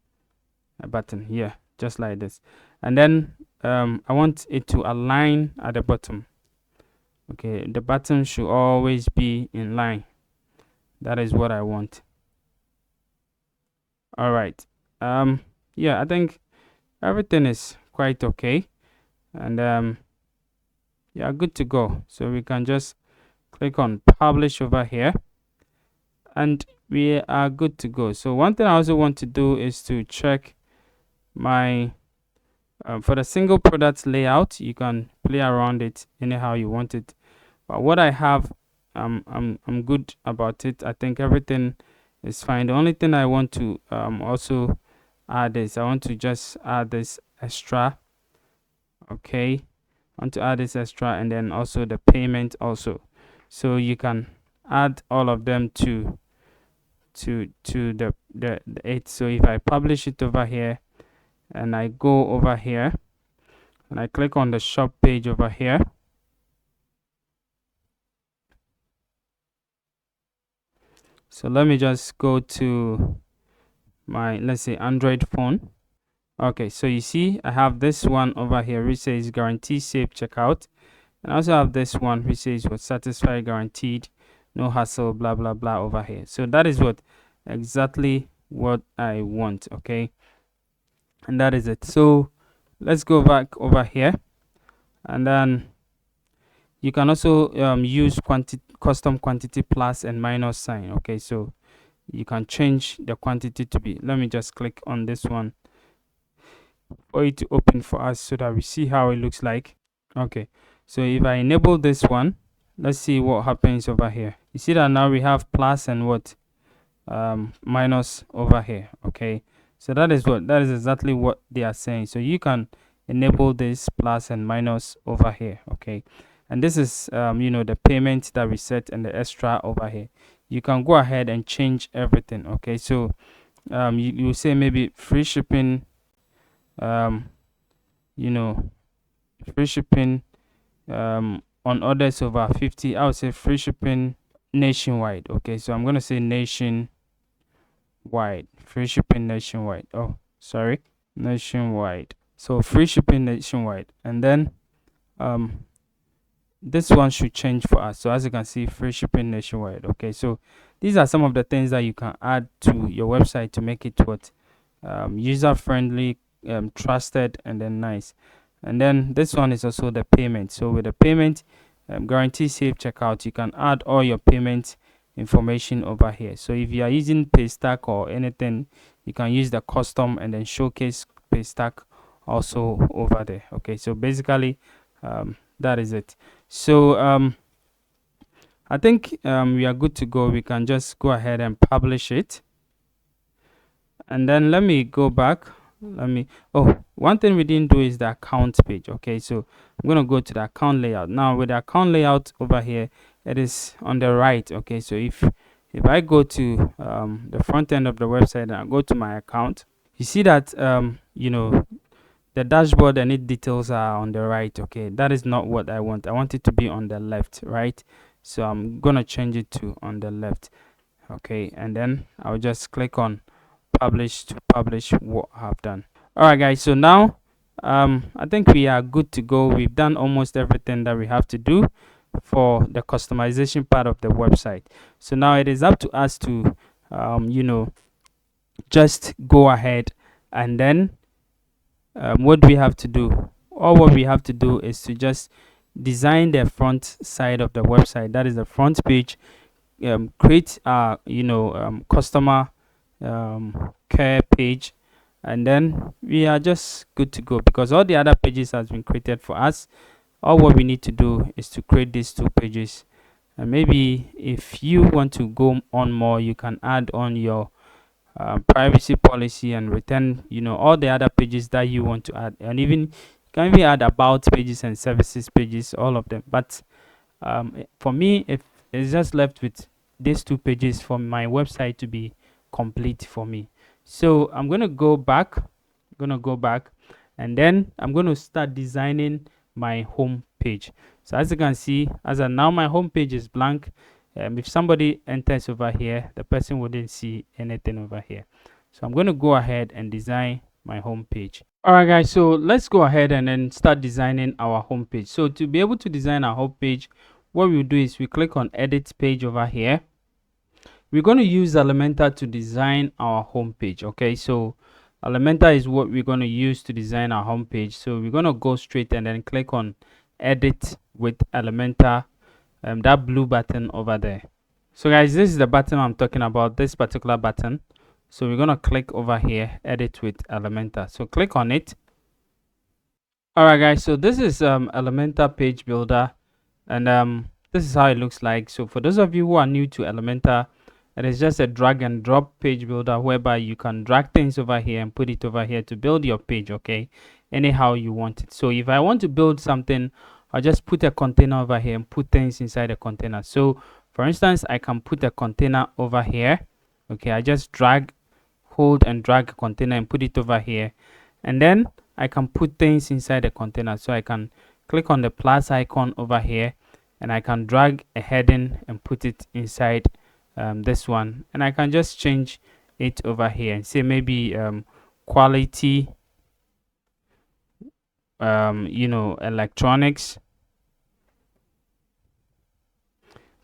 a button here, just like this. And then I want it to align at the bottom. Okay, the button should always be in line. That is what I want. All right. Yeah, I think everything is quite okay, and yeah, good to go. So we can just click on publish over here, and we are good to go. So one thing I also want to do is to check my for the single product layout. You can play around it anyhow you want it, but what I have, I'm good about it. I think everything is fine. The only thing I want to also add is I want to just add this extra. Okay, I want to add this extra, and then also the payment also, so you can add all of them to the it. So if I publish it over here and I go over here and I click on the shop page over here, so let me just go to my, let's say, Android phone. Okay, so you see I have this one over here which says guarantee safe checkout, and I also have this one which says was satisfied, guaranteed, no hassle, blah blah blah over here. So that is what exactly what I want. Okay, and that is it. So let's go back over here, and then you can also use custom quantity plus and minus sign. Okay, so you can change the quantity to be, let me just click on this one for it to open for us so that we see how it looks like. Okay, so if I enable this one, let's see what happens over here. You see that now we have plus and what minus over here. Okay, so that is exactly what they are saying. So you can enable this plus and minus over here. Okay, and this is the payment that we set and the extra over here. You can go ahead and change everything. Okay, so you say maybe free shipping, free shipping on orders over 50. I would say free shipping nationwide. Okay, so I'm gonna say nationwide, free shipping nationwide. Oh, sorry, nationwide. So free shipping nationwide, and then this one should change for us. So as you can see, free shipping nationwide. Okay, so these are some of the things that you can add to your website to make it what user friendly, trusted, and then nice. And then this one is also the payment. So with the payment, guarantee safe checkout, you can add all your payment information over here. So if you are using Paystack or anything, you can use the custom and then showcase Paystack also over there. Okay, so basically that is it. So I think we are good to go. We can just go ahead and publish it, and then let me go back. One thing we didn't do is the account page. Okay, so I'm gonna go to the account layout now. With the account layout over here, it is on the right. Okay, so if I go to the front end of the website and I go to my account, you see that the dashboard and its details are on the right. Okay, that is not what I want. I want it to be on the left, right? So I'm gonna change it to on the left. Okay, and then I'll just click on publish to publish what I have done. All right, guys, so now I think we are good to go. We've done almost everything that we have to do for the customization part of the website. So now it is up to us to just go ahead, and then what do we have to do? All what we have to do is to just design the front side of the website, that is the front page, create a customer care page, and then we are just good to go, because all the other pages has been created for us. All what we need to do is to create these two pages, and maybe if you want to go on more, you can add on your privacy policy and return all the other pages that you want to add, and even you can even add about pages and services pages, all of them. But for me, if it's just left with these two pages for my website to be complete for me. So I'm gonna go back, and then I'm going to start designing my home page. So as you can see, now my home page is blank. If somebody enters over here, the person wouldn't see anything over here. So I'm going to go ahead and design my home page. All right, guys, so let's go ahead and then start designing our home page. So to be able to design our home page, what we'll do is we click on edit page over here. We're going to use Elementor to design our home page. Okay, so Elementor is what we're going to use to design our home page. So we're going to go straight and then click on edit with Elementor, that blue button over there. So guys, this is the button I'm talking about, this particular button. So we're going to click over here, edit with Elementor. So click on it. All right, guys, so this is Elementor page builder, and this is how it looks like. So for those of you who are new to Elementor, it is just a drag and drop page builder whereby you can drag things over here and put it over here to build your page, okay, anyhow you want it. So if I want to build something, I'll just put a container over here and put things inside a container. So for instance, I can put a container over here. Okay, I just hold and drag a container and put it over here, and then I can put things inside the container. So I can click on the plus icon over here, and I can drag a heading and put it inside this one, and I can just change it over here and say maybe quality electronics,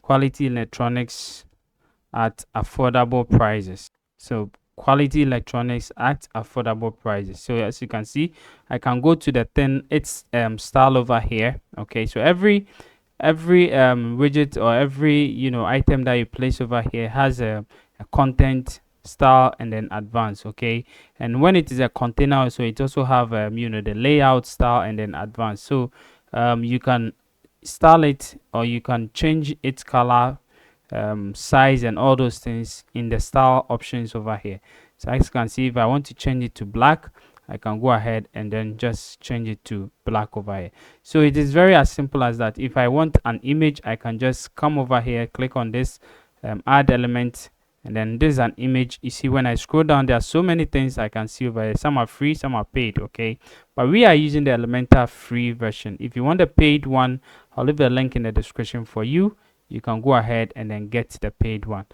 quality electronics at affordable prices. So quality electronics at affordable prices. So as you can see, I can go to the its style over here. Okay, so every widget or every item that you place over here has a content, style, and then advanced. Okay, and when it is a container, so it also have the layout, style, and then advanced. So you can style it, or you can change its color, size, and all those things in the style options over here. So as you can see, if I want to change it to black, I can go ahead and then just change it to black over here. So it is very as simple as that. If I want an image, I can just come over here, click on this add element, and then this is an image. You see, when I scroll down, there are so many things I can see over here. Some are free, some are paid. Okay, but we are using the Elementor free version. If you want the paid one, I'll leave the link in the description for you. You can go ahead and then get the paid one.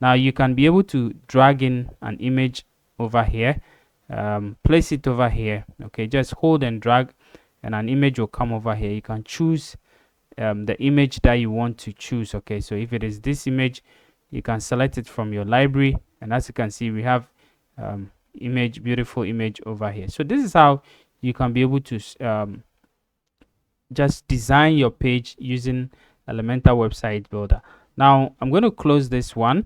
Now you can be able to drag in an image over here, place it over here. Okay, just hold and drag, and an image will come over here. You can choose the image that you want to choose. Okay, so if it is this image, you can select it from your library, and as you can see, we have beautiful image over here. So this is how you can be able to just design your page using Elementor website builder. Now I'm going to close this one,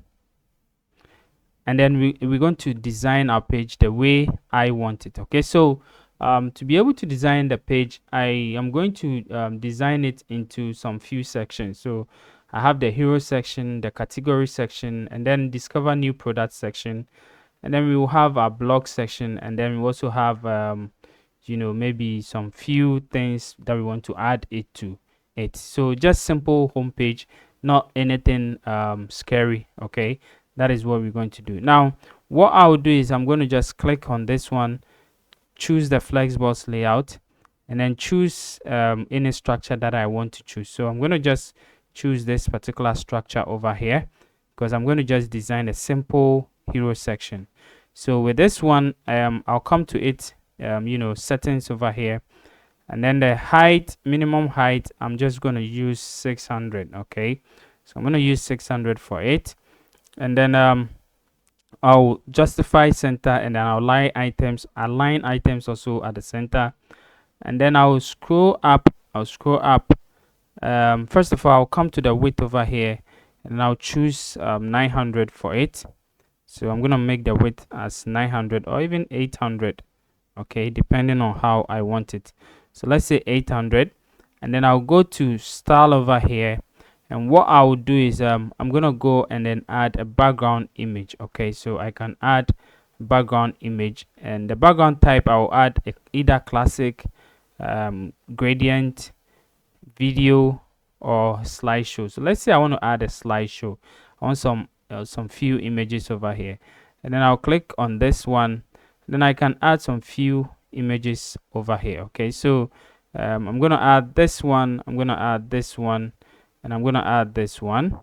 and then we're going to design our page the way I want it. Okay, so to be able to design the page, I am going to design it into some few sections. So I have the hero section, the category section, and then discover new product section, and then we will have our blog section, and then we also have maybe some few things that we want to add it to it. So just simple homepage, not anything scary. Okay, that is what we're going to do. Now what I'll do is I'm going to just click on this one, choose the flexbox layout, and then choose any structure that I want to choose. So I'm going to just choose this particular structure over here, because I'm going to just design a simple hero section. So with this one, I'll come to it, settings over here, and then the height, minimum height, I'm just going to use 600. Okay, so I'm going to use 600 for it, and then I'll justify center, and then I'll align items also at the center, and then I'll scroll up. First of all, I'll come to the width over here, and I'll choose 900 for it. So I'm gonna make the width as 900 or even 800. Okay, depending on how I want it. So let's say 800, and then I'll go to style over here, and what I will do is I'm gonna go and then add a background image. Okay, so I can add background image, and the background type I'll add either classic, gradient, video, or slideshow. So let's say I want to add a slideshow. I want some few images over here, and then I'll click on this one. Then I can add some few images over here. Okay, so I'm gonna add this one, I'm gonna add this one, and I'm gonna add this one,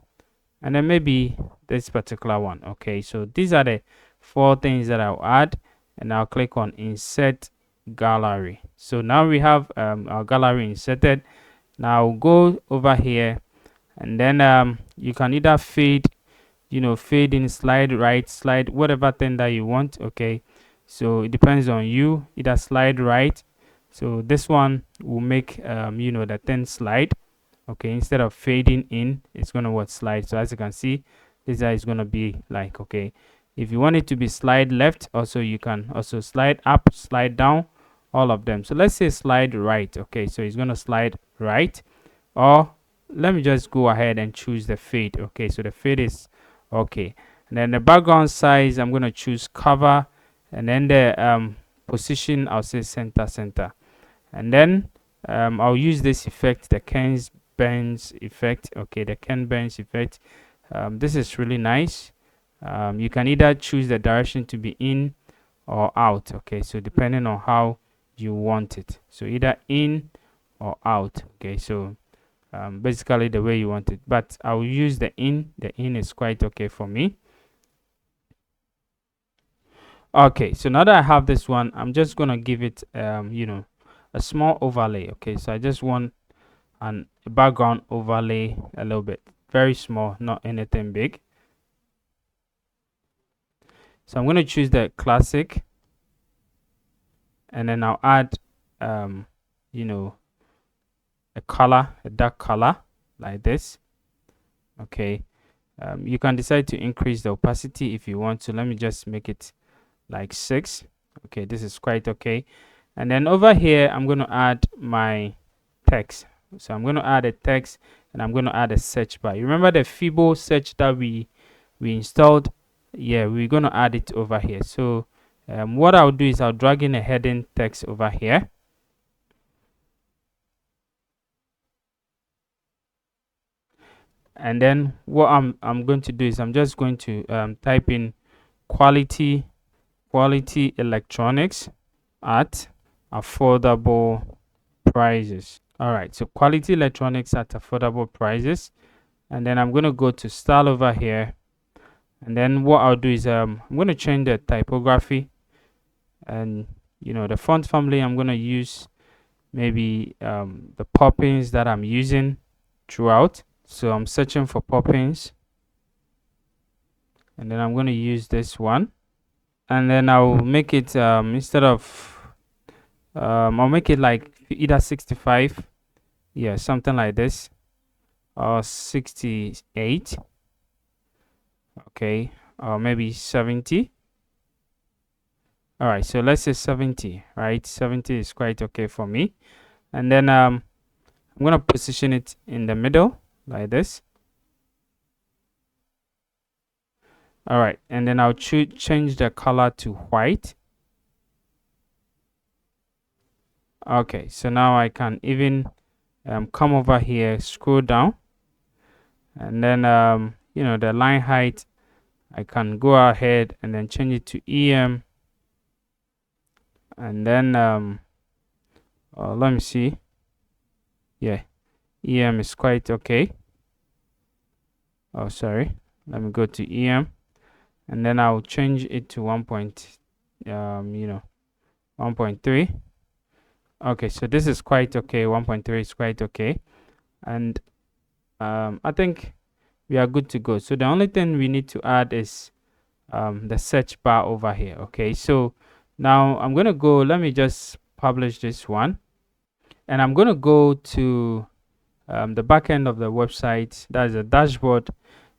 and then maybe this particular one. Okay, so these are the 4 things that I'll add, and I'll click on insert gallery. So now we have our gallery inserted. Now go over here, and then you can either fade, fade in, slide right, slide whatever thing that you want. Okay, so it depends on you, either slide right. So this one will make the thing slide. Okay, instead of fading in, it's gonna slide. So as you can see, this is gonna be like, okay, if you want it to be slide left, also you can also slide up, slide down, all of them. So let's say slide right. Okay, so it's gonna slide right, or let me just go ahead and choose the fade. Okay, so the fade is okay, and then the background size, I'm gonna choose cover, and then the position, I'll say center, and then I'll use this effect, the Ken Burns effect. Okay, the Ken Burns effect. This is really nice. You can either choose the direction to be in or out. Okay, so depending on how you want it, so either in or out. Okay, so basically the way you want it, but I'll use the in. The in is quite okay for me. Okay, so now that I have this one, I'm just gonna give it a small overlay. Okay, so I just want a background overlay, a little bit, very small, not anything big. So I'm going to choose the classic, and then I'll add a color, a dark color, like this. Okay, you can decide to increase the opacity if you want to. Let me just make it like 6. Okay, this is quite okay. And then over here, I'm going to add my text. So I'm going to add a text, and I'm going to add a search bar. You remember the Fibo search that we installed? Yeah, we're going to add it over here. So what I'll do is I'll drag in a heading text over here. And then what I'm going to do is I'm just going to type in quality electronics at affordable prices. All right, so quality electronics at affordable prices. And then I'm going to go to style over here, and then what I'll do is I'm going to change the typography, and the font family, I'm going to use maybe the Poppins that I'm using throughout. So I'm searching for Poppins, and then I'm going to use this one, and then I'll make it instead of I'll make it like either 65, yeah, something like this, or 68, okay, or maybe 70. All right, so let's say 70, right? 70 is quite okay for me. And then I'm gonna position it in the middle like this. All right, and then I'll change the color to white. Okay, so now I can even come over here, scroll down, and then the line height, I can go ahead and then change it to EM, and then let me see. Yeah, EM is quite okay. Oh, sorry, let me go to EM, and then I'll change it to 1.3. Okay, so this is quite okay. 1.3 is quite okay, and I think we are good to go. So the only thing we need to add is the search bar over here. Okay, so now I'm gonna go, let me just publish this one, and I'm gonna go to the back end of the website, that is the dashboard,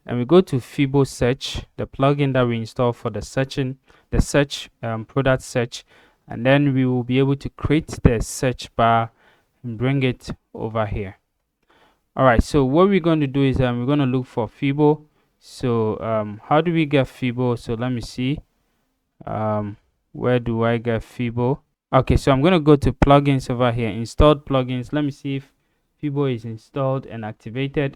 and we go to Fibo search, the plugin that we install for the search product search, and then we will be able to create the search bar and bring it over here. All right, so what we're going to do is we're going to look for Fibo. So how do we get Fibo? So let me see, where do I get Fibo? Okay, so I'm going to go to plugins over here, installed plugins. Let me see if Fibo is installed and activated.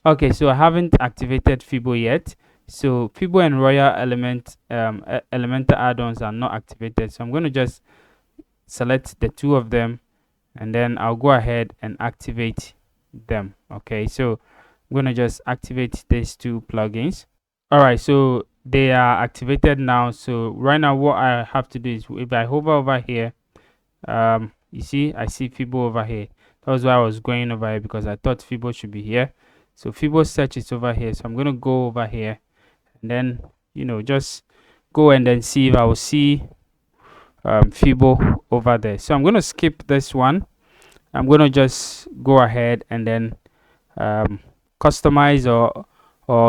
Okay, so I haven't activated Fibo yet. So Fibo and Royal Elementor add-ons are not activated. So I'm going to just select the two of them, and then I'll go ahead and activate them. Okay, so I'm going to just activate these two plugins. All right, so they are activated now. So right now what I have to do is, if I hover over here, you see I see Fibo over here. That was why I was going over here, because I thought Fibo should be here. So Fibo search is over here, so I'm going to go over here and then just go and then see if I will see Fibo over there. So I'm going to skip this one. I'm going to just go ahead and then customize or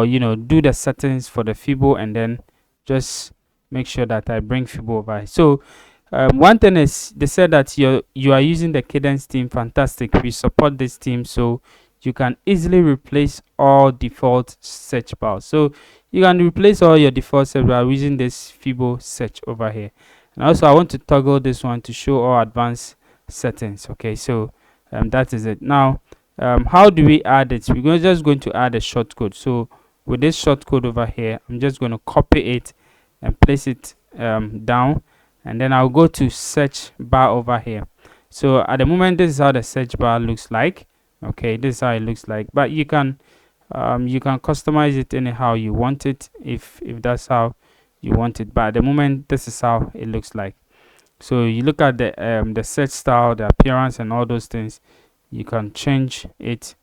do the settings for the Fibo, and then just make sure that I bring Fibo over. So one thing is, they said that you are using the Kadence theme. Fantastic, we support this theme, so you can easily replace all default search bars. So you can replace all your default search bars using this Fibo search over here. And also I want to toggle this one to show all advanced settings. Okay, so that is it. Now how do we add it? We're just going to add a shortcode. So with this shortcode over here, I'm just going to copy it and place it down, and then I'll go to search bar over here. So at the moment, this is how the search bar looks like. Okay, this is how it looks like, but you can customize it anyhow you want it, if that's how you want it. But at the moment, this is how it looks like. So you look at the search style, the appearance, and all those things. You can change it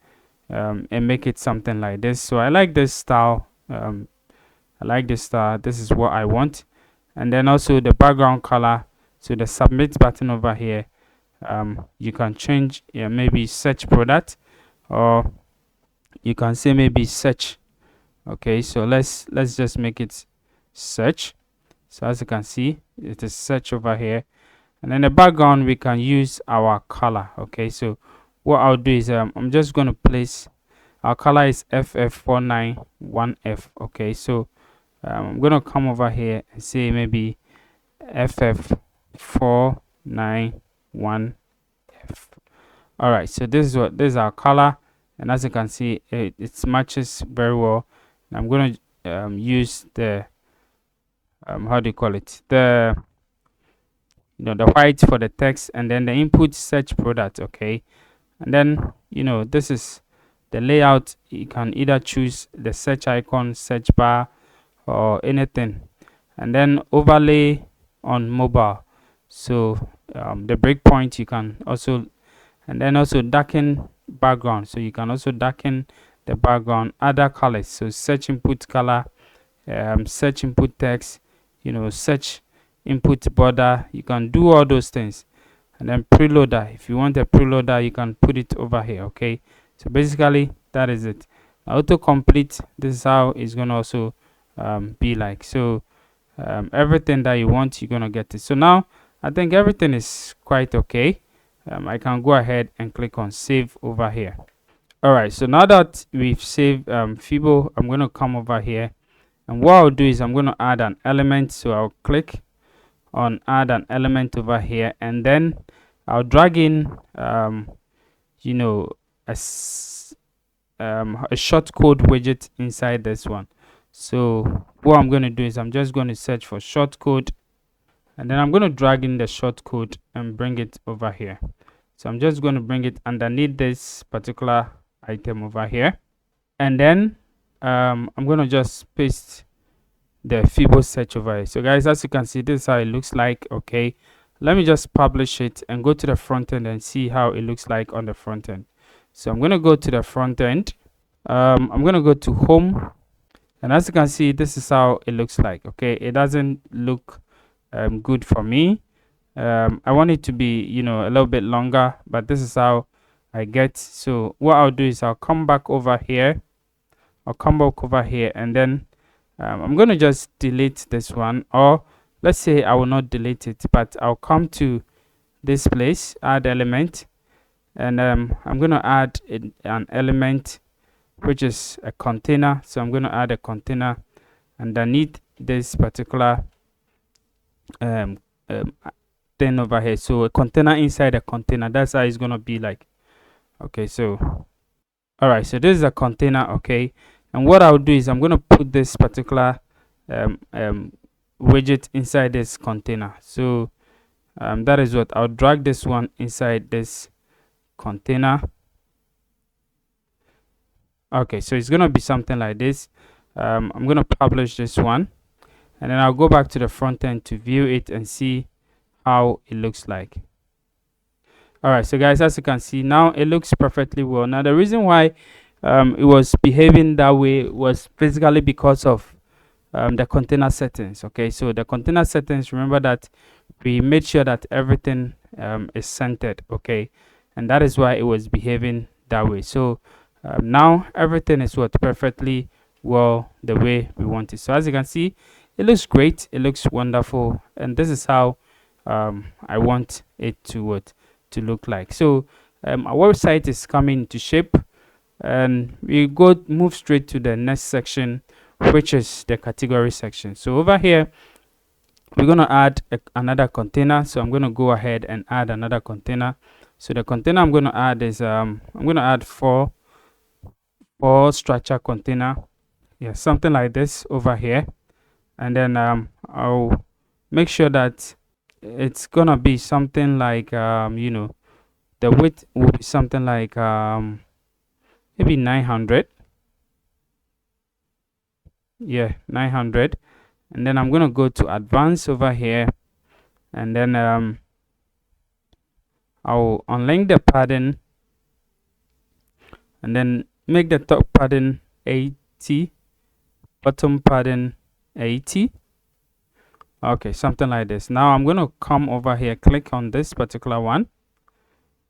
and make it something like this. So I like this style. I like this style. This is what I want. And then also the background color. So the submit button over here, you can change maybe search product, or you can say maybe search. Okay, so let's just make it search. So as you can see, it is search over here. And then the background, we can use our color. Okay, so what I'll do is I'm just going to place our color is FF491F. Okay, so I'm going to come over here and say maybe FF491F. All right, so this is our color, and as you can see, it matches very well. And I'm going to use the how do you call it, the the white for the text, and then the input search product. Okay, and then this is the layout. You can either choose the search icon, search bar, or anything, and then overlay on mobile. So the breakpoint you can also, and then also darken background, so you can also darken the background, other colors. So search input color, search input text, search input border. You can do all those things. And then preloader, if you want a preloader, you can put it over here. Okay, so basically that is it. Autocomplete, this is how it's gonna also be like. So everything that you want, you're gonna get it. So now I think everything is quite okay. I can go ahead and click on save over here. All right, so now that we've saved Fibo, I'm going to come over here, and what I'll do is I'm going to add an element. So I'll click on add an element over here, and then I'll drag in a shortcode widget inside this one. So what I'm going to do is I'm just going to search for shortcode, and then I'm going to drag in the shortcode and bring it over here. So I'm just going to bring it underneath this particular item over here, and then I'm going to just paste the Fibo search over here. So guys, as you can see, this is how it looks like. Okay, let me just publish it and go to the front end and see how it looks like on the front end. So I'm going to go to the front end. I'm going to go to home, and as you can see, this is how it looks like. Okay, it doesn't look good for me. I want it to be a little bit longer, but this is how I get. So what I'll do is I'll come back over here. And then I'm going to just delete this one, or let's say I will not delete it, but I'll come to this place, add element, and I'm going to add an element which is a container. So I'm going to add a container underneath this particular thing over here. So a container inside a container, that's how it's going to be like. Okay, so all right, so this is a container. Okay, and what I'll do is I'm going to put this particular widget inside this container. So that is what I'll drag this one inside this container. Okay, so it's going to be something like this. I'm going to publish this one. and then I'll go back to the front end to view it and see how it looks like. All right, so guys, as you can see now, it looks perfectly well. Now the reason why it was behaving that way was basically because of the container settings. Okay, so the container settings, remember that we made sure that everything is centered. Okay, and that is why it was behaving that way. So now everything is what perfectly well the way we want it. So as you can see, it looks great, it looks wonderful, and this is how I want it to what to look like. So our website is coming to shape, and we go move straight to the next section, which is the category section. So over here we're going to add another container. So I'm going to go ahead and add another container. So the container I'm going to add is I'm going to add four structure container, yeah, something like this over here. And then I'll make sure that it's gonna be something like the width will be something like maybe 900, yeah, 900. And then I'm gonna go to advanced over here, and then I'll unlink the padding, and then make the top padding 80, bottom padding 80. Okay, something like this. Now I'm going to come over here, click on this particular one.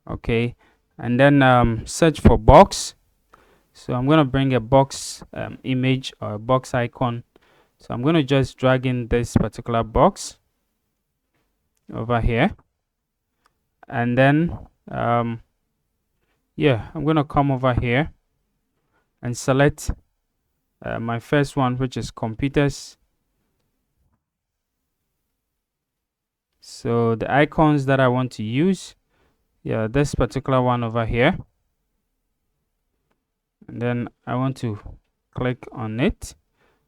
Okay, and then search for box. So I'm going to bring a box image or a box icon. So I'm going to just drag in this particular box over here, and then yeah, I'm going to come over here and select my first one, which is computers. So the icons that I want to use, yeah, this particular one over here, and then I want to click on it.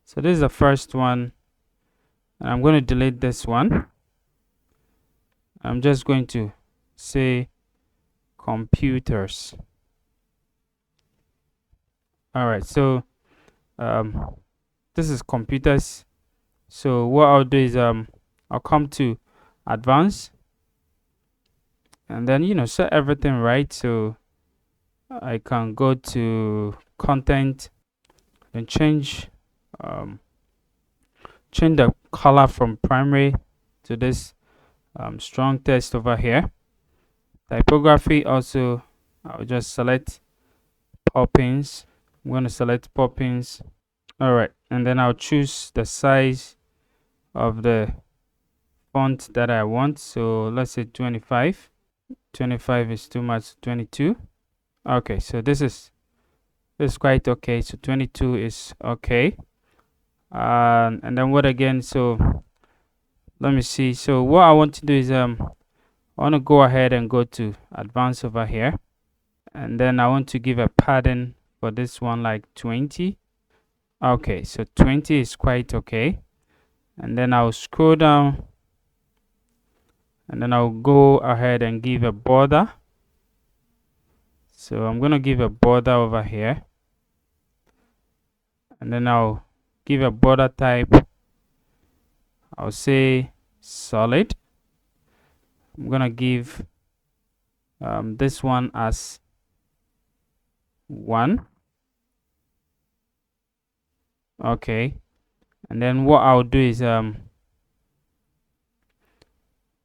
So this is the first one, and I'm going to delete this one. I'm just going to say computers. All right, so this is computers. So what I'll do is I'll come to advanced, and then set everything right. So I can go to content and change the color from primary to this strong text over here. Typography also, I'll just select Poppins. I'm going to select Poppins. All right, and then I'll choose the size of the font that I want. So let's say 25. 25 is too much. 22. Okay, so this is quite okay. So 22 is okay. And then what again? So let me see. So what I want to do is I want to go ahead and go to advanced over here, and then I want to give a padding for this one like 20. Okay, so 20 is quite okay. And then I'll scroll down, and then I'll go ahead and give a border. So I'm going to give a border over here, and then I'll give a border type. I'll say solid. I'm going to give this one as 1. Okay, and then what I'll do is I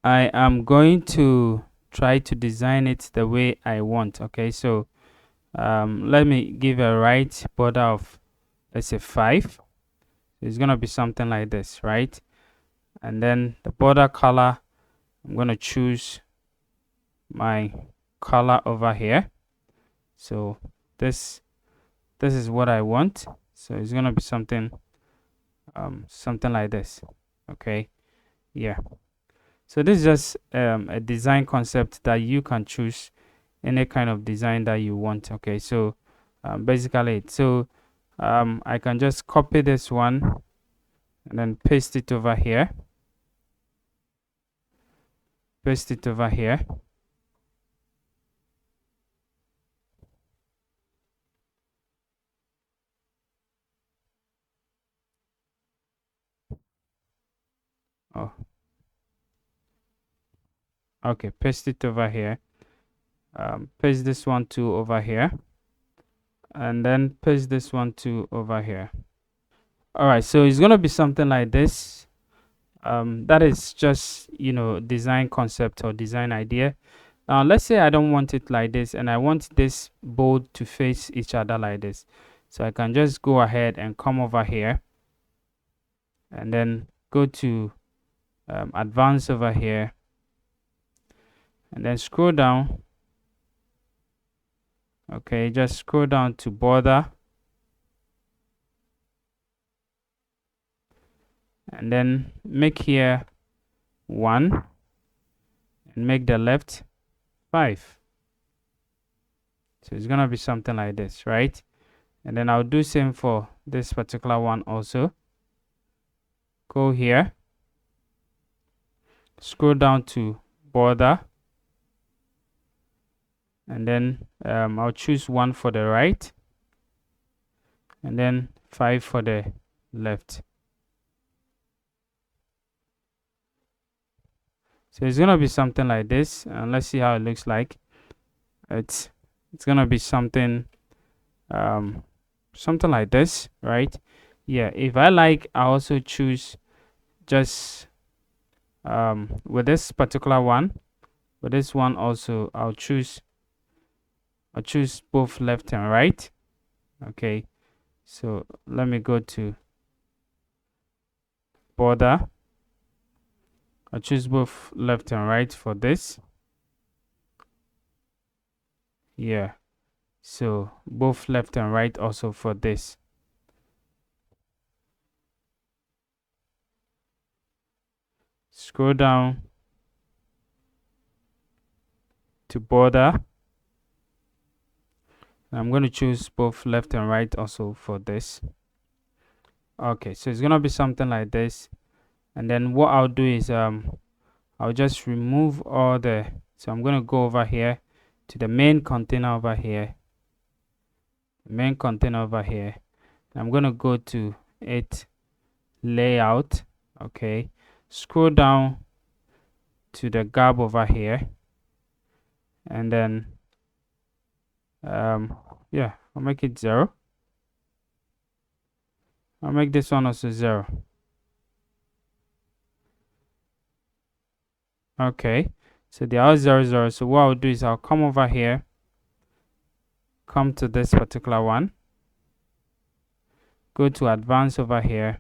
am going to try to design it the way I want. Okay, so let me give a right border of, let's say, 5. It's gonna be something like this, right? And then the border color, I'm gonna choose my color over here. So this is what I want. So it's gonna be something something like this. Okay, yeah. So this is just a design concept that you can choose any kind of design that you want. Okay, so basically so I can just copy this one and then paste it over here, paste it over here. Okay, paste it over here. Paste this one too over here, and then paste this one too over here. All right, so it's gonna be something like this. That is just, you know, design concept or design idea. Now let's say I don't want it like this, and I want this bold to face each other like this. So I can just go ahead and come over here, and then go to advanced over here, and then scroll down. Okay, just scroll down to border, and then make here 1, and make the left 5. So it's gonna be something like this, right? And then I'll do same for this particular one also. Go here, scroll down to border, and then I'll choose 1 for the right, and then 5 for the left. So it's gonna be something like this, and let's see how it looks like. It's gonna be something something like this, right? Yeah, if I like, I also choose just with this particular one. With this one also, I'll choose both left and right. Okay, so let me go to border. I'll choose both left and right for this. Yeah, so both left and right also for this. Scroll down to border. I'm going to choose both left and right also for this. Okay, so it's going to be something like this. And then what I'll do is I'll just remove all the, so I'm going to go over here to the main container over here. Main container over here. I'm going to go to it, layout. Okay, scroll down to the gap over here, and then yeah, I'll make it 0. I'll make this one also 0. Okay, so they are 0 0. So what I'll do is I'll come over here, come to this particular one, go to advanced over here,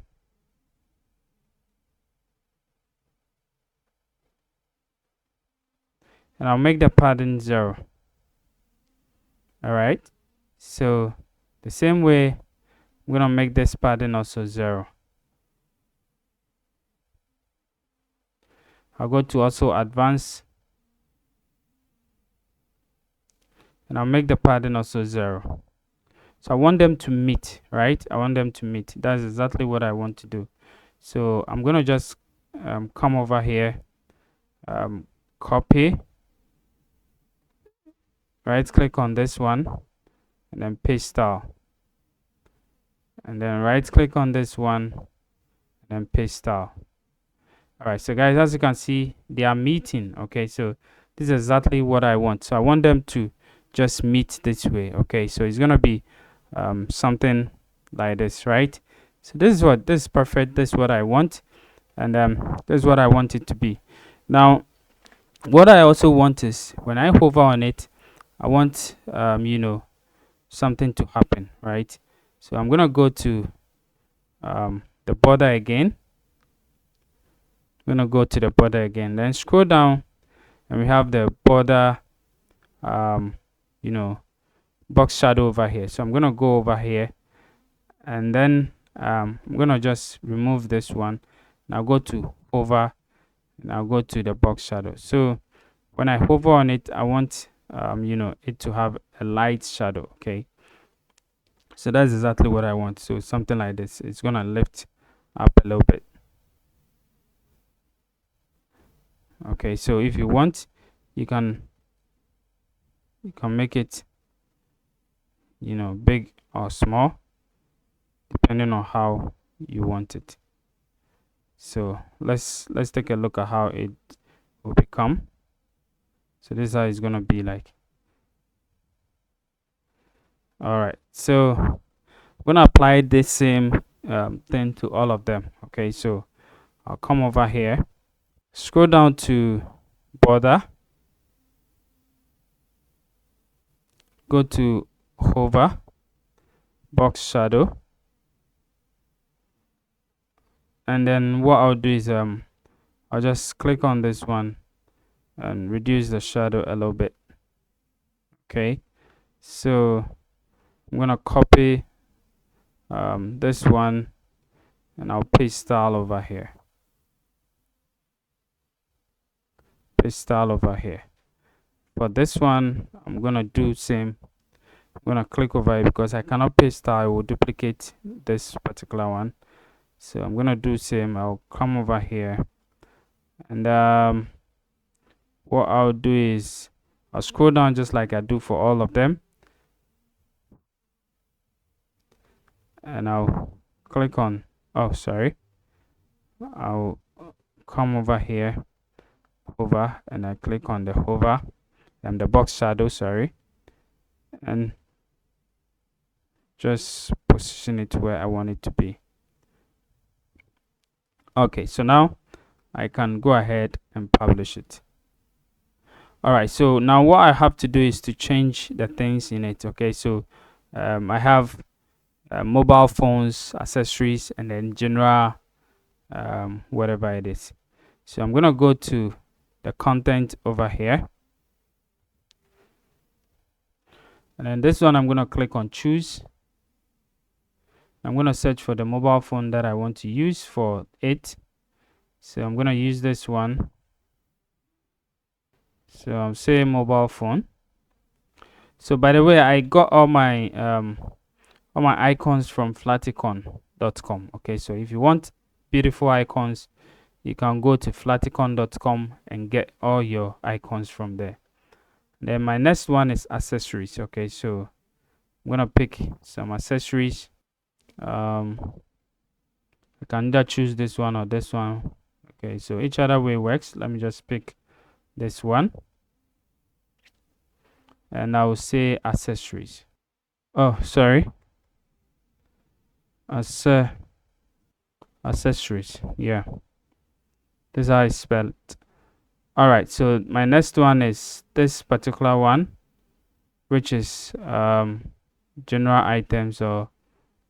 and I'll make the padding 0. All right, so the same way I'm gonna make this padding also 0. I'll go to also advanced, and I'll make the padding also 0. So I want them to meet, right? I want them to meet. That's exactly what I want to do. So I'm gonna just come over here, copy, right click on this one, and then paste style, and then right click on this one, and then paste style. All right, so guys, as you can see, they are meeting. Okay, so this is exactly what I want. So I want them to just meet this way. Okay, so it's gonna be something like this, right? So this is perfect. This is what I want, and this is what I want it to be. Now what I also want is when I hover on it, I want you know, something to happen, right? So I'm gonna go to the border again. I'm gonna go to the border again, then scroll down, and we have the border you know, box shadow over here. So I'm gonna go over here, and then I'm gonna just remove this one. Now go to hover, and I'll go to the box shadow. So when I hover on it, I want you know, it to have a light shadow. Okay, so that's exactly what I want. So something like this, it's gonna lift up a little bit. Okay, so if you want, you can make it, you know, big or small depending on how you want it. So let's take a look at how it will become. So this is how it's gonna be like. All right, so I'm gonna apply this same thing to all of them. Okay, so I'll come over here, scroll down to border, go to hover, box shadow, and then what I'll do is I'll just click on this one and reduce the shadow a little bit. Okay, so I'm gonna copy this one and I'll paste style over here. Paste style over here. For this one, I'm gonna do same. I'm gonna click over it because I cannot paste style. I will duplicate this particular one. So I'm gonna do same. I'll come over here, and what I'll do is I'll scroll down just like I do for all of them, and I'll click on. Oh, sorry. I'll come over here, hover, and I click on the hover and the box shadow. Sorry, and just position it where I want it to be. Okay, so now I can go ahead and publish it. All right, so now what I have to do is to change the things in it. Okay, so I have mobile phones, accessories, and then general whatever it is. So I'm gonna go to the content over here, and then this one I'm gonna click on choose. I'm gonna search for the mobile phone that I want to use for it. So I'm gonna use this one. So I'm saying mobile phone. So by the way, I got all my icons from flaticon.com. Okay, so if you want beautiful icons, you can go to flaticon.com and get all your icons from there. Then my next one is accessories. Okay, so I'm gonna pick some accessories. I can either choose this one or this one. Okay, so each other way works. Let me just pick this one, and I will say accessories. Oh, sorry. Accessories. Yeah, this is how I spell it. All right, so my next one is this particular one, which is general items, or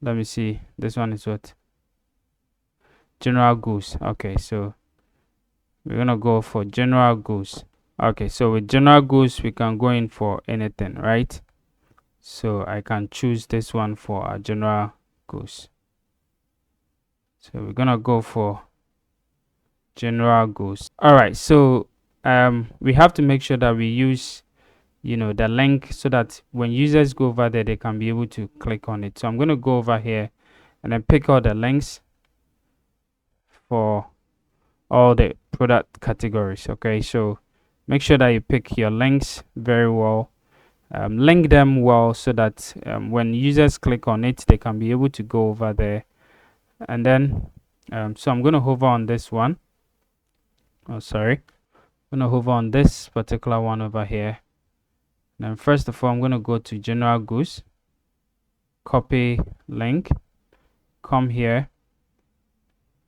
let me see, this one is what? General goods. Okay, so we're gonna go for general goods. Okay, so with general goods we can go in for anything, right? So I can choose this one for our general goods. So we're gonna go for general goods. All right, so we have to make sure that we use the link so that when users go over there they can be able to click on it. So I'm going to go over here and then pick all the links for all the product categories. Okay, so make sure that you pick your links very well, link them well so that when users click on it they can be able to go over there. And then so I'm going to hover on this one. Oh, sorry, I'm going to hover on this particular one over here. Then first of all, I'm going to go to general goods, copy link, come here,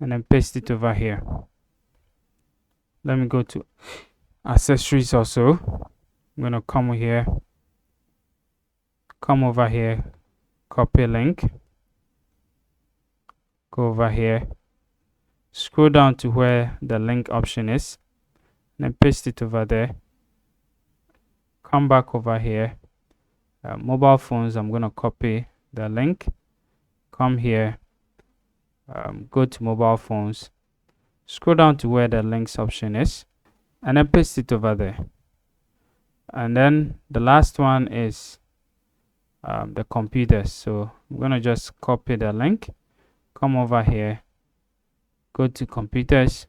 and then paste it over here. Let me go to accessories also. I'm going to come here, come over here, copy link, go over here, scroll down to where the link option is, and then paste it over there. Come back over here, mobile phones. I'm going to copy the link, come here, go to mobile phones, scroll down to where the links option is, and then paste it over there. And then the last one is the computers. So I'm going to just copy the link, come over here, go to computers,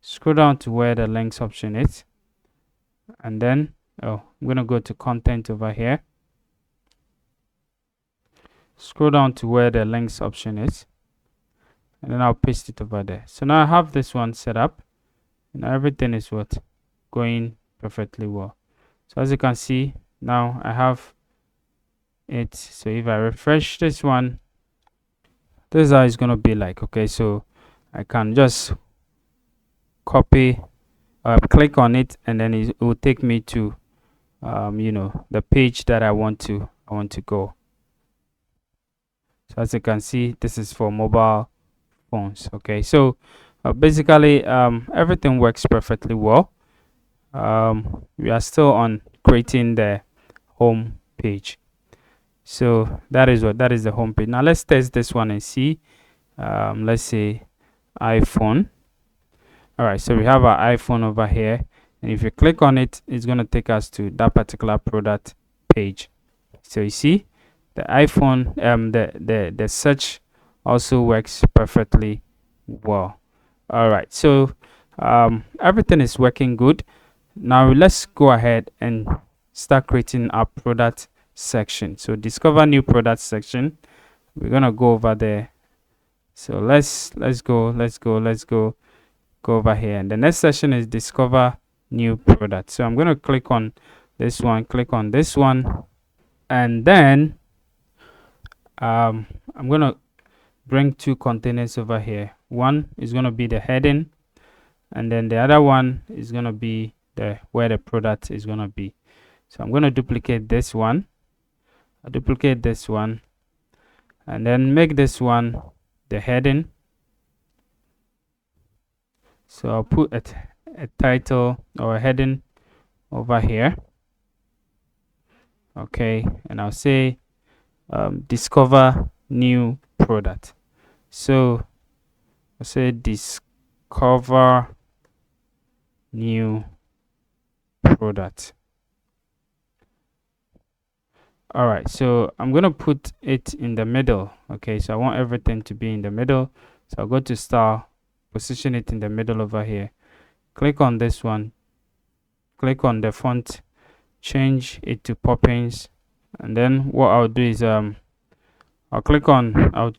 scroll down to where the links option is, and then I'm going to go to content over here, scroll down to where the links option is, and then I'll paste it over there. So now I have this one set up and everything is what going perfectly well. So as you can see, now I have it. So if I refresh this one, this is how it's going to be like. Okay, so I can just copy, click on it, and then it will take me to the page that I want to go. So as you can see, this is for mobile phones. Okay, so basically everything works perfectly well. We are still on creating the home page. So that is the home page. Now let's test this one and see. Let's say iPhone. All right, so we have our iPhone over here, and if you click on it, it's going to take us to that particular product page. So you see the iPhone, the search also works perfectly well. All right, so everything is working good. Now let's go ahead and start creating our product section. So discover new product section. We're gonna go over there. So let's go over here, and the next section is discover new product. So I'm gonna click on this one, and then I'm gonna bring two containers over here. One is gonna be the heading, and then the other one is gonna be where the product is gonna be. So I'm gonna duplicate this one. I duplicate this one, and then make this one the heading. So I'll put a title or a heading over here. Okay, and I'll say discover new product. So I'll say discover new product. All right, so I'm gonna put it in the middle. Okay, so I want everything to be in the middle. So I'll go to style, position it in the middle over here. Click on this one, click on the font, change it to Poppins, and then what I'll do is I'll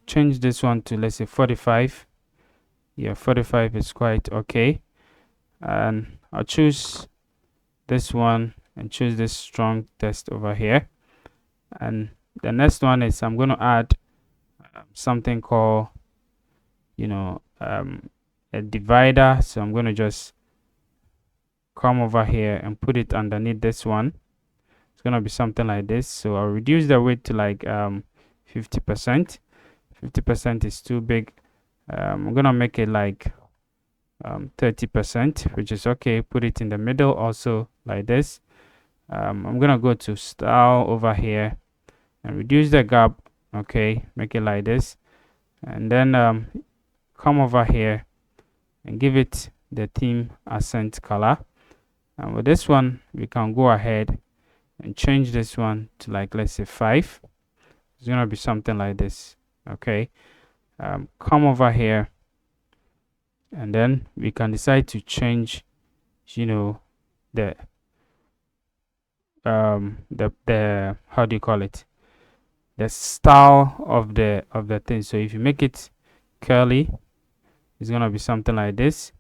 change this one to, let's say, 45. Yeah, 45 is quite okay. And I'll choose this one and choose this strong text over here. And the next one is I'm going to add something called a divider. So I'm going to just come over here and put it underneath this one. It's going to be something like this. So I'll reduce the width to like 50%. 50% is too big. I'm going to make it like 30%, which is okay. Put it in the middle also like this. I'm going to go to style over here and reduce the gap. Okay, make it like this, and then come over here and give it the theme accent color. And with this one, we can go ahead and change this one to, like, let's say 5. It's gonna be something like this. Okay, come over here, and then we can decide to change the how do you call it, the style of the thing. So if you make it curly, it's gonna be something like this.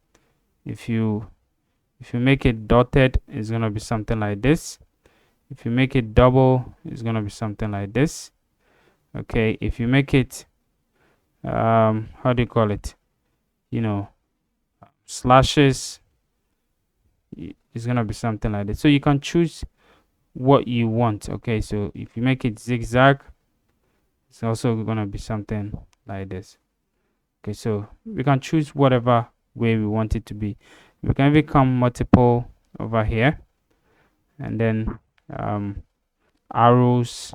If you make it dotted, it's gonna be something like this. If you make it double, it's gonna be something like this. Okay, if you make it how do you call it, slashes, it's gonna be something like this. So you can choose what you want. Okay, so if you make it zigzag, it's also gonna be something like this. Okay, so we can choose whatever way we want it to be. We can become multiple over here, and then arrows,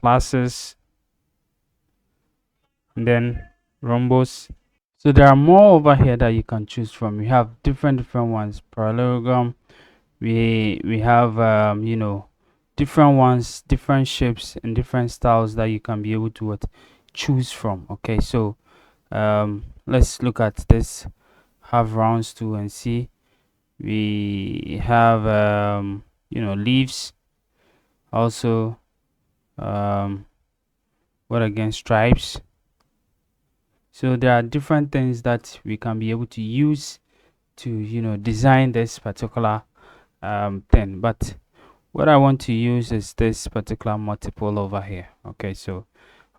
pluses, and then rhombus. So there are more over here that you can choose from. We have different ones. Parallelogram. We have different ones, different shapes and different styles that you can be able to choose from. Okay, so let's look at this. Have rounds too and see. We have leaves, also what again, stripes. So there are different things that we can be able to use to design this particular thing. But what I want to use is this particular multiple over here. Okay, so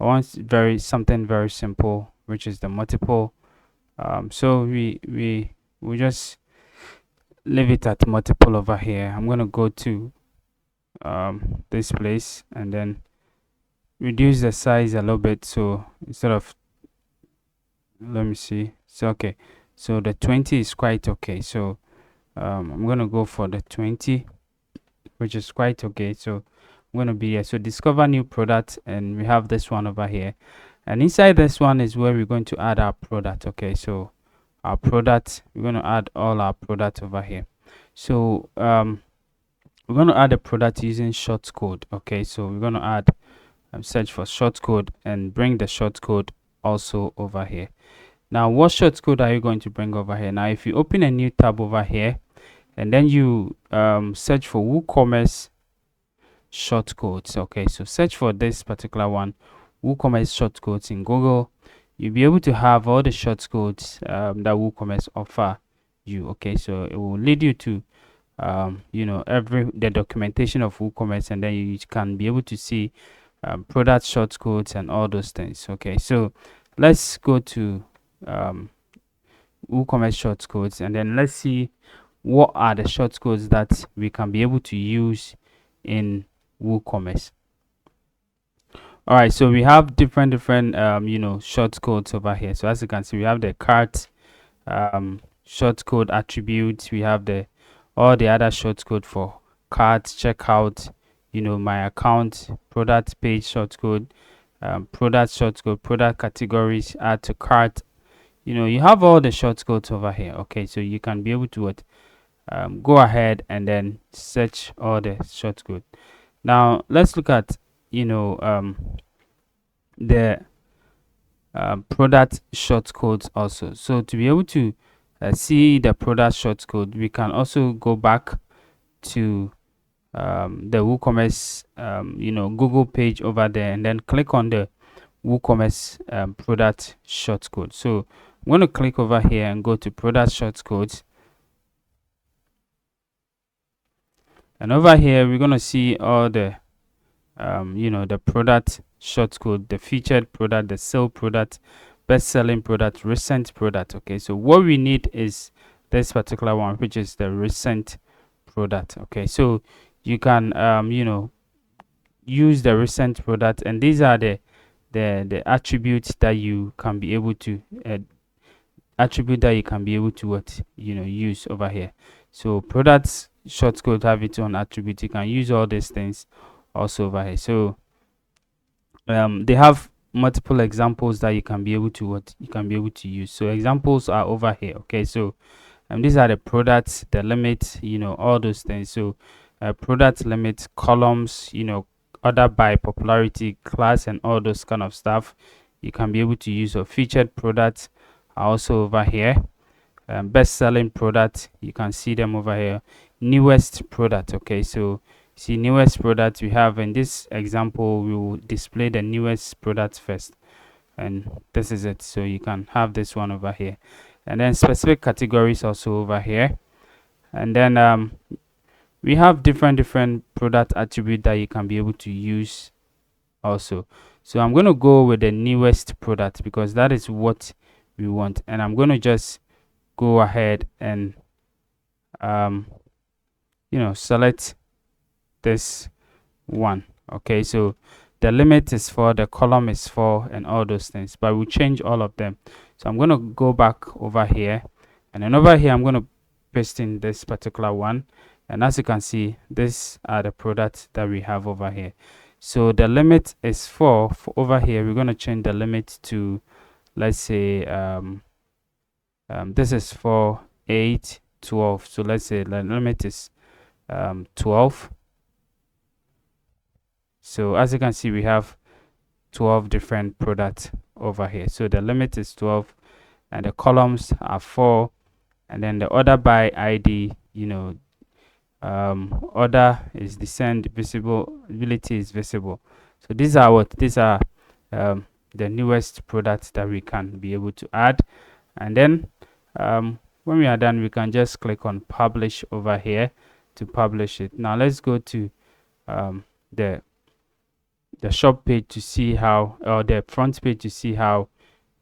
I want something very simple, which is the multiple. So we just leave it at multiple over here. I'm gonna go to this place and then reduce the size a little bit. So instead of, let me see, so okay, so the 20 is quite okay. So I'm gonna go for the 20, which is quite okay. So I'm gonna be here. So discover new product, and we have this one over here, and inside this one is where we're going to add our product. Okay, so our product, we're going to add all our product over here. So we're going to add a product using short code. Okay, so we're going to add search for short code and bring the short code also over here. Now, what short code are you going to bring over here? Now, if you open a new tab over here and then you search for WooCommerce short codes. Okay, so search for this particular one, WooCommerce short codes in Google. You'll be able to have all the short codes that WooCommerce offer you. Okay, so it will lead you to the documentation of WooCommerce, and then you can be able to see product short codes and all those things. Okay, so let's go to WooCommerce short codes, and then let's see what are the short codes that we can be able to use in WooCommerce. All right, so we have different short codes over here. So as you can see, we have the cart short code attributes. We have all the other short code for cart, checkout, my account, product page short code, product short code, product categories, add to cart. You have all the short codes over here. Okay, so you can be able to go ahead and then search all the short code. Now let's look at the product short codes also. So to be able to see the product short code, we can also go back to the WooCommerce Google page over there, and then click on the WooCommerce product short code. So I'm going to click over here and go to product short codes, and over here we're going to see all the the product short code, the featured product, the sale product, best selling product, recent product. Okay, so what we need is this particular one, which is the recent product. Okay, so you can use the recent product, and these are the attributes that you can be able to use over here. So products short code have its own attribute. You can use all these things also over here. So they have multiple examples that you can be able to use. So examples are over here. Okay, so these are the products, the limits, all those things. So product limits, columns, order by popularity, class, and all those kind of stuff you can be able to use. So featured products are also over here. Best selling product, you can see them over here. Newest product. Okay, so see, newest product we have in this example, we will display the newest product first, and this is it. So you can have this one over here, and then specific categories also over here, and then we have different product attribute that you can be able to use also. So I'm going to go with the newest product because that is what we want, and I'm going to just go ahead and select this one. Okay, so the limit is 4, the column is 4, and all those things, but we'll change all of them. So I'm going to go back over here, and then over here I'm going to paste in this particular one, and as you can see, these are the products that we have over here. So the limit is 4. For over here we're going to change the limit to, let's say this is 4, 8, 12. So let's say the limit is 12. So as you can see, we have 12 different products over here. So the limit is 12, and the columns are 4, and then the order by ID, order is descend, visibility is visible. So these are the newest products that we can be able to add. And then when we are done, we can just click on publish over here to publish it. Now let's go to the shop page to see how, or the front page to see how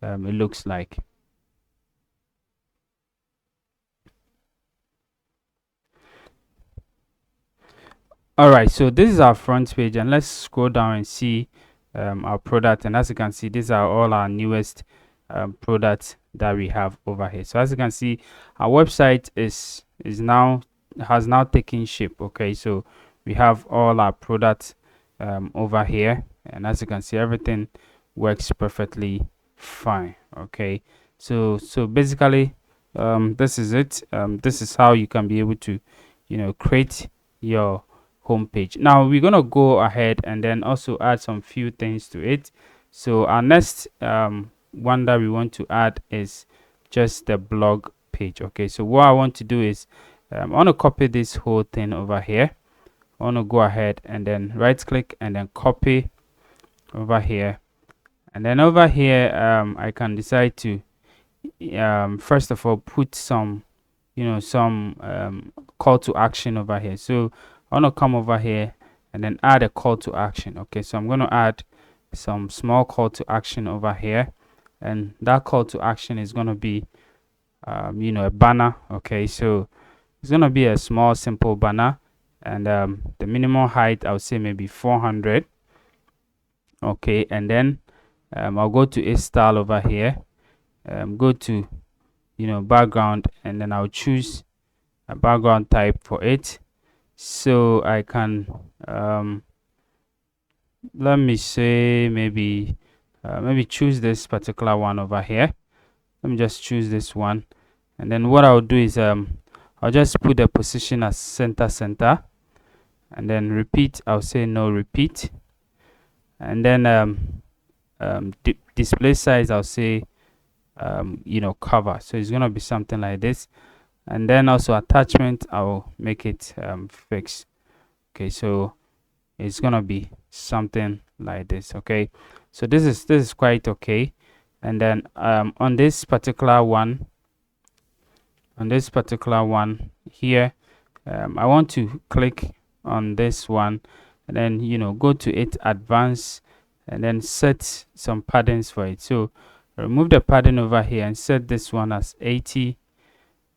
it looks like. All right, so this is our front page, and let's scroll down and see our product. And as you can see, these are all our newest products that we have over here. So as you can see, our website has now taken shape. Okay, so we have all our products over here, and as you can see, everything works perfectly fine. Okay, so basically this is it. This is how you can be able to create your homepage. Now we're gonna go ahead and then also add some few things to it. So our next one that we want to add is just the blog page. Okay, so what I want to do is I want to copy this whole thing over here. I want to go ahead and then right click and then copy over here, and then over here I can decide to first of all put some call to action over here. So I want to come over here and then add a call to action. Okay, so I'm going to add some small call to action over here, and that call to action is going to be a banner. Okay, so it's going to be a small simple banner, and the minimum height I would say maybe 400. Okay, and then I'll go to a style over here, go to background, and then I'll choose a background type for it. So I can let me say maybe choose this particular one over here. Let me just choose this one, and then what I'll do is I'll just put the position as center, and then repeat, I'll say no repeat, and then display size, I'll say cover. So it's gonna be something like this, and then also attachment, I'll make it fixed. Okay, so it's gonna be something like this. Okay, so this is quite okay. And then on this particular one here, I want to click on this one, and then go to it, advanced, and then set some paddings for it. So remove the padding over here and set this one as 80,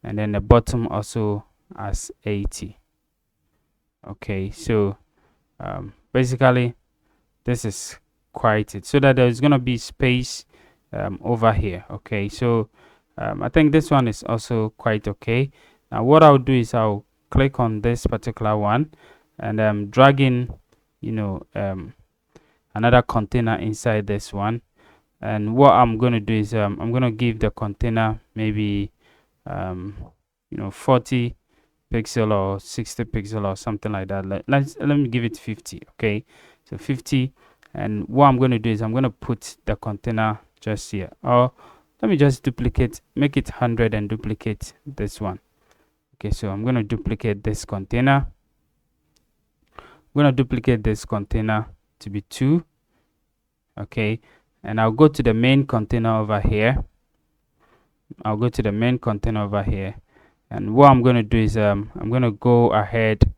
and then the bottom also as 80. Okay, so basically this is quite it, so that there's gonna be space over here. Okay, so I think this one is also quite okay. Now what I'll do is I'll click on this particular one, and drag in another container inside this one. And what I'm going to do is I'm going to give the container maybe 40 pixel or 60 pixel or something like that. Let me give it 50. Okay, so 50. And what I'm going to do is I'm going to put the container just here, or let me just make it 100 and duplicate this one. Okay, so I'm going to duplicate this container. I'm going to duplicate this container to be 2. Okay, and I'll go to the main container over here. And what I'm going to do is I'm going to go ahead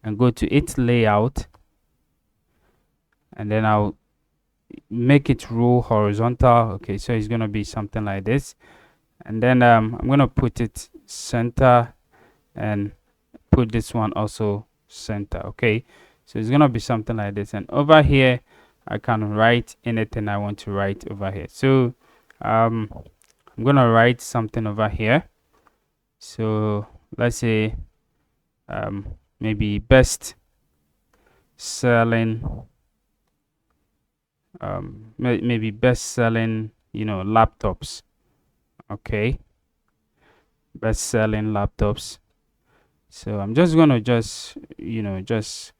and go to its layout, and then I'll make it row horizontal. Okay, so it's going to be something like this, and then I'm going to put it center and put this one also center. Okay, so it's going to be something like this, and over here I can write anything I want to write over here. So I'm going to write something over here. So let's say maybe best selling maybe best selling laptops. Okay, best selling laptops. So I'm just gonna just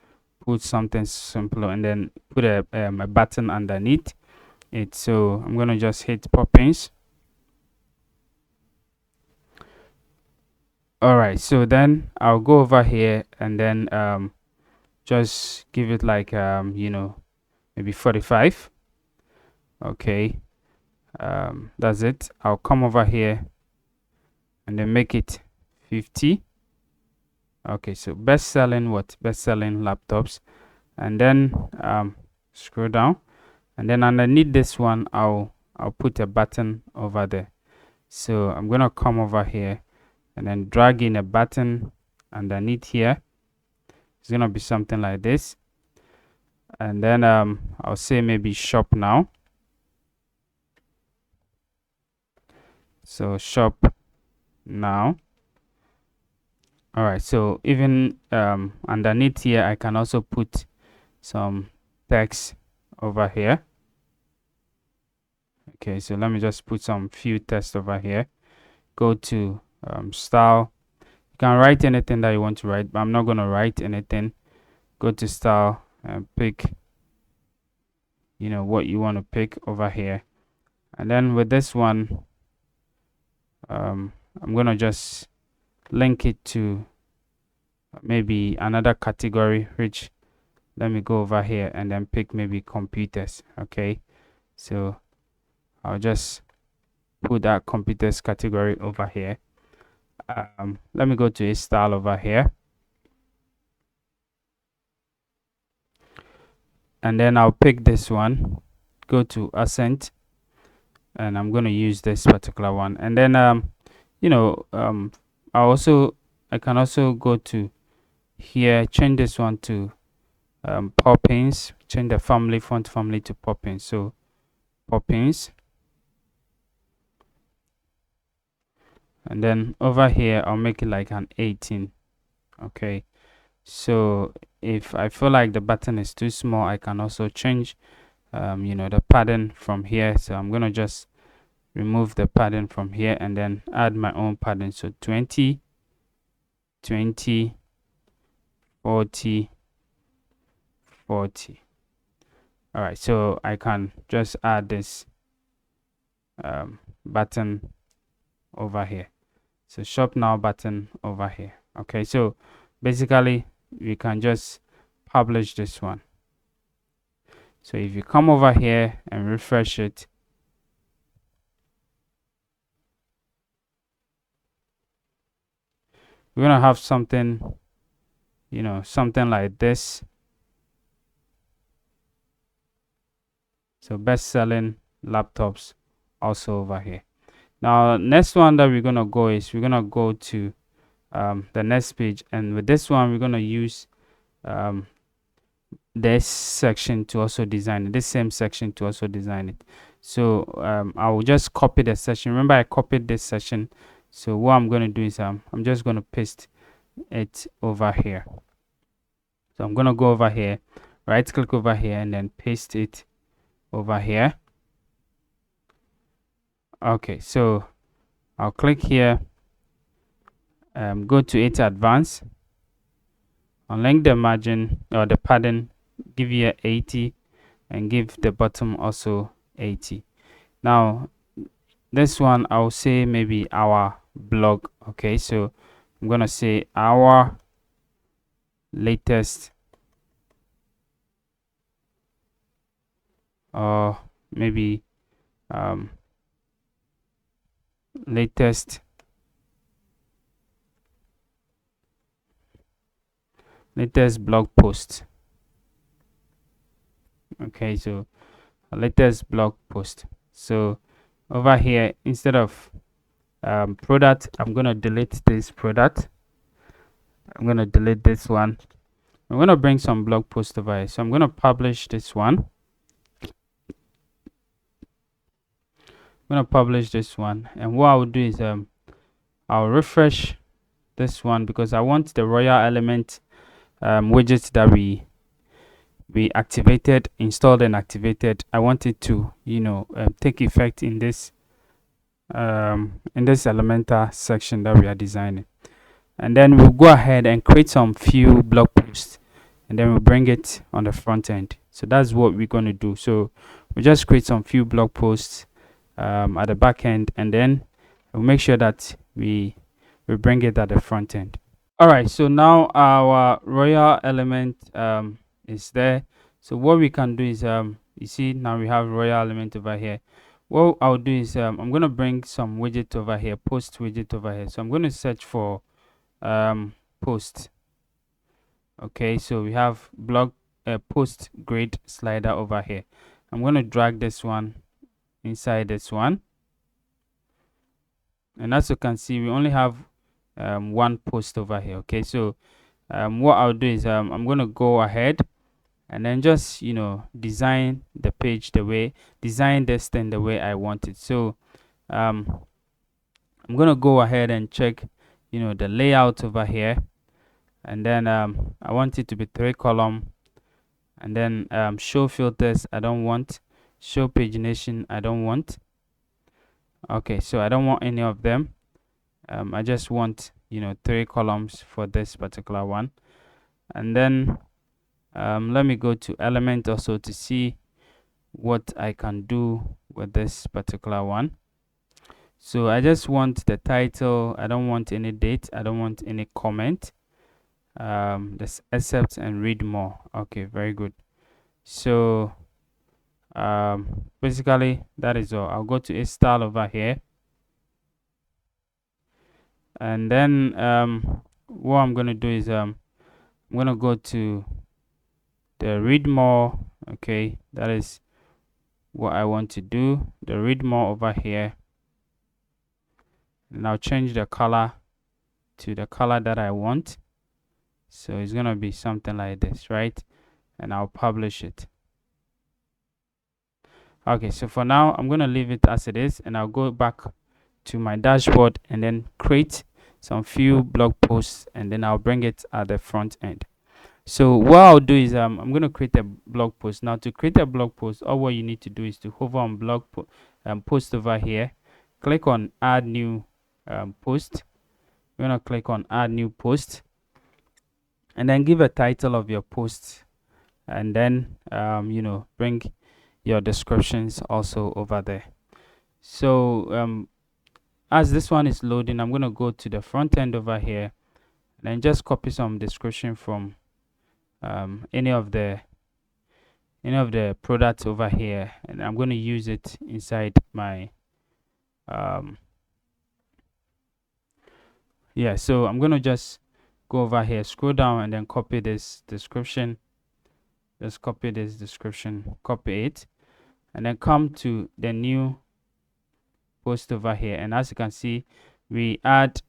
put something simple, and then put a button underneath it. So I'm gonna just hit poppins. All right, so then I'll go over here and then just give it like maybe 45. Okay, that's it. I'll come over here and then make it 50. Okay, so best selling laptops, and then scroll down, and then underneath this one I'll put a button over there. So I'm gonna come over here and then drag in a button underneath here. It's gonna be something like this, and then I'll say maybe shop now. So shop now. All right, so even underneath here I can also put some text over here. Okay, so let me just put some few text over here. Go to style. You can write anything that you want to write, but I'm not going to write anything. Go to style and pick what you want to pick over here, and then with this one I'm going to just link it to maybe another category, which let me go over here and then pick maybe computers. Okay, so I'll just put that computers category over here. Let me go to a style over here, and then I'll pick this one, go to accent, and I'm going to use this particular one. And then I can also go to here, change this one to Poppins, change the font family to Poppins. So Poppins, and then over here I'll make it like an 18. Okay, so if I feel like the button is too small, I can also change the padding from here. So I'm gonna just remove the padding from here and then add my own padding. So 20, 20, 40, 40. All right, so I can just add this button over here. So shop now button over here. Okay, so basically we can just publish this one. So if you come over here and refresh it, we're gonna have something something like this. So best selling laptops also over here. Now next one that we're gonna go is we're gonna go to the next page, and with this one we're gonna use this section to also design it, this same section to also design it. So I will just copy the section. Remember, I copied this section. So what I'm going to do is I'm just going to paste it over here. So I'm going to go over here, right click over here, and then paste it over here. Okay, so I'll click here, go to it advanced, unlink the margin or the padding, give you 80, and give the bottom also 80. Now this one I'll say maybe our blog. Okay, so I'm gonna say our latest, or maybe latest blog post. Okay, so latest blog post. So over here, instead of product, I'm gonna delete this product. I'm gonna delete this one. I'm gonna bring some blog post over here. So I'm gonna publish this one. I'm gonna publish this one, and what I will do is I'll refresh this one because I want the royal element widget that we activated, installed and activated. I want it to take effect in this Elementor section that we are designing. And then we'll go ahead and create some few blog posts, and then we'll bring it on the front end. So that's what we're going to do. So we just create some few blog posts at the back end, and then we'll make sure that we bring it at the front end. All right, so now our royal element is there. So what we can do is you see, now we have royal element over here. what I'll do is I'm going to bring some widget over here, post widget over here. So I'm going to search for post. Okay, so we have blog post grid slider over here. I'm going to drag this one inside this one, and as you can see, we only have one post over here. Okay, so what I'll do is I'm going to go ahead and then just design the page design this thing the way I want it. So I'm going to go ahead and check the layout over here, and then I want it to be 3-column, and then show filters I don't want, show pagination I don't want. Okay, so I don't want any of them. I just want 3 columns for this particular one. And then let me go to element also to see what I can do with this particular one. So I just want the title. I don't want any date. I don't want any comment. This accept and read more. Okay, very good. So basically that is all. I'll go to a style over here, and then what I'm going to do is I'm going to go to the read more. Okay, that is what I want to do, the read more over here, and I'll change the color to the color that I want. So it's gonna be something like this, right? And I'll publish it. Okay, so for now I'm gonna leave it as it is, and I'll go back to my dashboard and then create some few blog posts, and then I'll bring it at the front end. So what I'll do is I'm going to create a blog post. Now to create a blog post, all what you need to do is to hover on post over here, click on add new post. You're going to click on add new post, and then give a title of your post, and then bring your descriptions also over there. So as this one is loading, I'm going to go to the front end over here and then just copy some description from any of the products over here, and I'm going to use it inside my so I'm going to just go over here, scroll down, and then copy this description. Just copy this description, copy it, and then come to the new post over here, and as you can see, we add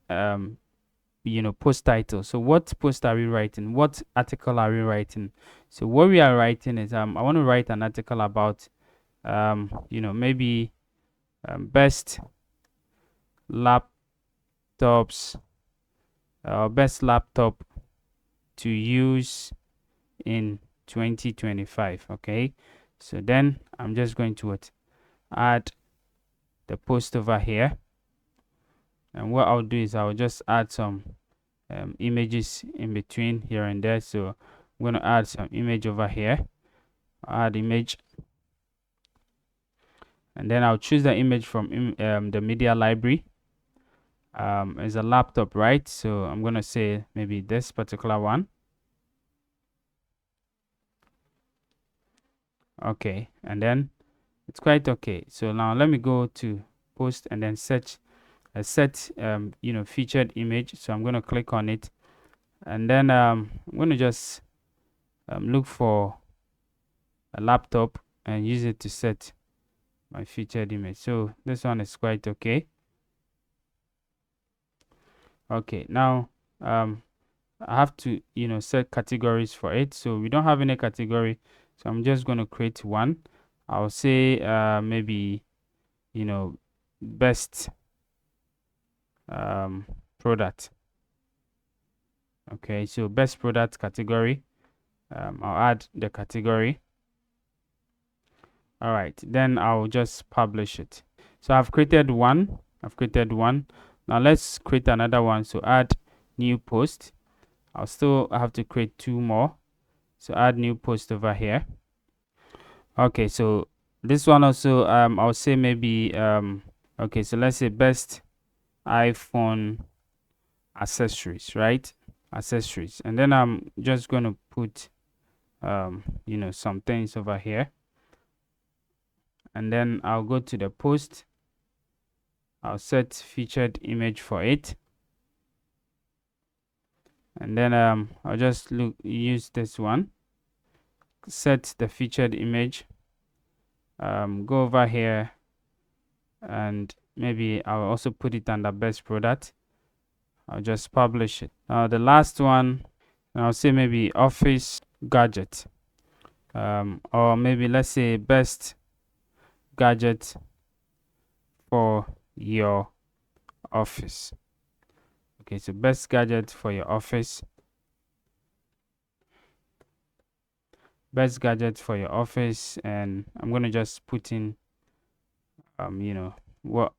post title. So what post are we writing? What article are we writing? So what we are writing is I want to write an article about maybe best laptops, best laptop to use in 2025. Okay, so then I'm just going to add the post over here, and what I'll do is I'll just add some images in between here and there. So I'm going to add some image over here, add image, and then I'll choose the image from the media library. It's a laptop, right? So I'm going to say maybe this particular one. Okay, and then it's quite okay. So now let me go to post and then search set featured image. So I'm going to click on it, and then I'm going to just look for a laptop and use it to set my featured image. So this one is quite okay. Okay, now I have to set categories for it. So we don't have any category, so I'm just going to create one. I'll say maybe best product. Okay, so best product category. I'll add the category. All right, then I'll just publish it. So I've created one. Now let's create another one. So add new post. I'll still have to create 2 more. So add new post over here. Okay, so this one also I'll say maybe okay, so let's say best iPhone accessories, right? Accessories. And then I'm just going to put some things over here, and then I'll go to the post. I'll set featured image for it, and then I'll just use this one, set the featured image, go over here, and maybe I'll also put it under best product. I'll just publish it. Now the last one, I'll say maybe office gadget, or maybe let's say best gadget for your office. Okay, so best gadget for your office. Best gadget for your office, and I'm gonna just put in what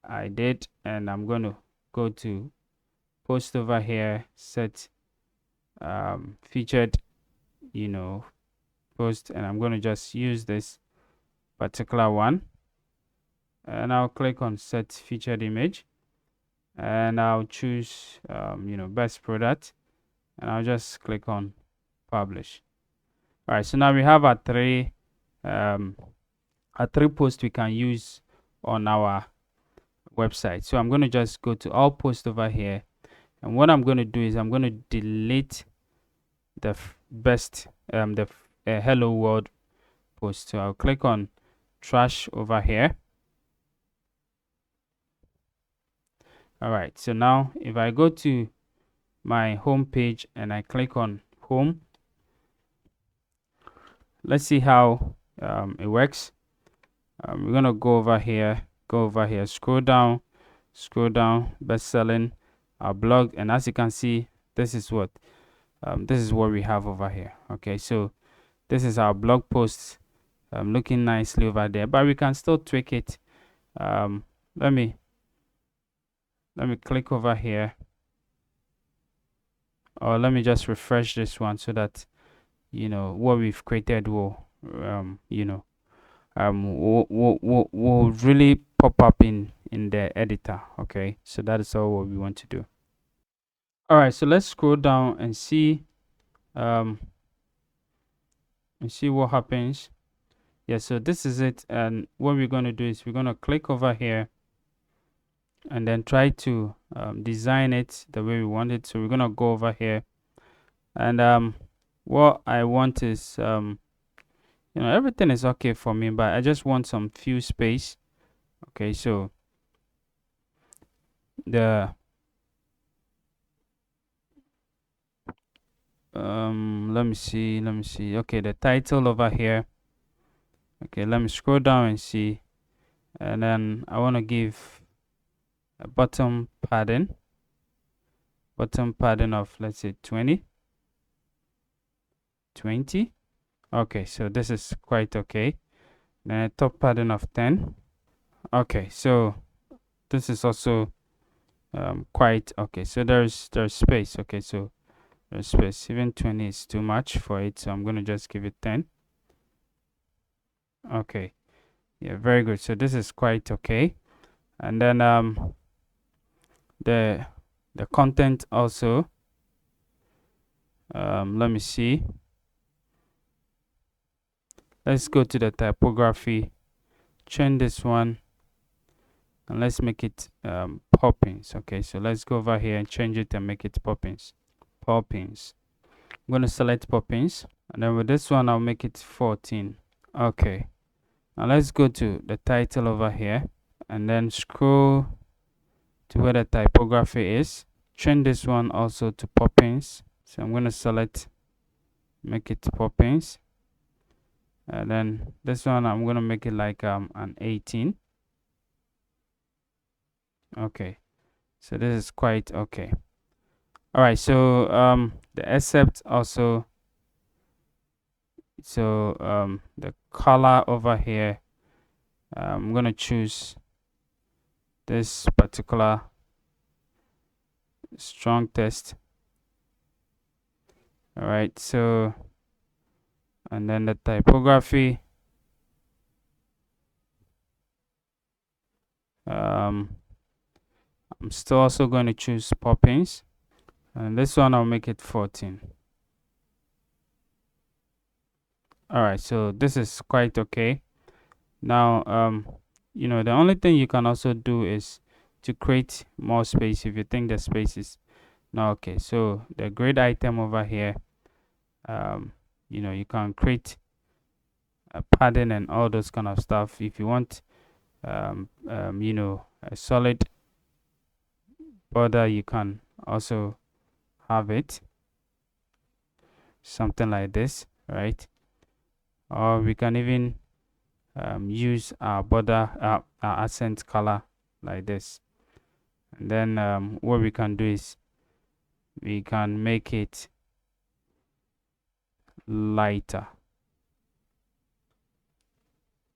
I did, and I'm gonna go to post over here, set featured post, and I'm gonna just use this particular one, and I'll click on set featured image, and I'll choose best product, and I'll just click on publish. All right, so now we have our three posts we can use on our website. So I'm going to just go to all posts over here, and what I'm going to do is I'm going to delete the best hello world post. So I'll click on trash over here. All right, so now if I go to my home page and I click on home, let's see how it works. We're gonna go over here, scroll down, best selling, our blog, and as you can see, this is what we have over here. Okay, so this is our blog post, looking nicely over there, but we can still tweak it. Let me click over here, or let me just refresh this one so that what we've created will will really pop up in the editor. Okay, so that is all what we want to do. All right, so let's scroll down and see what happens. Yeah, so this is it, and what we're going to do is we're going to click over here and then try to design it the way we want it. So we're going to go over here, and what I want is everything is okay for me, but I just want some few space. Okay, so the let me see. Okay, the title over here. Okay, let me scroll down and see, and then I want to give a bottom padding of, let's say, 20. Okay, so this is quite okay. Then a top padding of 10. Okay, so this is also quite okay. So there's space. Okay, so there's space. Even 20 is too much for it, so I'm gonna just give it 10. Okay, yeah, very good. So this is quite okay. And then the content also, let me see. Let's go to the typography, change this one, and let's make it poppins. Okay, so let's go over here and change it and make it poppins. I'm going to select poppins, and then with this one I'll make it 14. Okay, now let's go to the title over here and then scroll to where the typography is, change this one also to poppins. So I'm going to select, make it poppins, and then this one I'm going to make it like an 18. Okay, so this is quite okay. All right, so the accept also, so the color over here, I'm going to choose this particular strong text. All right, so, and then the typography, I'm still also going to choose poppins, and this one I'll make it 14. All right, so this is quite okay. Now the only thing you can also do is to create more space if you think the space is not okay. So the grid item over here, you can create a padding and all those kind of stuff. If you want a solid border, you can also have it something like this, right? Or we can even use our border, our accent color like this. And then what we can do is we can make it lighter.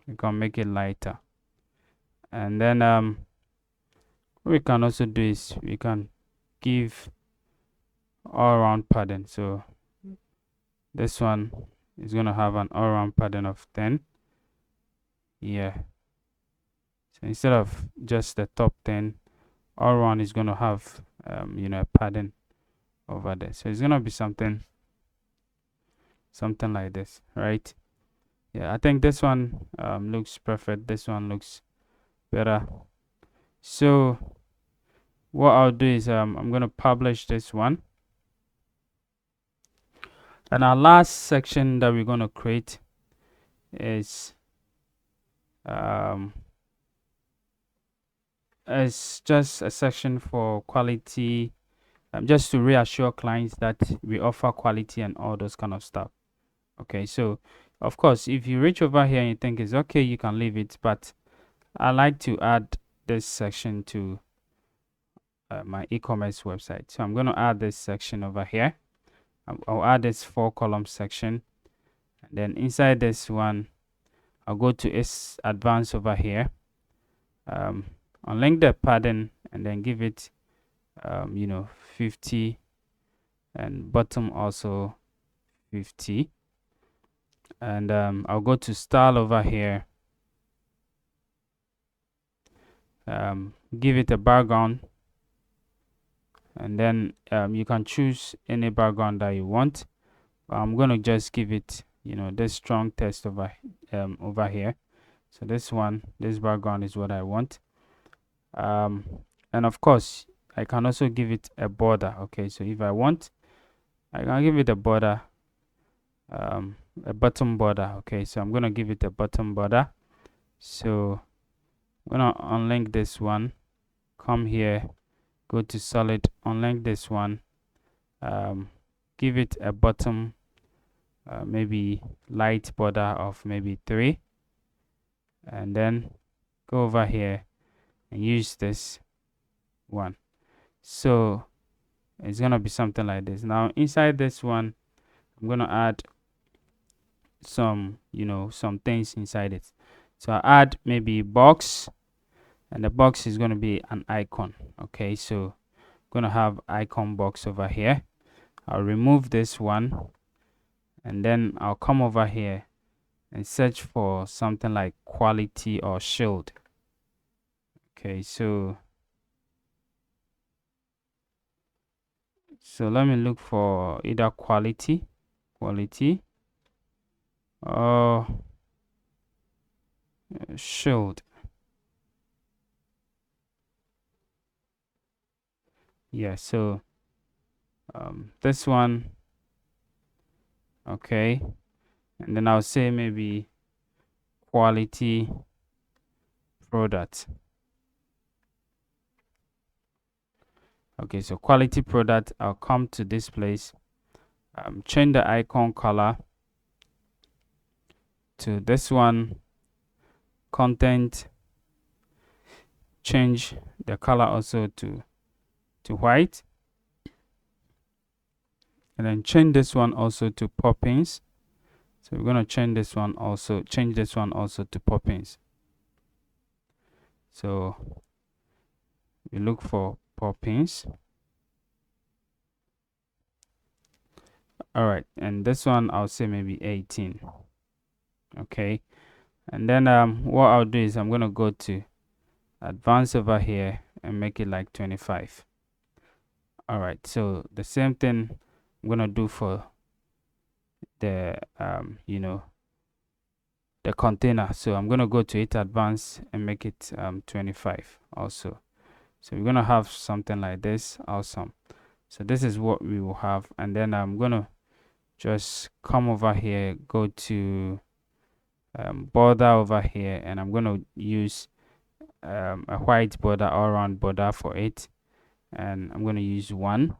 We can make it lighter. And then what we can also do is we can give all around padding. So this one is going to have an all around padding of 10. Yeah. So instead of just the top 10, all around is going to have a padding over there. So it's going to be something like this, right? Yeah, I think this one looks perfect. This one looks better. So what I'll do is I'm going to publish this one. And our last section that we're going to create is just a section for quality, just to reassure clients that we offer quality and all those kind of stuff. Okay, so of course, if you reach over here and you think it's okay, you can leave it, but I like to add this section to my e-commerce website. So I'm going to add this section over here. I'll add this 4-column section, and then inside this one I'll go to its advanced over here, unlink the padding and then give it 50, and bottom also 50. And I'll go to style over here, give it a background, and then you can choose any background that you want. I'm going to just give it this strong text over here. So this background is what I want. And of course I can also give it a border. Okay, so if I want, I can give it a border, a bottom border. Okay, so I'm going to give it a bottom border. So I'm going to unlink this one, come here, go to solid, unlink this one, give it a bottom, maybe light border of maybe 3, and then go over here and use this one. So it's gonna be something like this. Now inside this one, I'm gonna add some some things inside it. So I add maybe box, and the box is gonna be an icon. Okay, so I'm gonna have icon box over here. I'll remove this one, and then I'll come over here and search for something like quality or shield. Okay, so let me look for either quality or shield. Yeah, so this one. Okay, and then I'll say maybe quality product. Okay, so quality product, I'll come to this place, change the icon color to this one, content, change the color also to white, and then change this one also to poppins. So we're going to change this one also to poppins. So we look for poppins. All right, and this one I'll say maybe 18. Okay, and then what I'll do is I'm going to go to advanced over here and make it like 25. All right, so the same thing I'm going to do for the the container. So I'm going to go to it advanced and make it 25 also. So we're going to have something like this. Awesome. So this is what we will have. And then I'm going to just come over here, go to border over here, and I'm going to use a white border, all around border for it. And I'm going to use 1.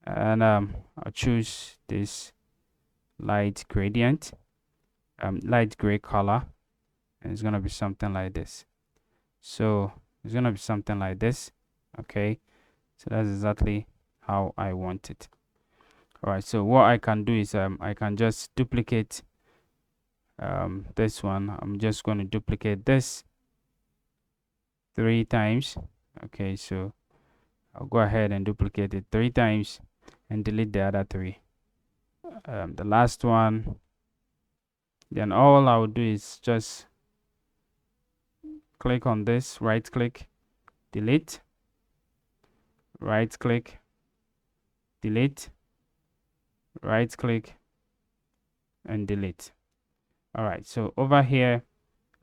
And I'll choose this light gradient, light gray color, and it's going to be something like this. So it's going to be something like this. Okay, so that's exactly how I want it. All right, so what I can do is I can just duplicate this one. I'm just going to duplicate this 3 times. Okay, so I'll go ahead and duplicate it 3 times and delete the other 3. The last one, then all I will do is just click on this, right click, delete, right click, delete, right click, and delete. All right, so over here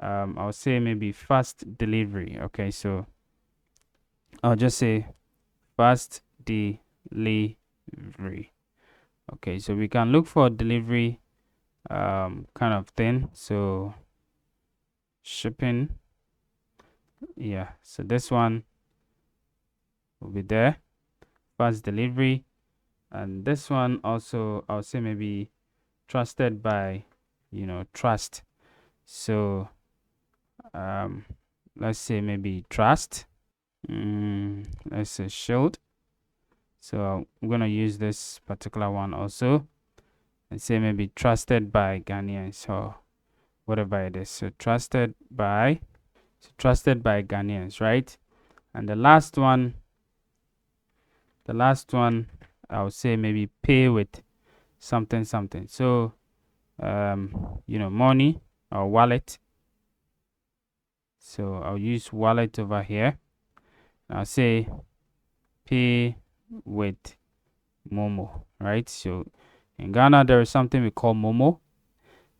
I'll say maybe fast delivery. Okay, so I'll just say fast delivery. Okay, so we can look for delivery kind of thing. So shipping, yeah, so this one will be there, fast delivery. And this one also, I'll say maybe trusted by, trust. So let's say maybe trust, let's say shield. So I'm gonna use this particular one also and say maybe trusted by Ghanaians or whatever it is. So trusted by Ghanaians, right? And the last one I'll say maybe pay with something. So money or wallet. So I'll use wallet over here. I'll say pay with Momo, right? So in Ghana there is something we call Momo.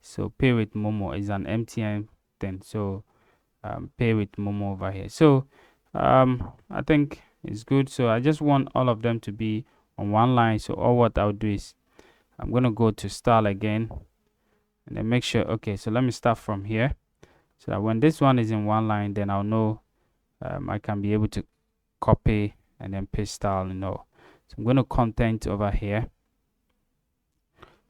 So pay with Momo is an MTN thing. So pay with Momo over here. So I think it's good. So I just want all of them to be on one line. So all what I'll do is I'm gonna go to style again and then make sure. Okay, so let me start from here so that when this one is in one line, then I'll know I can be able to copy and then paste style and all. So I'm going to content over here,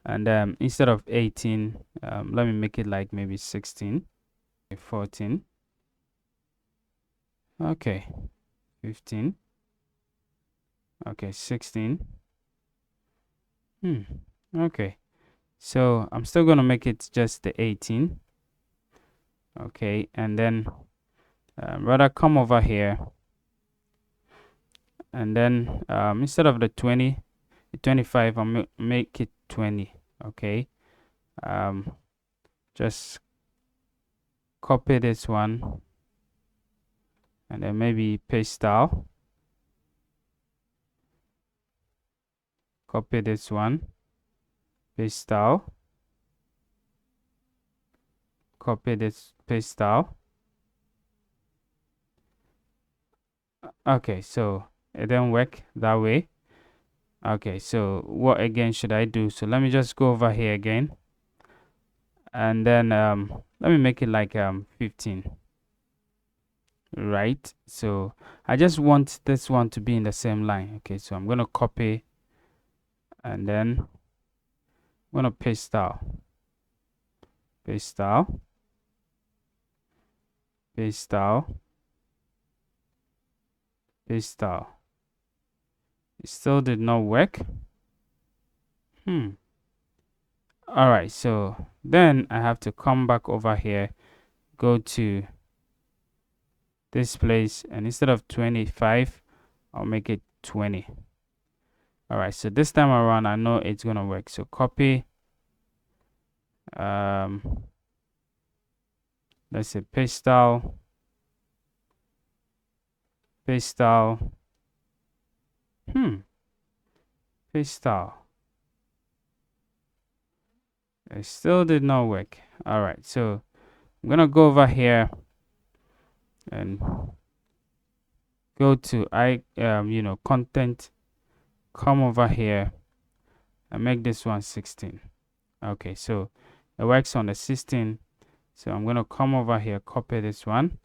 and instead of 18, let me make it like maybe 16, 14, okay, 15, okay, 16. Okay, so I'm still going to make it just the 18. Okay, and then rather come over here, and then instead of the 25, I'll make it 20. Okay, just copy this one and then maybe paste style, copy this one, paste style, copy this, paste style. Okay, so it didn't work that way. Okay, so what again should I do? So let me just go over here again, and then let me make it like 15, right? So I just want this one to be in the same line. Okay, so I'm gonna copy and then I'm gonna paste style, paste style, paste style, paste style. It still did not work. All right, so then I have to come back over here, go to this place, and instead of 25, I'll make it 20. All right, so this time around I know it's gonna work. So copy, let's say paste style, paste style, paste style. It still did not work. All right, so I'm gonna go over here and go to content, come over here and make this one 16. Okay, so it works on the 16. So I'm gonna come over here, copy this one,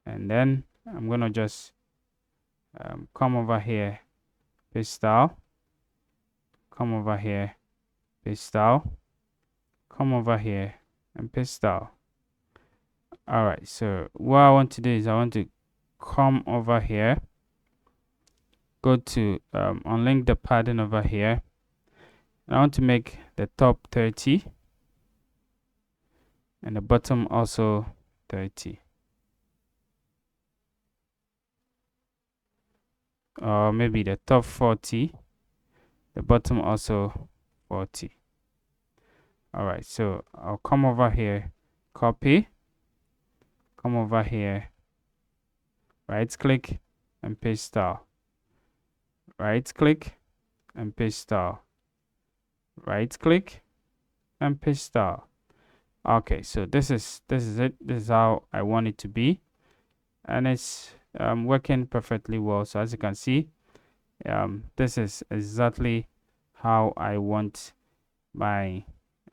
and then I'm gonna just come over here, paste style, come over here, paste style, come over here and paste style. All right, so what I want to do is I want to come over here, go to unlink the padding over here. I want to make the top 30 and the bottom also 30, or maybe the top 40, the bottom also 40. All right, so I'll come over here, copy, come over here, right click and paste style, right click and paste style, right click and paste style. Okay, so this is it. This is how I want it to be, and it's working perfectly well. So as you can see, this is exactly how I want my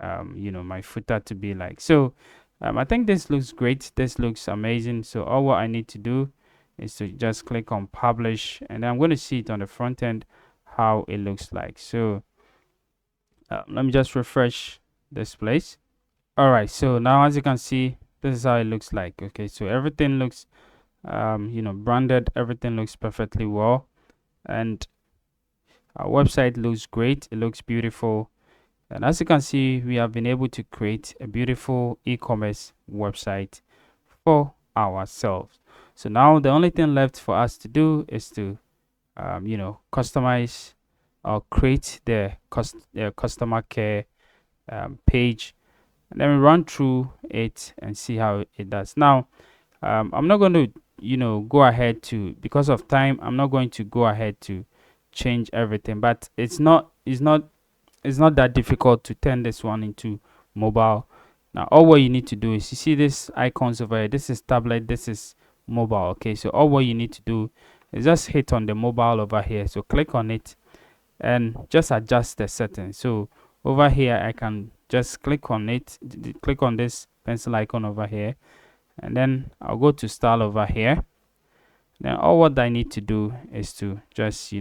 my footer to be like. So I think this looks great. This looks amazing. So all what I need to do is to just click on publish, and I'm going to see it on the front end how it looks like. So let me just refresh this place. All right, so now as you can see, this is how it looks like. Okay, so everything looks branded, everything looks perfectly well, and our website looks great. It looks beautiful, and as you can see, we have been able to create a beautiful e-commerce website for ourselves. So now the only thing left for us to do is to customize or create the customer care page, and then we run through it and see how it does. Now I'm not going to go ahead to, because of time, I'm not going to go ahead to change everything, but it's not that difficult to turn this one into mobile. Now all what you need to do is, you see this icons over here, this is tablet, this is mobile. Okay, so all what you need to do is just hit on the mobile over here, so click on it and just adjust the settings. So over here I can just click on it, click on this pencil icon over here, and then I'll go to style over here. Then all what I need to do is to just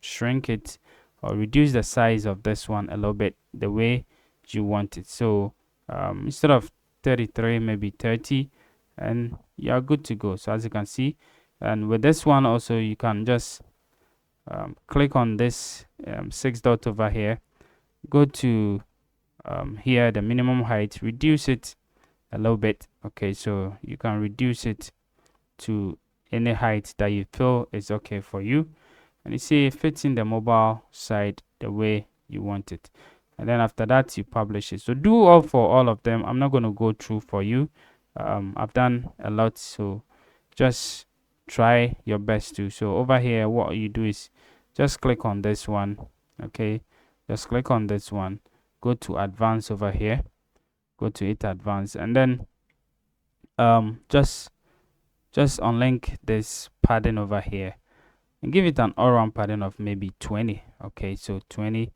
shrink it or reduce the size of this one a little bit the way you want it. So instead of 33, maybe 30, and you're good to go. So as you can see, and with this one also, you can just click on this 6 dot over here, go to here, the minimum height, reduce it a little bit. Okay, so you can reduce it to any height that you feel is okay for you, and you see it fits in the mobile side the way you want it. And then after that, you publish it. So do all for all of them. I'm not going to go through for you. I've done a lot, so just try your best to. So over here, what you do is just click on this one. Okay, just click on this one, go to advanced over here, go to it advanced, and then just unlink this padding over here and give it an all-round padding of maybe 20. Okay, so 20,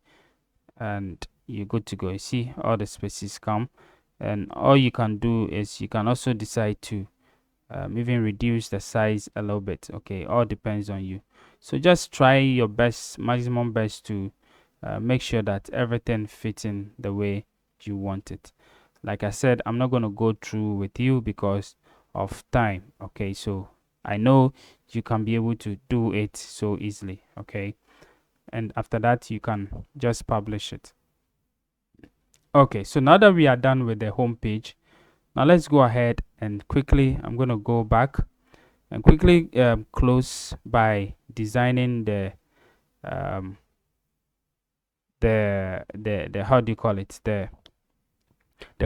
and you're good to go. You see all the spaces come, and all you can do is you can also decide to even reduce the size a little bit. Okay, all depends on you. So just try your best, maximum best, to make sure that everything fits in the way you want it. Like I said, I'm not going to go through with you because of time. Okay, so I know you can be able to do it so easily. Okay, and after that you can just publish it. Okay, so now that we are done with the home page, now let's go ahead and quickly, I'm going to go back and quickly close by designing the how do you call it, the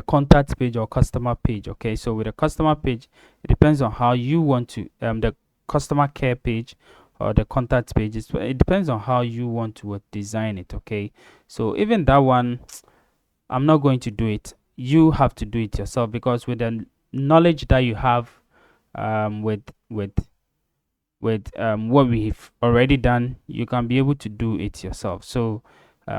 contact page or customer page. Okay, so with the customer page, it depends on how you want to the customer care page or the contact page, it depends on how you want to design it. Okay, so even that one, I'm not going to do it. You have to do it yourself, because with the knowledge that you have, with what we've already done, you can be able to do it yourself. So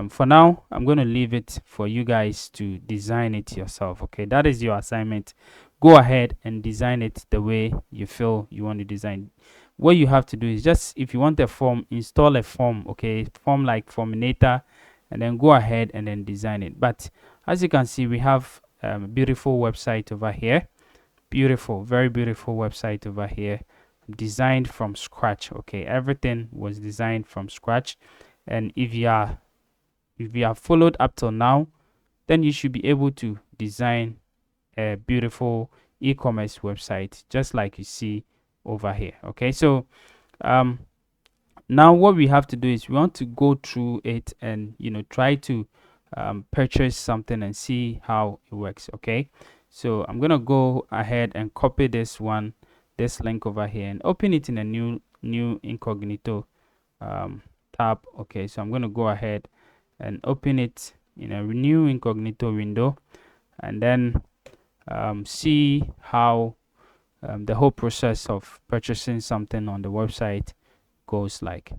for now, I'm going to leave it for you guys to design it yourself. Okay, that is your assignment. Go ahead and design it the way you feel you want to design. What you have to do is, just if you want a form, install a form. Okay, form like Forminator, and then go ahead and then design it. But as you can see, we have a beautiful website over here. Beautiful, very beautiful website over here, designed from scratch. Okay, everything was designed from scratch. And if you have followed up till now, then you should be able to design a beautiful e-commerce website just like you see over here. Okay, so now what we have to do is, we want to go through it and try to purchase something and see how it works. Okay, so I'm gonna go ahead and copy this link over here and open it in a new incognito tab. Okay, so I'm gonna go ahead and open it in a new incognito window, and then see how the whole process of purchasing something on the website goes like.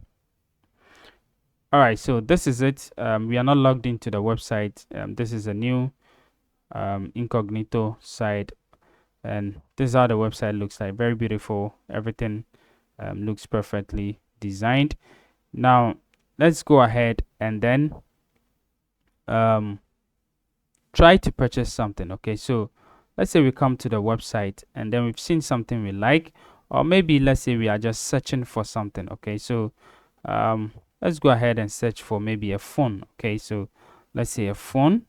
All right, so this is it. We are not logged into the website. This is a new incognito site, and this is how the website looks like. Very beautiful. Everything looks perfectly designed. Now let's go ahead and then try to purchase something. Okay, so let's say we come to the website and then we've seen something we like, or maybe let's say we are just searching for something. Okay, so let's go ahead and search for maybe a phone. Okay, so let's say a phone.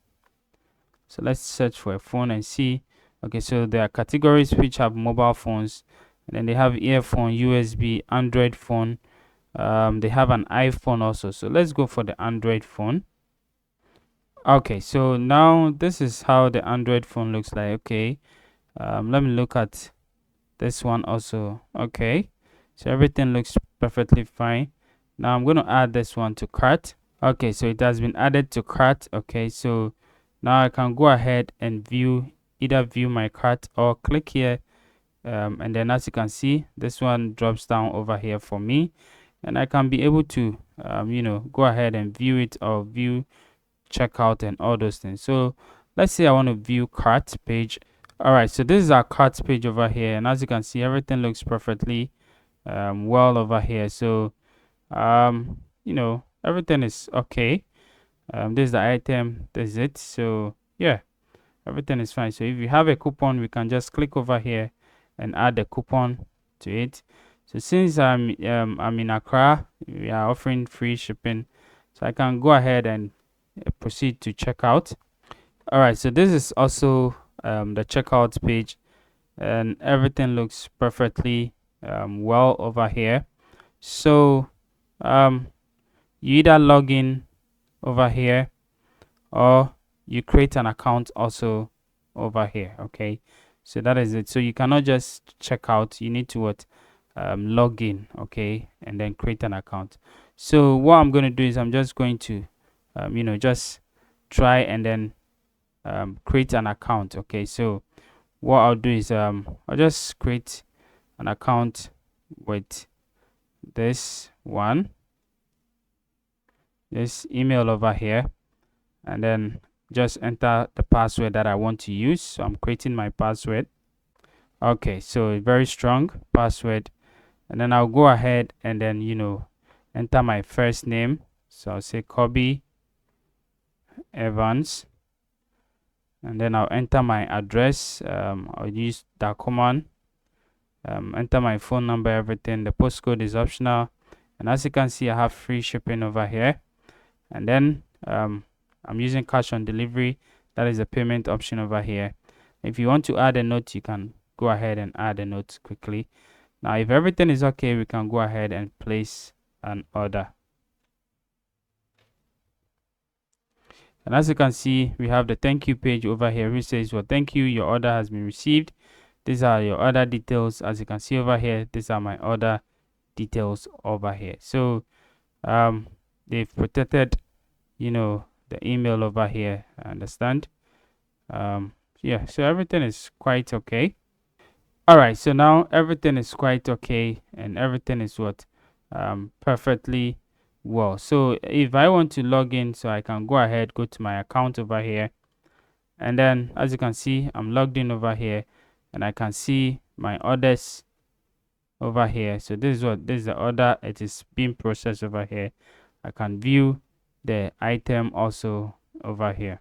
So let's search for a phone and see. Okay, so there are categories which have mobile phones, and then they have earphone, USB, Android phone. They have an iPhone also. So let's go for the Android phone. Okay, so now this is how the Android phone looks like. Okay, let me look at this one also. Okay, so everything looks perfectly fine. Now I'm going to add this one to cart. Okay, so it has been added to cart. Okay, so now I can go ahead and either view my cart or click here, and then as you can see, this one drops down over here for me, and I can be able to go ahead and view it, or view checkout and all those things. So let's say I want to view cart page. All right, so this is our cart page over here, and as you can see, everything looks perfectly well over here. So everything is okay. This is the item, this is it. So yeah, everything is fine. So if you have a coupon, we can just click over here and add the coupon to it. So since I'm in Accra, we are offering free shipping, so I can go ahead and proceed to checkout. All right, so this is also the checkout page, and everything looks perfectly well over here. So you either log in over here, or you create an account also over here. Okay, so that is it. So you cannot just check out, you need to log in. Okay, and then create an account. So what I'm going to do is, I'm just going to just try and then create an account. Okay, so what I'll do is I'll just create an account with this email over here, and then just enter the password that I want to use. So I'm creating my password. Okay, so very strong password, and then I'll go ahead and then enter my first name. So I'll say Kobe Evans, and then I'll enter my address. I'll use that command. Enter my phone number, everything. The postcode is optional, and as you can see, I have free shipping over here. And then I'm using cash on delivery. That is the payment option over here. If you want to add a note, you can go ahead and add a note quickly. Now if everything is okay, we can go ahead and place an order. And as you can see, we have the thank you page over here, which says, well, thank you, your order has been received. These are your order details. As you can see over here, these are my order details over here. So they've protected the email over here. I understand. Yeah, so everything is quite okay. All right, so now everything is quite okay, and everything is what perfectly well. So if I want to log in, so I can go ahead, go to my account over here, and then as you can see, I'm logged in over here, and I can see my orders over here. So this is the order. It is being processed over here. I can view the item also over here.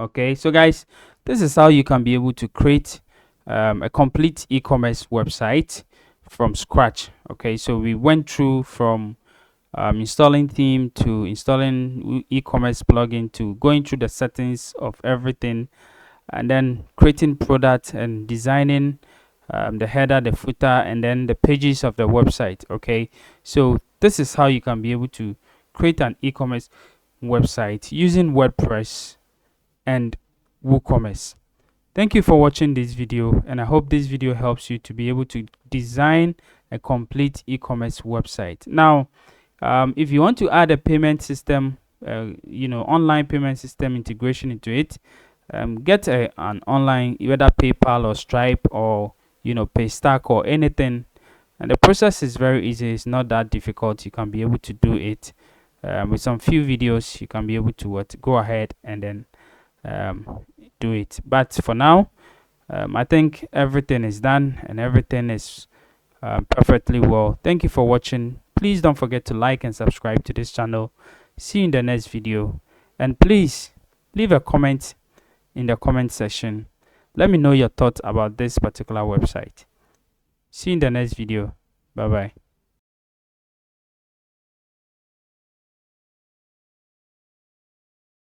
Okay, so guys, this is how you can be able to create a complete e-commerce website from scratch. Okay, so we went through from installing theme to installing e-commerce plugin to going through the settings of everything, and then creating product and designing the header, the footer, and then the pages of the website. Okay, so this is how you can be able to create an e-commerce website using WordPress and WooCommerce. Thank you for watching this video, and I hope this video helps you to be able to design a complete e-commerce website. Now, if you want to add a payment system, online payment system integration into it, get an online, whether PayPal or Stripe or Paystack or anything. And the process is very easy. It's not that difficult. You can be able to do it with some few videos. You can be able to go ahead and then do it. But for now, I think everything is done and everything is perfectly well. Thank you for watching. Please don't forget to like and subscribe to this channel. See you in the next video, and please leave a comment in the comment section. Let me know your thoughts about this particular website. See you in the next video. Bye bye.